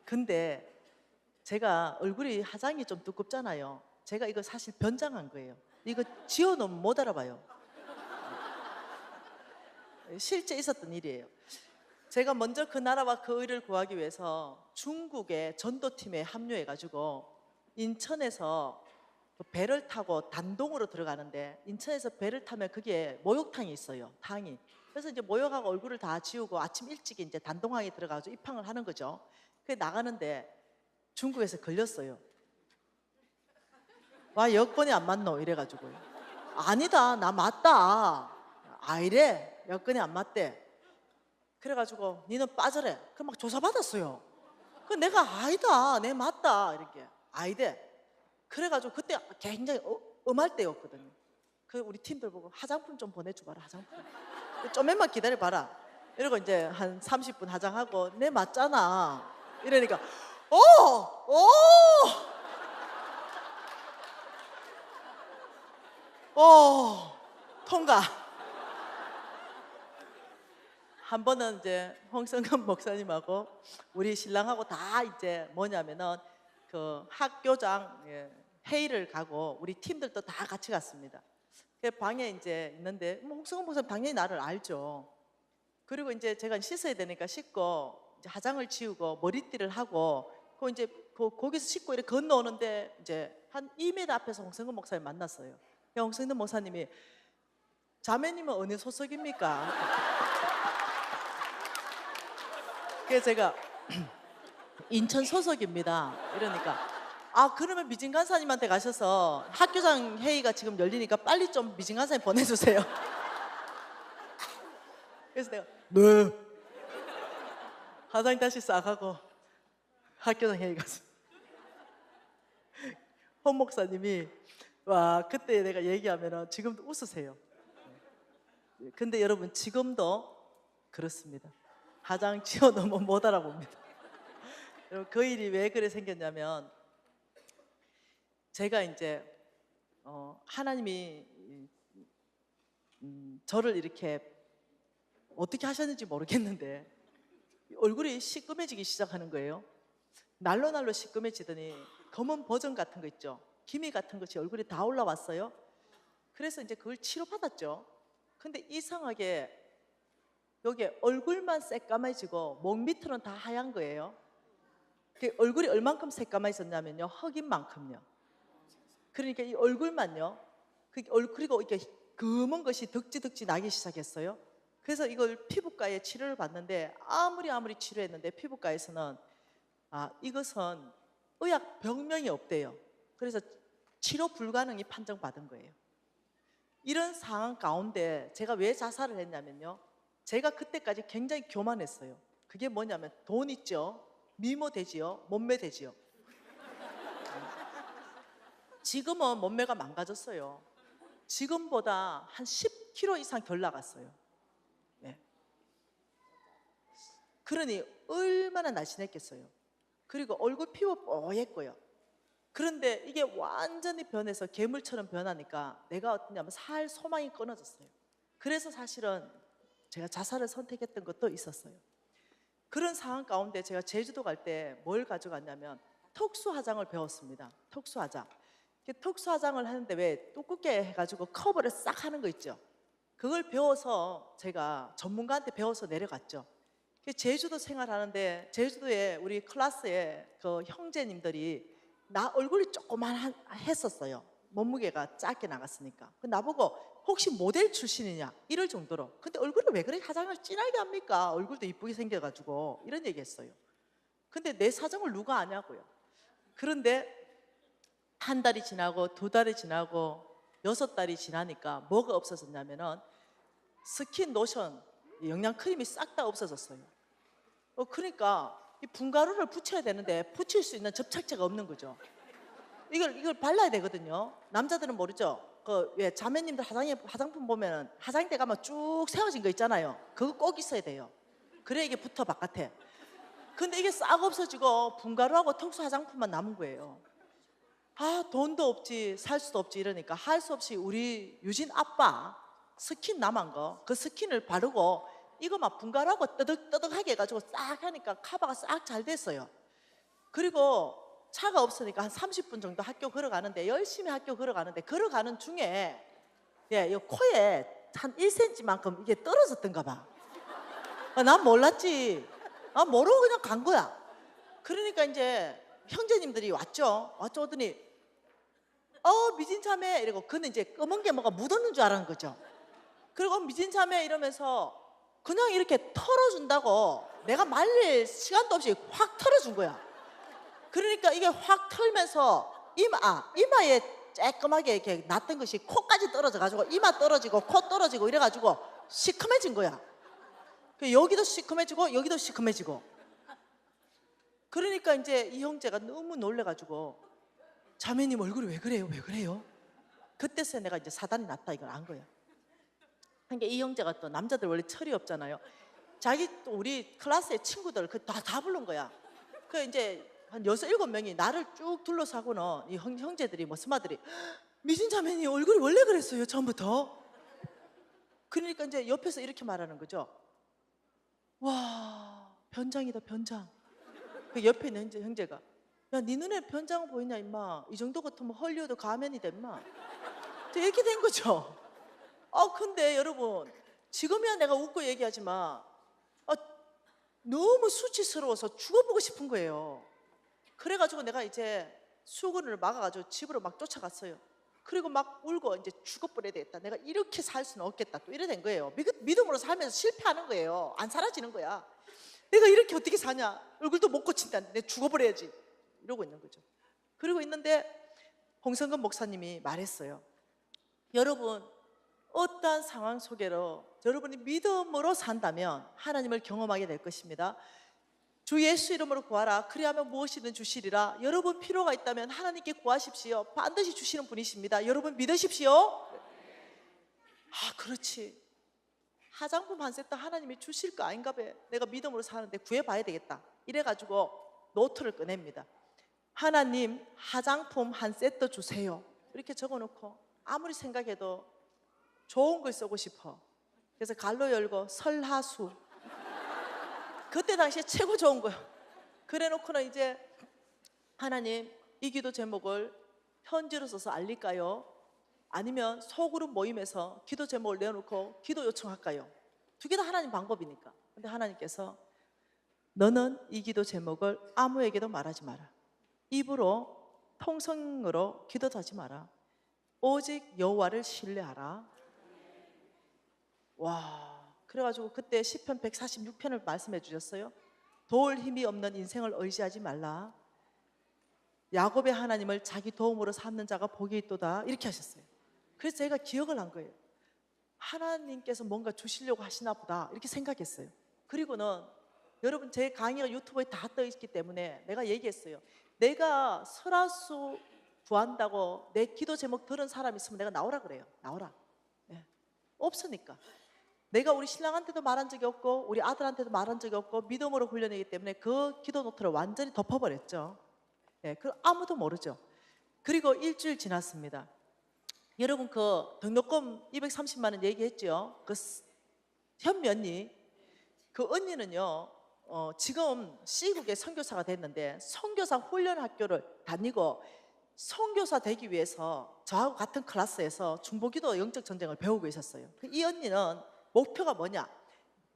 A: 근데 제가 얼굴이 화장이 좀 두껍잖아요. 제가 이거 사실 변장한 거예요. 이거 지워놓으면 못 알아봐요. 실제 있었던 일이에요. 제가 먼저 그 나라와 그 의를 구하기 위해서 중국의 전도팀에 합류해가지고 인천에서 배를 타고 단동으로 들어가는데 인천에서 배를 타면 그게 목욕탕이 있어요. 탕이. 그래서 이제 목욕하고 얼굴을 다 지우고 아침 일찍 이제 단동항에 들어가서 입항을 하는 거죠. 그래 나가는데 중국에서 걸렸어요. 와 여권이 안 맞노 이래가지고요. 아니다 나 맞다. 아 이래 여권이 안 맞대. 그래가지고 니는 빠져래. 그럼 막 조사받았어요. 그 내가 아니다 내 맞다 이렇게 아이대. 그래가지고 그때 굉장히 엄할 때였거든요. 그 우리 팀들 보고 화장품 좀 보내줘봐라 화장품. 좀만 기다려봐라. 이러고 이제 한 30분 화장하고 내 맞잖아. 이러니까 오, 통과. 한 번은 이제 홍성근 목사님하고 우리 신랑하고 다 이제 뭐냐면은 그 학교장 회의를 가고 우리 팀들도 다 같이 갔습니다. 그 방에 이제 있는데 뭐 홍성근 목사님 당연히 나를 알죠. 그리고 이제 제가 씻어야 되니까 씻고 이제 화장을 지우고 머리띠를 하고 그 이제 거기서 씻고 이렇게 건너오는데 이제 한 2m 앞에서 홍성근 목사님 만났어요. 홍성근 목사님이 자매님은 어느 소속입니까? 그래서 제가 인천 소속입니다. 이러니까 그러면 미진 간사님한테 가셔서 학교장 회의가 지금 열리니까 빨리 좀 미진 간사님 보내주세요. 그래서 내가 네. 화장 다시 싹 하고 학교장 회의 갔어. 홍 목사님이 와 그때 내가 얘기하면 지금도 웃으세요. 근데 여러분 지금도 그렇습니다. 화장 지워놓으면 못 알아봅니다. 여러분 그 일이 왜 그래 생겼냐면 제가 이제 하나님이 저를 이렇게 어떻게 하셨는지 모르겠는데 얼굴이 시꺼매지기 시작하는 거예요. 날로 시꺼매지더니 검은 버전 같은 거 있죠. 기미 같은 것이 얼굴에 다 올라왔어요. 그래서 이제 그걸 치료받았죠. 근데 이상하게 여기 얼굴만 새까매지고 목 밑으로는 다 하얀 거예요. 그 얼굴이 얼만큼 새까매졌냐면요, 흑인만큼요. 그러니까 이 얼굴만요. 그리고 이렇게 검은 것이 덕지덕지 나기 시작했어요. 그래서 이걸 피부과에 치료를 받는데 아무리 치료했는데 피부과에서는 이것은 의학 병명이 없대요. 그래서 치료 불가능이 판정받은 거예요. 이런 상황 가운데 제가 왜 자살을 했냐면요, 제가 그때까지 굉장히 교만했어요. 그게 뭐냐면 돈 있죠, 미모 되지요, 몸매 되지요. 지금은 몸매가 망가졌어요. 지금보다 한 10kg 이상 덜 나갔어요. 네. 그러니 얼마나 날씬했겠어요. 그리고 얼굴 피부 뽀얗고요. 그런데 이게 완전히 변해서 괴물처럼 변하니까 내가 어떠냐면 살 소망이 끊어졌어요. 그래서 사실은 제가 자살을 선택했던 것도 있었어요. 그런 상황 가운데 제가 제주도 갈 때 뭘 가져갔냐면 톡수화장을 배웠습니다. 톡수화장. 톡수화장을 하는데 왜 두껍게 해가지고 커버를 싹 하는 거 있죠. 그걸 배워서 제가 전문가한테 배워서 내려갔죠. 제주도 생활하는데 제주도에 우리 클래스에 그 형제님들이 나 얼굴이 조그만 했었어요. 몸무게가 작게 나갔으니까. 나보고 혹시 모델 출신이냐 이럴 정도로. 근데 얼굴이 왜 그렇게 화장을 진하게 합니까? 얼굴도 이쁘게 생겨가지고 이런 얘기 했어요. 근데 내 사정을 누가 아냐고요. 그런데 한 달이 지나고 2달이 지나고 6달이 지나니까 뭐가 없어졌냐면은 스킨 로션, 영양 크림이 싹 다 없어졌어요. 그러니까 이 분가루를 붙여야 되는데 붙일 수 있는 접착제가 없는 거죠. 이걸 발라야 되거든요. 남자들은 모르죠. 왜 자매님들 화장품 보면 화장대 가면 쭉 세워진 거 있잖아요. 그거 꼭 있어야 돼요. 그래야 이게 붙어 바깥에. 근데 이게 싹 없어지고 분가루하고 톡수 화장품만 남은 거예요. 돈도 없지, 살 수도 없지 이러니까 할 수 없이 우리 유진 아빠 스킨 남은 거, 그 스킨을 바르고 이거 막 분갈하고 뜨덕뜨덕하게 해가지고 싹 하니까 커버가 싹 잘 됐어요. 그리고 차가 없으니까 한 30분 정도 학교 걸어가는데 열심히 학교 걸어가는데 걸어가는 중에 이 코에 한 1cm만큼 이게 떨어졌던가 봐. 난 몰랐지. 모르고 그냥 간 거야. 그러니까 이제 형제님들이 왔죠. 오더니 미진참에 이러고 그는 이제 검은 게 뭐가 묻었는 줄 알았는 거죠. 그리고 미진참에 이러면서 그냥 이렇게 털어준다고 내가 말릴 시간도 없이 확 털어준 거야. 그러니까 이게 확 털면서 이마에 쬐끔하게 이렇게 났던 것이 코까지 떨어져가지고 이마 떨어지고 코 떨어지고 이래가지고 시커매진 거야. 여기도 시커매지고 여기도 시커매지고. 그러니까 이제 이 형제가 너무 놀래가지고 자매님 얼굴이 왜 그래요? 그때서 내가 이제 사단이 났다 이걸 안 거야. 그러니까 이 형제가 또 남자들 원래 철이 없잖아요. 자기 또 우리 클래스의 친구들 다 부른 거야. 그 이제 한 6-7명이 나를 쭉 둘러싸고는 이 형제들이 뭐 스마들이 미진 자매님 얼굴이 원래 그랬어요 처음부터. 그러니까 이제 옆에서 이렇게 말하는 거죠. 와, 변장이다 변장. 그 옆에 있는 형제가 야, 네 눈에 변장 보이냐 임마. 이 정도 같으면 헐리우드 가면이다 임마. 이렇게 된 거죠. 근데 여러분 지금이야 내가 웃고 얘기하지만 너무 수치스러워서 죽어보고 싶은 거예요. 그래가지고 내가 이제 수건을 막아가지고 집으로 막 쫓아갔어요. 그리고 막 울고 이제 죽어버려야 되겠다. 내가 이렇게 살 수는 없겠다. 또 이래 된 거예요. 믿음으로 살면서 실패하는 거예요. 안 사라지는 거야. 내가 이렇게 어떻게 사냐. 얼굴도 못 고친다는데 내가 죽어버려야지. 이러고 있는 거죠. 그러고 있는데 홍성근 목사님이 말했어요. 여러분 어떠한 상황 속에로 여러분이 믿음으로 산다면 하나님을 경험하게 될 것입니다. 주 예수 이름으로 구하라. 그리하면 무엇이든 주시리라. 여러분 필요가 있다면 하나님께 구하십시오. 반드시 주시는 분이십니다. 여러분 믿으십시오. 그렇지. 화장품 한 세트 하나님이 주실 거 아닌가 봐. 내가 믿음으로 사는데 구해봐야 되겠다. 이래가지고 노트를 꺼냅니다. 하나님 화장품 한 세트 주세요. 이렇게 적어놓고 아무리 생각해도 좋은 걸 쓰고 싶어. 그래서 갈로 열고 설하수. 그때 당시에 최고 좋은 거예요. 그래 놓고는 이제 하나님 이 기도 제목을 편지로 써서 알릴까요? 아니면 소그룹 모임에서 기도 제목을 내놓고 기도 요청할까요? 두 개 다 하나님 방법이니까. 근데 하나님께서 너는 이 기도 제목을 아무에게도 말하지 마라. 입으로 통성으로 기도하지 마라. 오직 여호와를 신뢰하라. 와, 그래가지고 그때 시편 146편을 말씀해 주셨어요. 도울 힘이 없는 인생을 의지하지 말라. 야곱의 하나님을 자기 도움으로 삼는 자가 복이 있도다. 이렇게 하셨어요. 그래서 제가 기억을 한 거예요. 하나님께서 뭔가 주시려고 하시나 보다 이렇게 생각했어요. 그리고는 여러분 제 강의가 유튜브에 다 떠 있기 때문에 내가 얘기했어요. 내가 설화수 구한다고 내 기도 제목 들은 사람 있으면 내가 나오라 그래요. 나오라. 네. 없으니까. 내가 우리 신랑한테도 말한 적이 없고 우리 아들한테도 말한 적이 없고 믿음으로 훈련하기 때문에 그 기도 노트를 완전히 덮어버렸죠. 네, 그 아무도 모르죠. 그리고 일주일 지났습니다. 여러분 그 등록금 230만 원 얘기했죠. 그 현면이 그 언니는요 지금 C국의 선교사가 됐는데 선교사 훈련 학교를 다니고 선교사 되기 위해서 저하고 같은 클래스에서 중보기도 영적 전쟁을 배우고 있었어요. 이 언니는 목표가 뭐냐?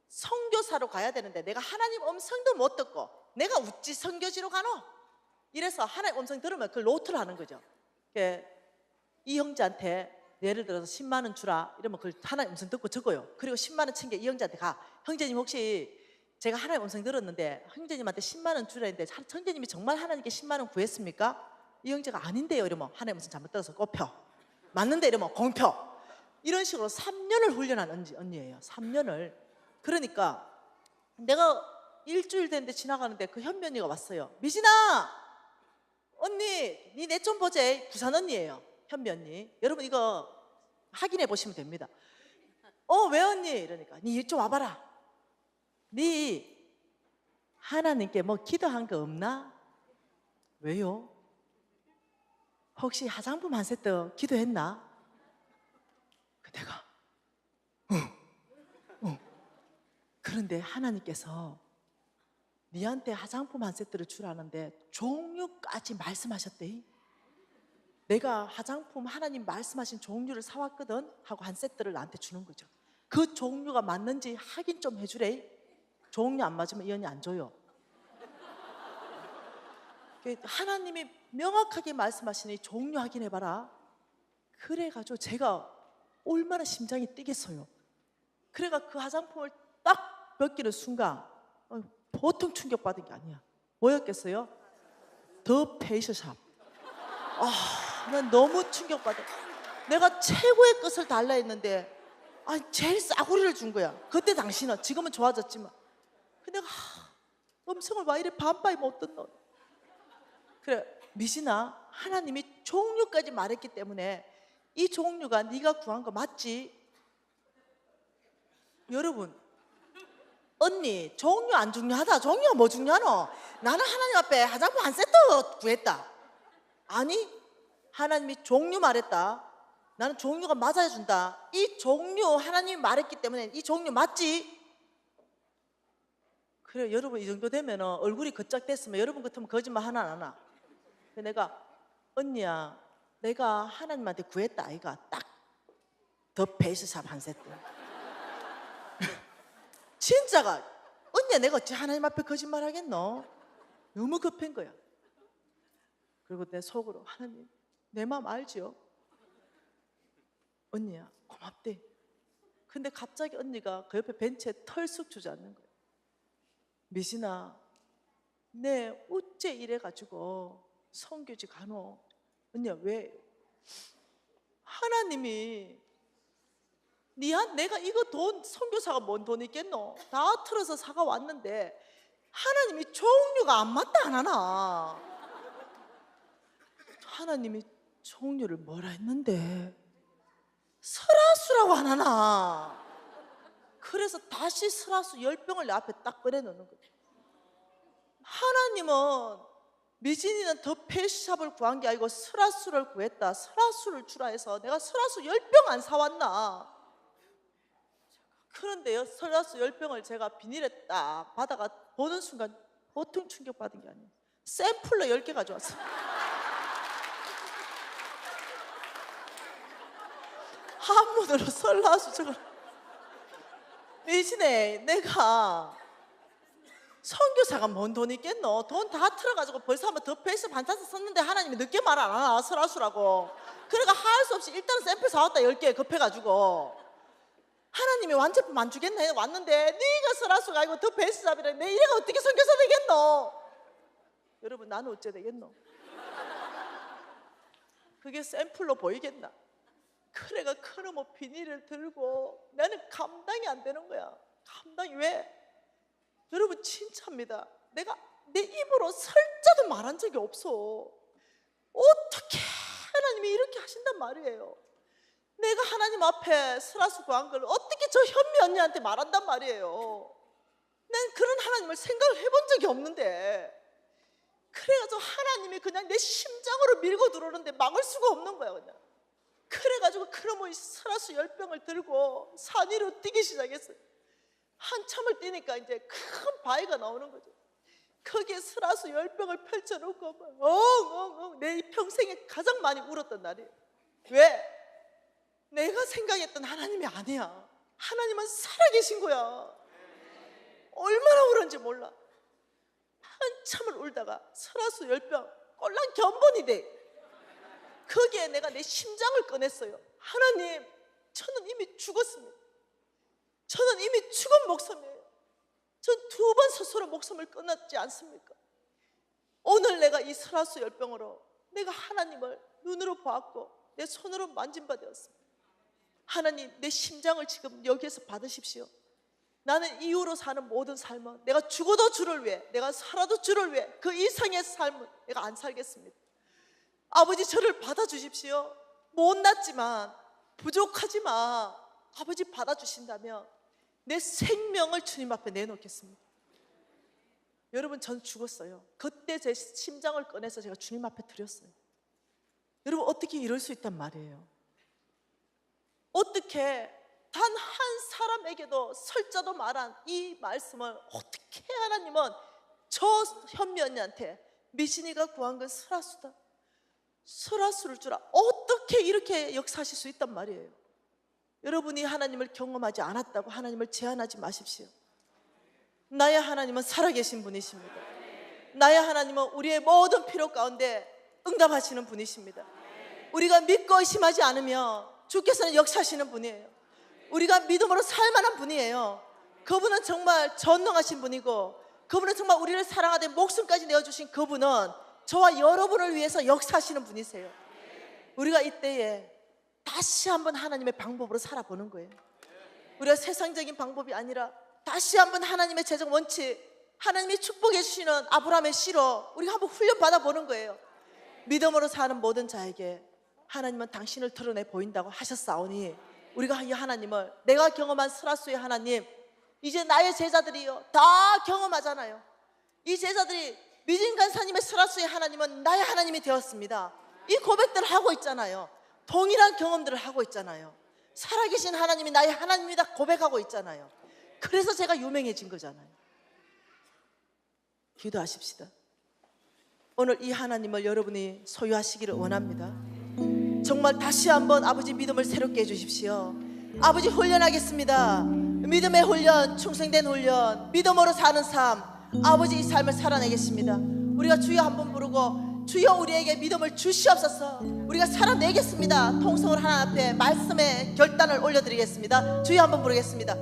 A: 선교사로 가야 되는데 내가 하나님 음성도 못 듣고 내가 어찌 선교지로 가노? 이래서 하나님 음성 들으면 그걸 노트를 하는 거죠. 이 형제한테 예를 들어서 10만 원 주라 이러면 그걸 하나님 음성 듣고 적어요. 그리고 10만 원 친 게 이 형제한테 가. 형제님 혹시 제가 하나님 음성 들었는데 형제님한테 10만 원 주라 했는데 형제님이 정말 하나님께 10만 원 구했습니까? 이 형제가 아닌데요 이러면 하나님 음성 잘못 들어서 꼽혀. 맞는데 이러면 공표. 이런 식으로 3년을 훈련한 언니예요. 3년을. 그러니까 내가 일주일 됐는데 지나가는데 그 현면이가 왔어요. 미진아 언니 니 내 좀 보자. 부산 언니예요. 현미 언니. 여러분 이거 확인해 보시면 됩니다. 왜 언니? 이러니까 니 좀 와봐라. 니 하나님께 뭐 기도한 거 없나? 왜요? 혹시 화장품 한 세트 기도했나? 내가 그런데 하나님께서 니한테 화장품 한 세트를 주라는데 종류까지 말씀하셨대. 내가 화장품 하나님 말씀하신 종류를 사왔거든 하고 한 세트를 나한테 주는 거죠. 그 종류가 맞는지 확인 좀 해주래. 종류 안 맞으면 이 언니 안 줘요. 하나님이 명확하게 말씀하시니 종류 확인해봐라. 그래가지고 제가 얼마나 심장이 뛰겠어요. 그래가 그 화장품을 딱 벗기는 순간 보통 충격받은 게 아니야. 뭐였겠어요? 더 페이셜샵. 난 너무 충격받아. 내가 최고의 것을 달라 했는데 제일 싸구리를 준 거야. 그때 당시는. 지금은 좋아졌지만. 근데 내가 음성을 왜 이래 반바이 못 듣노. 그래 미진아 하나님이 종류까지 말했기 때문에 이 종류가 네가 구한 거 맞지? 여러분 언니 종류 안 중요하다. 종류가 뭐 중요하노? 나는 하나님 앞에 화장품 한 세트 구했다. 아니, 하나님이 종류 말했다. 나는 종류가 맞아야 준다. 이 종류 하나님이 말했기 때문에 이 종류 맞지? 그래, 여러분 이 정도 되면 얼굴이 거짝 됐으면 여러분 같으면 거짓말 하나 안 하나? 내가 언니야, 내가 하나님한테 구했다 아이가 딱 더 페이스샵 한 세트. 진짜가 언니야, 내가 어찌 하나님 앞에 거짓말 하겠노? 너무 급한 거야. 그리고 내 속으로 하나님 내 마음 알지요? 언니야 고맙대. 근데 갑자기 언니가 그 옆에 벤치에 털쑥 주저앉는 거야. 미신아, 내 어째 이래가지고 성교지 가노? 언니야 왜? 하나님이 내가 이거 돈 선교사가 뭔 돈 있겠노? 다 틀어서 사가 왔는데 하나님이 종류가 안 맞다 안 하나? 하나님이 종류를 뭐라 했는데 설화수라고 안 하나? 그래서 다시 설화수 10병을 내 앞에 딱 꺼내놓는 거예요. 하나님은 미진이는 더 페이스샵을 구한 게 아니고 설화수를 구했다. 설화수를 주라 해서 내가 설화수 10병 안 사왔나? 그런데요, 설화수 10병을 제가 비닐에 딱 받아가 보는 순간 보통 충격받은 게 아니에요. 샘플로 10개 가져왔어요. 한문으로 설화수 저걸. 미진에 내가 선교사가 뭔 돈 있겠노? 돈 다 틀어가지고 벌써 한번 더 페이스 반찬서 썼는데 하나님이 늦게 말 안 하나? 설화수라고. 그러니까 할 수 없이 일단은 샘플 사왔다 10개 급해가지고. 하나님이 완제품 안 주겠네 왔는데 네가 설화수가 아니고 더 베이스 잡이라. 내 이래가 어떻게 선교사 되겠노? 여러분 나는 어째 되겠노? 그게 샘플로 보이겠나? 그래가 큰어머 비닐을 들고 나는 감당이 안 되는 거야. 감당이 왜? 여러분 진짜입니다. 내가 내 입으로 설자도 말한 적이 없어. 어떻게 하나님이 이렇게 하신단 말이에요. 내가 하나님 앞에 설화수 구한 걸 어떻게 저 현미 언니한테 말한단 말이에요. 난 그런 하나님을 생각을 해본 적이 없는데 그래가지고 하나님이 그냥 내 심장으로 밀고 들어오는데 막을 수가 없는 거야 그냥. 그래가지고 그놈의 설화수 10병을 들고 산 위로 뛰기 시작했어요. 한참을 뛰니까 이제 큰 바위가 나오는 거죠. 거기에 설화수 10병을 펼쳐놓고 막 엉엉엉 내 평생에 가장 많이 울었던 날이에요. 왜? 내가 생각했던 하나님이 아니야. 하나님은 살아계신 거야. 얼마나 울었는지 몰라. 한참을 울다가 설화수 10병 꼴랑 견본이 돼. 거기에 내가 내 심장을 꺼냈어요. 하나님, 저는 이미 죽었습니다. 저는 이미 죽은 목숨이에요. 전 2번 스스로 목숨을 끊었지 않습니까? 오늘 내가 이 설화수 10병으로 내가 하나님을 눈으로 보았고 내 손으로 만진 바 되었습니다. 하나님, 내 심장을 지금 여기에서 받으십시오. 나는 이후로 사는 모든 삶은 내가 죽어도 주를 위해, 내가 살아도 주를 위해 그 이상의 삶은 내가 안 살겠습니다. 아버지, 저를 받아주십시오. 못났지만 부족하지만 아버지 받아주신다면 내 생명을 주님 앞에 내놓겠습니다. 여러분, 전 죽었어요. 그때 제 심장을 꺼내서 제가 주님 앞에 드렸어요. 여러분, 어떻게 이럴 수 있단 말이에요? 어떻게 단 한 사람에게도 설자도 말한 이 말씀을 어떻게 하나님은 저 현미 언니한테 미신이가 구한 건 설화수다, 설화수를 주라, 어떻게 이렇게 역사하실 수 있단 말이에요? 여러분이 하나님을 경험하지 않았다고 하나님을 제한하지 마십시오. 나의 하나님은 살아계신 분이십니다. 나의 하나님은 우리의 모든 필요 가운데 응답하시는 분이십니다. 우리가 믿고 의심하지 않으면 주께서는 역사하시는 분이에요. 우리가 믿음으로 살만한 분이에요. 그분은 정말 전능하신 분이고 그분은 정말 우리를 사랑하되 목숨까지 내어주신 그분은 저와 여러분을 위해서 역사하시는 분이세요. 우리가 이때에 다시 한번 하나님의 방법으로 살아보는 거예요. 우리가 세상적인 방법이 아니라 다시 한번 하나님의 재정 원칙, 하나님이 축복해 주시는 아브라함의 씨로 우리가 한번 훈련 받아보는 거예요. 믿음으로 사는 모든 자에게 하나님은 당신을 드러내 보인다고 하셨사오니 우리가 이 하나님을, 내가 경험한 설화수의 하나님, 이제 나의 제자들이요 다 경험하잖아요. 이 제자들이 믿음 간사님의 설화수의 하나님은 나의 하나님이 되었습니다. 이 고백들을 하고 있잖아요. 동일한 경험들을 하고 있잖아요. 살아계신 하나님이 나의 하나님이다 고백하고 있잖아요. 그래서 제가 유명해진 거잖아요. 기도하십시다. 오늘 이 하나님을 여러분이 소유하시기를 원합니다. 정말 다시 한번 아버지 믿음을 새롭게 해주십시오. 아버지 훈련하겠습니다. 믿음의 훈련, 충성된 훈련, 믿음으로 사는 삶, 아버지 이 삶을 살아내겠습니다. 우리가 주여 한번 부르고 주여 우리에게 믿음을 주시옵소서. 우리가 살아내겠습니다. 통성을 하나님 앞에 말씀의 결단을 올려드리겠습니다. 주여 한번 부르겠습니다.